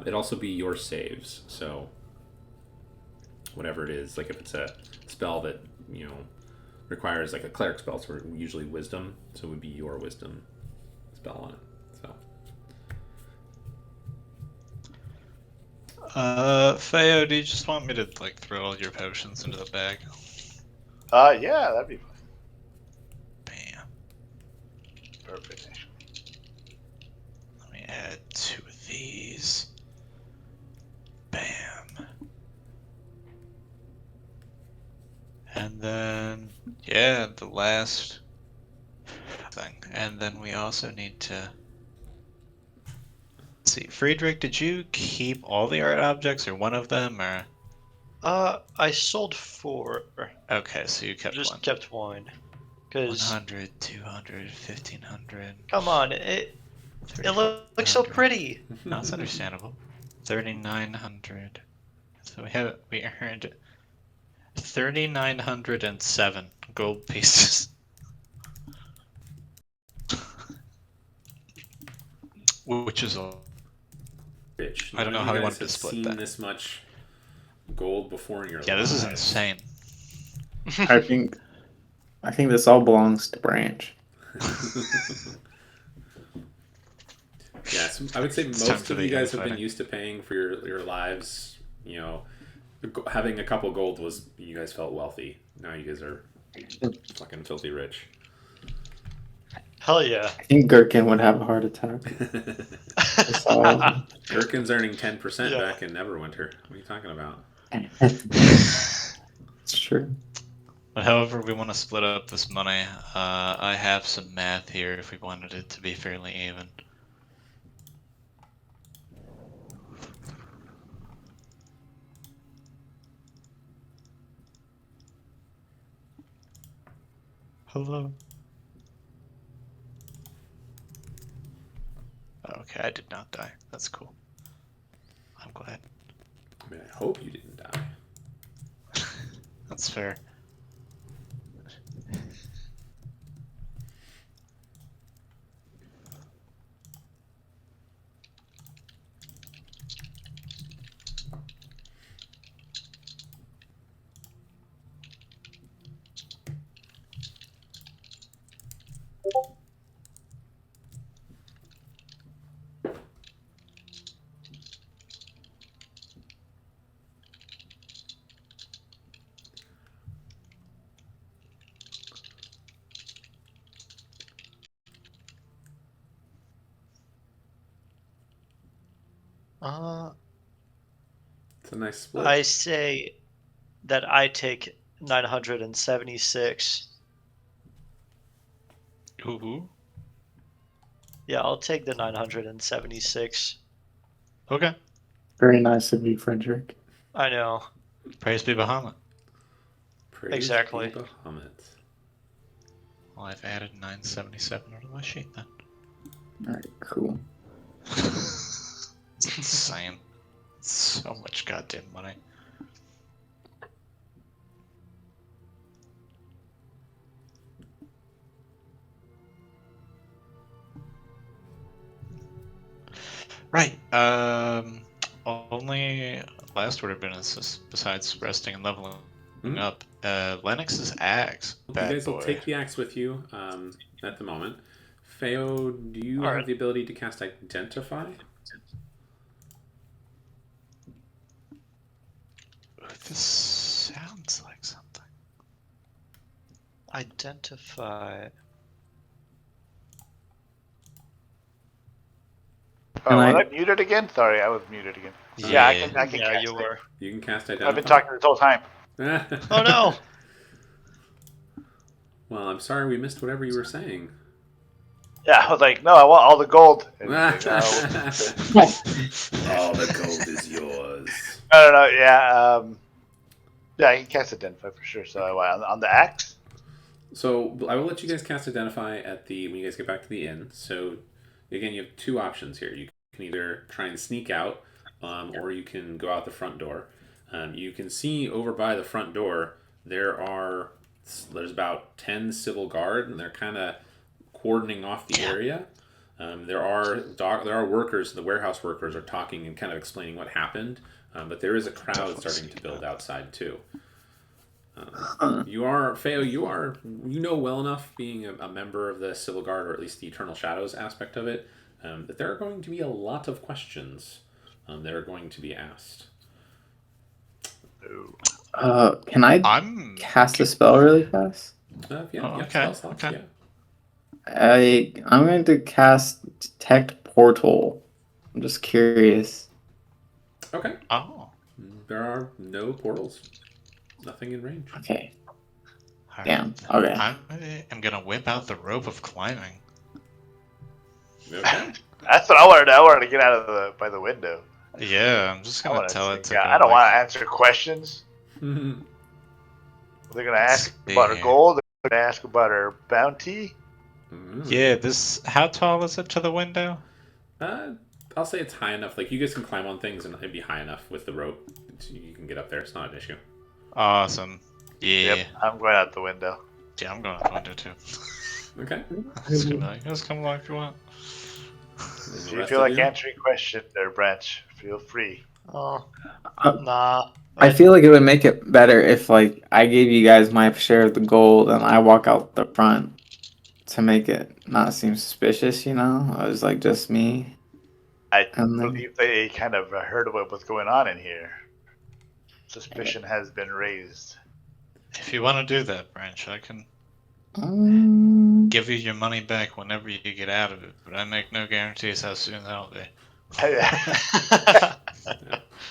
Speaker 1: It'd also be your saves. So whatever it is, like if it's a spell that requires like a cleric spell, so usually wisdom, so it would be your wisdom spell on it. So
Speaker 6: Feo, do you just want me to like throw all your potions into the bag?
Speaker 5: Yeah, that'd be fun.
Speaker 6: Bam.
Speaker 5: Perfect.
Speaker 6: Let me add 2 of these. Bam. And then, yeah, the last thing. And then we also need to... Let's see, Friedrich, did you keep all the art objects or one of them, or...
Speaker 3: I sold 4.
Speaker 6: Okay, so you kept
Speaker 3: Just
Speaker 6: one.
Speaker 3: kept one. Because
Speaker 6: 100, 200, 1500.
Speaker 3: come on, it looks so
Speaker 6: 3,500.
Speaker 3: pretty.
Speaker 6: No, that's understandable. 3,900. So we earned 3,907 gold pieces. Which is all.
Speaker 1: rich.
Speaker 6: I don't know
Speaker 1: None
Speaker 6: how
Speaker 1: of
Speaker 6: we
Speaker 1: you
Speaker 6: wanted
Speaker 1: guys
Speaker 6: to
Speaker 1: have
Speaker 6: split
Speaker 1: seen
Speaker 6: that.
Speaker 1: this much gold before in your
Speaker 6: Yeah, this is
Speaker 1: lives.
Speaker 6: insane.
Speaker 4: I think this all belongs to Branch.
Speaker 1: Yes, I would say
Speaker 6: It's time
Speaker 1: most
Speaker 6: for
Speaker 1: of
Speaker 6: the
Speaker 1: you guys have
Speaker 6: infighting.
Speaker 1: been used to paying for your lives. Having a couple gold was you guys felt wealthy. Now you guys are fucking filthy rich.
Speaker 3: Hell yeah.
Speaker 4: I think Gherkin would have a heart attack.
Speaker 1: Gherkin's earning 10%
Speaker 3: Yeah.
Speaker 1: back in Neverwinter. What are you talking about?
Speaker 4: It's true.
Speaker 6: But however we want to split up this money, I have some math here if we wanted it to be fairly even. Hello. Okay, I did not die. That's cool. I'm glad.
Speaker 1: I mean, I hope you didn't die.
Speaker 6: That's fair.
Speaker 1: It's a nice split.
Speaker 3: I say that I take 976.
Speaker 6: Ooh.
Speaker 3: Yeah, I'll take the 976.
Speaker 6: Okay.
Speaker 7: Very nice of you, Frederick.
Speaker 3: I know.
Speaker 6: Praise be Bahamut.
Speaker 1: Praise
Speaker 3: Exactly.
Speaker 1: be Bahamut.
Speaker 6: Well, I've added 977 onto my sheet then.
Speaker 7: Alright, cool.
Speaker 6: It's insane. So much goddamn money. Right. Only last order of business besides resting and leveling up. Lennix's axe.
Speaker 1: You
Speaker 6: Bad
Speaker 1: guys will
Speaker 6: boy.
Speaker 1: take the axe with you at the moment. Feo, do you have
Speaker 3: Alright.
Speaker 1: the ability to cast Identify?
Speaker 6: This sounds like something.
Speaker 3: Identify.
Speaker 5: Oh,
Speaker 7: I-
Speaker 5: was I muted again? Sorry, I was muted again. Yeah, I can
Speaker 3: Yeah,
Speaker 5: cast
Speaker 3: you
Speaker 5: it.
Speaker 3: were.
Speaker 1: You can cast Identify.
Speaker 5: I've been talking this whole time.
Speaker 3: Oh no!
Speaker 1: Well, I'm sorry we missed whatever you were saying.
Speaker 5: Yeah, I was like, no, I want all the gold. And
Speaker 1: All
Speaker 5: he's like,
Speaker 1: the gold is yours.
Speaker 5: no, yeah, yeah, I can cast Identify for sure. So on the axe?
Speaker 1: So I will let you guys cast Identify at the when you guys get back to the inn. So again, you have two options here. You can either try and sneak out, or you can go out the front door. You can see over by the front door there's about 10 civil guard, and they're kind of cordoning off the area. There are workers. The warehouse workers are talking and kind of explaining what happened. But there is a crowd starting to build outside too. You are Feo. You know well enough, being a member of the Civil Guard, or at least the Eternal Shadows aspect of it, that there are going to be a lot of questions that are going to be asked.
Speaker 4: Can I
Speaker 6: I'm
Speaker 4: cast a spell really fast?
Speaker 1: Yeah,
Speaker 6: okay,
Speaker 1: spell slots,
Speaker 6: okay.
Speaker 1: yeah.
Speaker 4: I'm going to cast Detect Portal. I'm just curious.
Speaker 1: Okay.
Speaker 6: Oh.
Speaker 1: There are no portals. Nothing in range.
Speaker 4: Okay.
Speaker 6: Alright.
Speaker 4: Damn. Okay.
Speaker 6: I am gonna whip out the rope of climbing.
Speaker 1: Okay.
Speaker 5: That's what I wanted. I wanted to get out of by the window.
Speaker 6: Yeah, I'm just
Speaker 5: I
Speaker 6: gonna
Speaker 5: want
Speaker 6: tell
Speaker 5: to
Speaker 6: it to
Speaker 5: go.
Speaker 6: go.
Speaker 5: I don't
Speaker 6: like,
Speaker 5: want to answer questions. They're gonna ask about her
Speaker 6: see.
Speaker 5: gold. They're gonna ask about her bounty.
Speaker 6: Yeah, this. How tall is it to the window?
Speaker 1: I'll say it's high enough. Like, you guys can climb on things, and it'd be high enough with the rope. You can get up there. It's not an issue.
Speaker 6: Awesome. Yeah.
Speaker 5: Yep, I'm going out the window.
Speaker 6: Yeah, I'm going out the window too.
Speaker 1: Okay.
Speaker 6: Just come along if you want.
Speaker 5: If you feel like answering questions there, Branch, feel free.
Speaker 3: Oh,
Speaker 4: Uh,
Speaker 3: nah.
Speaker 4: I feel like it would make it better if, like, I gave you guys my share of the gold and I walk out the front to make it not seem suspicious, you know? I was like, just me.
Speaker 5: I
Speaker 4: And then-
Speaker 5: believe they kind of heard what was going on in here. Suspicion has been raised.
Speaker 6: If you want to do that, Branch, I can give you your money back whenever you get out of it, but I make no guarantees how soon that'll be.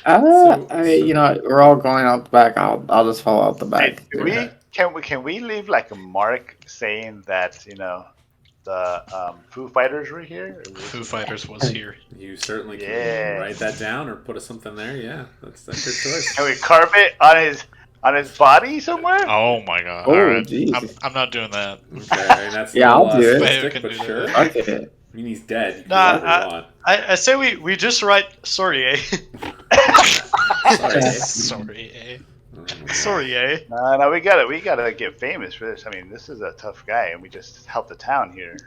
Speaker 4: You know, what, we're all going out the back. I'll just fall out the back.
Speaker 5: Hey, can we leave like a mark saying that the Foo Fighters were here?
Speaker 6: Foo Fighters was here.
Speaker 1: You certainly can
Speaker 5: Yeah.
Speaker 1: write that down or put something there. Yeah, that's your choice.
Speaker 5: Can we carve it on his body somewhere?
Speaker 6: Oh my god!
Speaker 4: Oh,
Speaker 6: All right,
Speaker 4: jeez.
Speaker 6: I'm not doing that.
Speaker 1: Okay, I mean, that's
Speaker 4: Yeah,
Speaker 1: a little,
Speaker 4: I'll do it.
Speaker 1: sadistic,
Speaker 6: Can
Speaker 1: but
Speaker 6: do
Speaker 1: sure.
Speaker 6: that.
Speaker 4: Okay.
Speaker 1: I mean, he's dead. You can
Speaker 3: Nah,
Speaker 1: do whatever you want.
Speaker 3: I say we just write sorry, eh?
Speaker 1: Sorry.
Speaker 6: Sorry, eh?
Speaker 3: Sorry, eh?
Speaker 5: No, we gotta get famous for this. I mean, this is a tough guy, and we just helped the town here.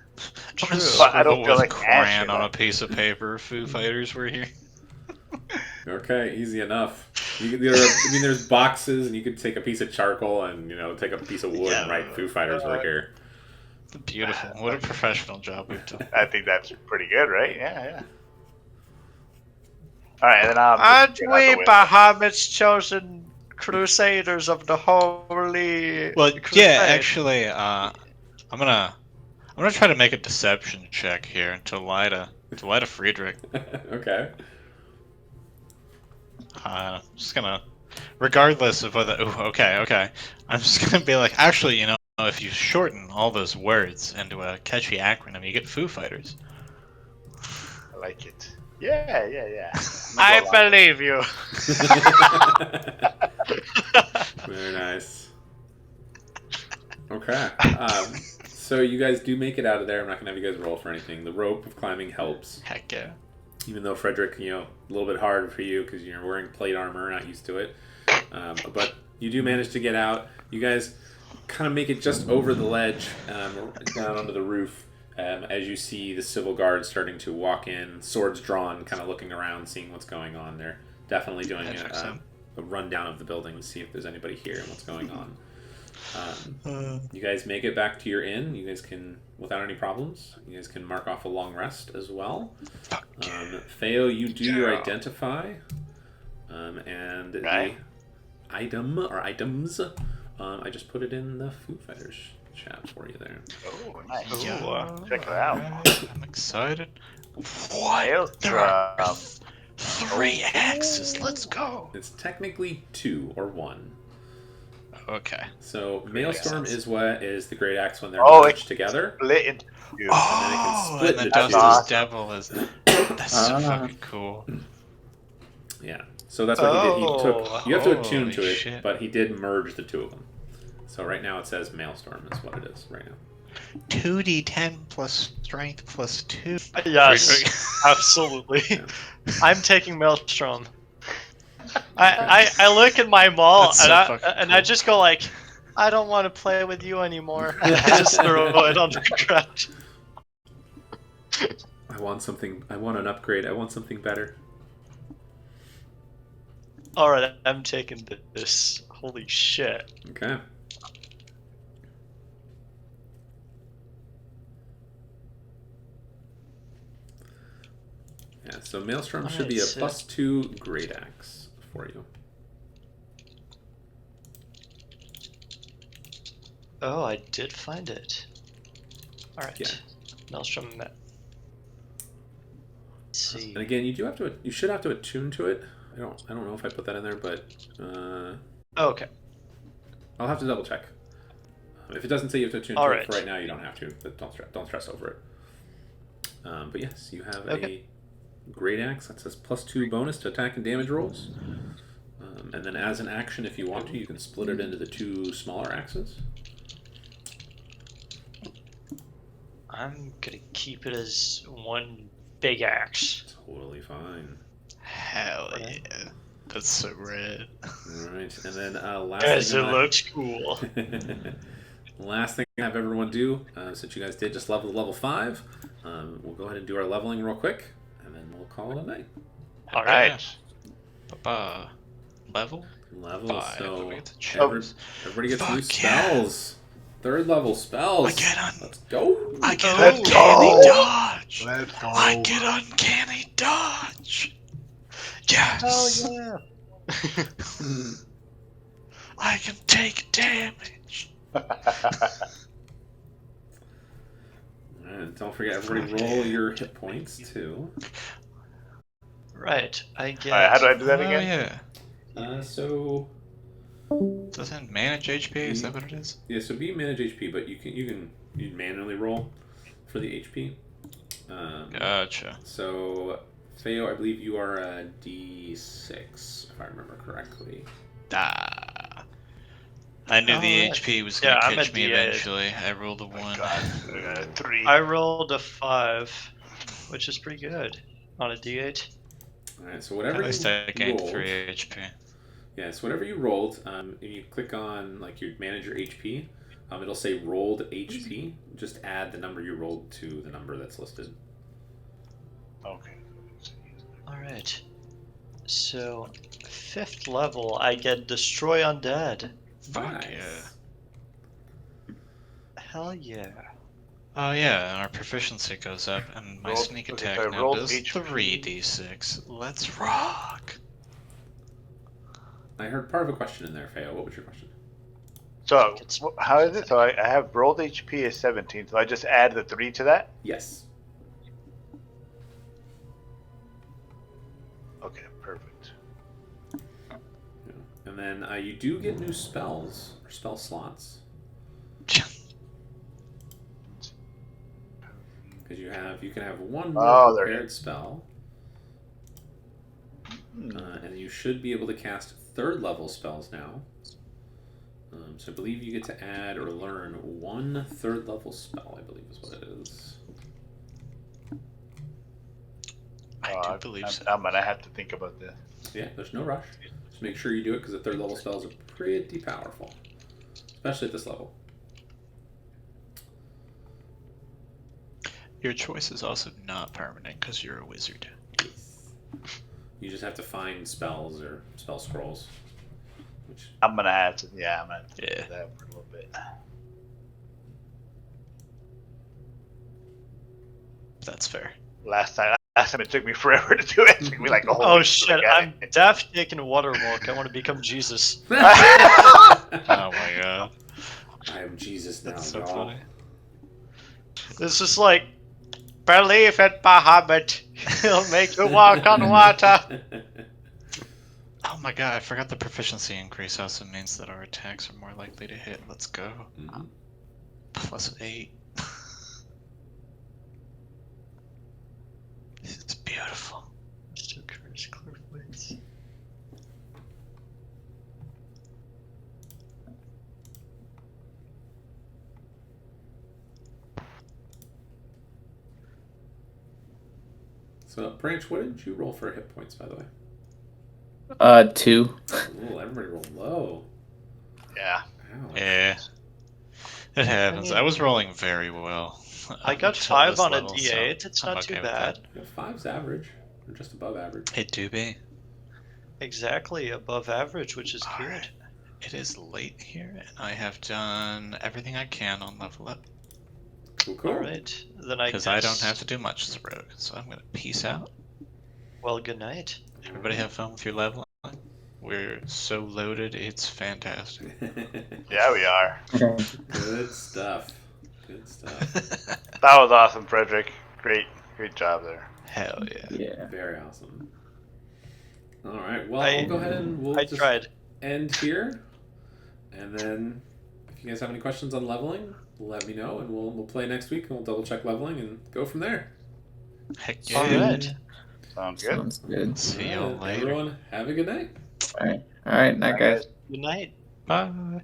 Speaker 6: True.
Speaker 5: But I don't feel
Speaker 6: with
Speaker 5: like
Speaker 6: crayon
Speaker 5: answering
Speaker 6: on a
Speaker 5: that.
Speaker 6: piece of paper. Foo Fighters were here.
Speaker 1: Okay, easy enough. There's boxes, and you could take a piece of charcoal and take a piece of wood and write Foo Fighters right here.
Speaker 6: Beautiful. What a professional job we've done.
Speaker 5: I think that's pretty good, right? Yeah. All right, and then
Speaker 3: Aren't we Bahamut's chosen crusaders of the holy?
Speaker 6: Well,
Speaker 3: crusade?
Speaker 6: yeah, actually, I'm gonna try to make a deception check here to lie to Friedrich.
Speaker 1: Okay.
Speaker 6: Friedrich, what do you think?
Speaker 1: He's gonna. I mean, there's boxes, and you could take a piece of wood and write Foo Fighters right here. Okay, easy enough. You can
Speaker 6: Okay. I'm just gonna, regardless of whether. Ooh, okay. I'm just gonna be like, actually, if you shorten all those words into a catchy acronym, you get Foo Fighters.
Speaker 5: I like it. Yeah.
Speaker 3: I believe you.
Speaker 1: Very nice. Okay. So you guys do make it out of there. I'm not gonna have you guys roll for anything. The rope of climbing helps,
Speaker 6: Heck yeah.
Speaker 1: even though Frederick, a little bit hard for you because you're wearing plate armor, not used to it. But you do manage to get out. You guys kind of make it just over the ledge, down onto the roof, as you see the civil guards starting to walk in, swords drawn, kind of looking around, seeing what's going on. They're definitely doing a rundown of the building to see if there's anybody here and what's going on. You guys make it back to your inn. You guys can, without any problems, you guys can mark off a long rest as well. Theo, you do your identify, and the item or items. I just put it in the Foo Fighters chat for you there.
Speaker 5: Oh, nice.
Speaker 6: Yeah.
Speaker 5: Check it out.
Speaker 6: Alright, I'm excited.
Speaker 5: What?
Speaker 6: There are 3 axes. Let's go.
Speaker 1: It's technically 2 or 1.
Speaker 6: Okay.
Speaker 1: So
Speaker 5: Great
Speaker 1: Maelstrom
Speaker 5: axe.
Speaker 1: is what is the great axe when they're
Speaker 5: Oh,
Speaker 1: merged together.
Speaker 5: Split into two.
Speaker 6: Oh,
Speaker 1: split
Speaker 6: and the
Speaker 1: into
Speaker 6: Dust
Speaker 1: two.
Speaker 6: is Devil is. That's so fucking cool.
Speaker 1: Yeah. So that's what he did. He took. You have to attune
Speaker 6: Holy
Speaker 1: to it,
Speaker 6: shit.
Speaker 1: but he did merge the 2 of them. So right now it says Maelstrom is what it is right now.
Speaker 6: 2d10 plus strength plus 2.
Speaker 3: Yes, absolutely.
Speaker 1: Yeah.
Speaker 3: I'm taking Maelstrom. I look at my maul
Speaker 6: That's so
Speaker 3: and
Speaker 6: fucking
Speaker 3: I
Speaker 6: cool.
Speaker 3: just go like, I don't want to play with you anymore. I just throw it on the ground.
Speaker 1: I want something. I want an upgrade. I want something better.
Speaker 3: All right, I'm taking this. Holy shit!
Speaker 1: Okay. Yeah. So Maelstrom should be a
Speaker 3: Alright, so-
Speaker 1: +2 great axe for you.
Speaker 3: Oh, I did find it. All right,
Speaker 1: Yeah.
Speaker 3: Maelstrom. Let's see.
Speaker 1: And again, you should have to attune to it. I don't know if I put that in there, but
Speaker 3: Oh, okay.
Speaker 1: I'll have to double check. If it doesn't say you have to attune to
Speaker 3: All
Speaker 1: it
Speaker 3: right.
Speaker 1: for right now, you don't have to. But don't stress over it. But yes, you have
Speaker 3: Okay.
Speaker 1: a great axe that says +2 bonus to attack and damage rolls. And then as an action, if you want to, you can split it into the 2 smaller axes.
Speaker 3: I'm gonna keep it as one big axe.
Speaker 1: Totally fine.
Speaker 6: Hell yeah. That's so rad.
Speaker 1: All right, and then last
Speaker 3: Guys,
Speaker 1: thing
Speaker 3: it looks cool.
Speaker 1: last thing I have everyone do, since you guys did just level 5, we'll go ahead and do our leveling real quick, and then we'll call it a night.
Speaker 3: All right.
Speaker 6: Level?
Speaker 1: Level,
Speaker 6: 5.
Speaker 1: so
Speaker 6: We get to choose.
Speaker 1: everybody gets new
Speaker 6: Fuck yeah.
Speaker 1: spells. 3rd level spells.
Speaker 6: I get on.
Speaker 1: Let's go.
Speaker 6: I get
Speaker 3: Let's
Speaker 6: uncanny
Speaker 5: go.
Speaker 6: dodge.
Speaker 5: Let's go.
Speaker 6: I get uncanny dodge. Yes.
Speaker 3: Oh yeah.
Speaker 6: I can take damage.
Speaker 1: And don't forget, everybody roll your hit points too.
Speaker 3: Right. I get.
Speaker 5: Alright, how do I do that
Speaker 6: Oh
Speaker 5: again?
Speaker 6: yeah.
Speaker 1: So
Speaker 6: Doesn't manage HP? Is that what it is?
Speaker 1: yeah, so be manage HP, but you manually roll for the HP.
Speaker 6: Gotcha.
Speaker 1: So Theo, I believe you are a D6, if I remember correctly.
Speaker 6: Ah. I knew the
Speaker 3: Alright.
Speaker 6: HP was
Speaker 3: Yeah,
Speaker 6: gonna
Speaker 3: I'm
Speaker 6: catch
Speaker 3: at
Speaker 6: me
Speaker 3: D8.
Speaker 6: eventually. I rolled a
Speaker 5: Oh my
Speaker 6: 1.
Speaker 5: God. 3.
Speaker 3: I rolled a 5, which is pretty good on a D8.
Speaker 1: All right, so
Speaker 6: At
Speaker 1: whatever
Speaker 6: least
Speaker 1: you
Speaker 6: I gained
Speaker 1: rolled,
Speaker 6: 3 HP.
Speaker 1: yeah, so whatever you rolled, if you click on like you manage your HP, it'll say rolled HP. Just add the number you rolled to the number that's listed.
Speaker 5: Okay.
Speaker 3: All right. So, 5th level, I get Destroy Undead.
Speaker 6: Fuck
Speaker 1: Nice.
Speaker 6: yeah.
Speaker 3: Hell yeah.
Speaker 6: Oh yeah, our proficiency goes up, and my
Speaker 5: Roll-
Speaker 6: sneak
Speaker 5: okay,
Speaker 6: attack
Speaker 5: so I
Speaker 6: now
Speaker 5: rolled
Speaker 6: does
Speaker 5: HP.
Speaker 6: 3d6. Let's rock!
Speaker 1: I heard part of a question in there, Theo. What was your question?
Speaker 5: So, how is it? So I have rolled HP as 17, so I just add the 3 to that?
Speaker 1: Yes.
Speaker 5: Okay, perfect.
Speaker 1: And then you do get new spells or spell slots. Because you can have one more prepared spell. And you should be able to cast 3rd level spells now. So I believe you get to add or learn 1 3rd level spell, I believe is what it is.
Speaker 6: I do believe so.
Speaker 5: I'm gonna have to think about this.
Speaker 1: Yeah, there's no rush. Just make sure you do it because the 3rd level spells are pretty powerful. Especially at this level.
Speaker 6: Your choice is also not permanent because you're a wizard.
Speaker 1: You just have to find spells or spell scrolls. Which...
Speaker 5: I'm gonna have to, yeah, I'm gonna have to do that for a little bit.
Speaker 6: That's fair.
Speaker 5: Last time it took me forever to do it. It took me like a whole
Speaker 3: Oh
Speaker 5: week to
Speaker 3: shit,
Speaker 5: look at
Speaker 3: I'm
Speaker 5: it.
Speaker 3: deaf, taking a water walk. I want to become Jesus.
Speaker 6: Oh my god.
Speaker 1: I am Jesus now,
Speaker 6: That's so
Speaker 1: y'all.
Speaker 6: funny.
Speaker 3: This is like, believe in Muhammad. He'll make you walk on water.
Speaker 6: Oh my god, I forgot the proficiency increase also means that our attacks are more likely to hit. Let's go. +8. This is beautiful.
Speaker 3: So crazy, clairvoyance.
Speaker 1: So, Branch, what did you roll for hit points, by the way?
Speaker 4: 2.
Speaker 1: Ooh, everybody rolled low.
Speaker 5: Yeah.
Speaker 1: Ouch.
Speaker 6: Yeah. It happens. I was rolling very well.
Speaker 3: I got
Speaker 6: until
Speaker 3: 5
Speaker 6: this
Speaker 3: on a
Speaker 6: level, so
Speaker 3: D8. It's
Speaker 6: I'm
Speaker 3: not
Speaker 6: okay
Speaker 3: too
Speaker 6: with
Speaker 3: bad.
Speaker 1: Yeah, 5's average. Or just above average.
Speaker 6: It do be.
Speaker 3: Exactly above average, which is
Speaker 6: All
Speaker 3: good.
Speaker 6: right. It is late here, and I have done everything I can on level up.
Speaker 1: Cool.
Speaker 3: All right, then I
Speaker 6: Because
Speaker 3: guess.
Speaker 6: I don't have to do much as a rogue, so I'm gonna peace out.
Speaker 3: Well, good night.
Speaker 6: Everybody have fun with your leveling. We're so loaded, it's fantastic.
Speaker 5: Yeah, we are.
Speaker 1: Good stuff. Good stuff.
Speaker 5: That was awesome, Frederick. Great job there.
Speaker 6: Hell yeah.
Speaker 4: Yeah.
Speaker 1: Very awesome. All right. Well,
Speaker 3: I-
Speaker 1: we'll go ahead and we'll
Speaker 3: I
Speaker 1: just
Speaker 3: tried.
Speaker 1: end here. And then, if you guys have any questions on leveling, let me know, and we'll play next week, and we'll double check leveling and go from there.
Speaker 6: Heck
Speaker 3: All
Speaker 6: yeah.
Speaker 3: right.
Speaker 5: Sounds good.
Speaker 4: Sounds good.
Speaker 6: See you
Speaker 1: All right,
Speaker 6: later.
Speaker 1: Everyone, have a good night.
Speaker 4: All right. All right. Night, guys.
Speaker 3: Good night.
Speaker 6: Bye.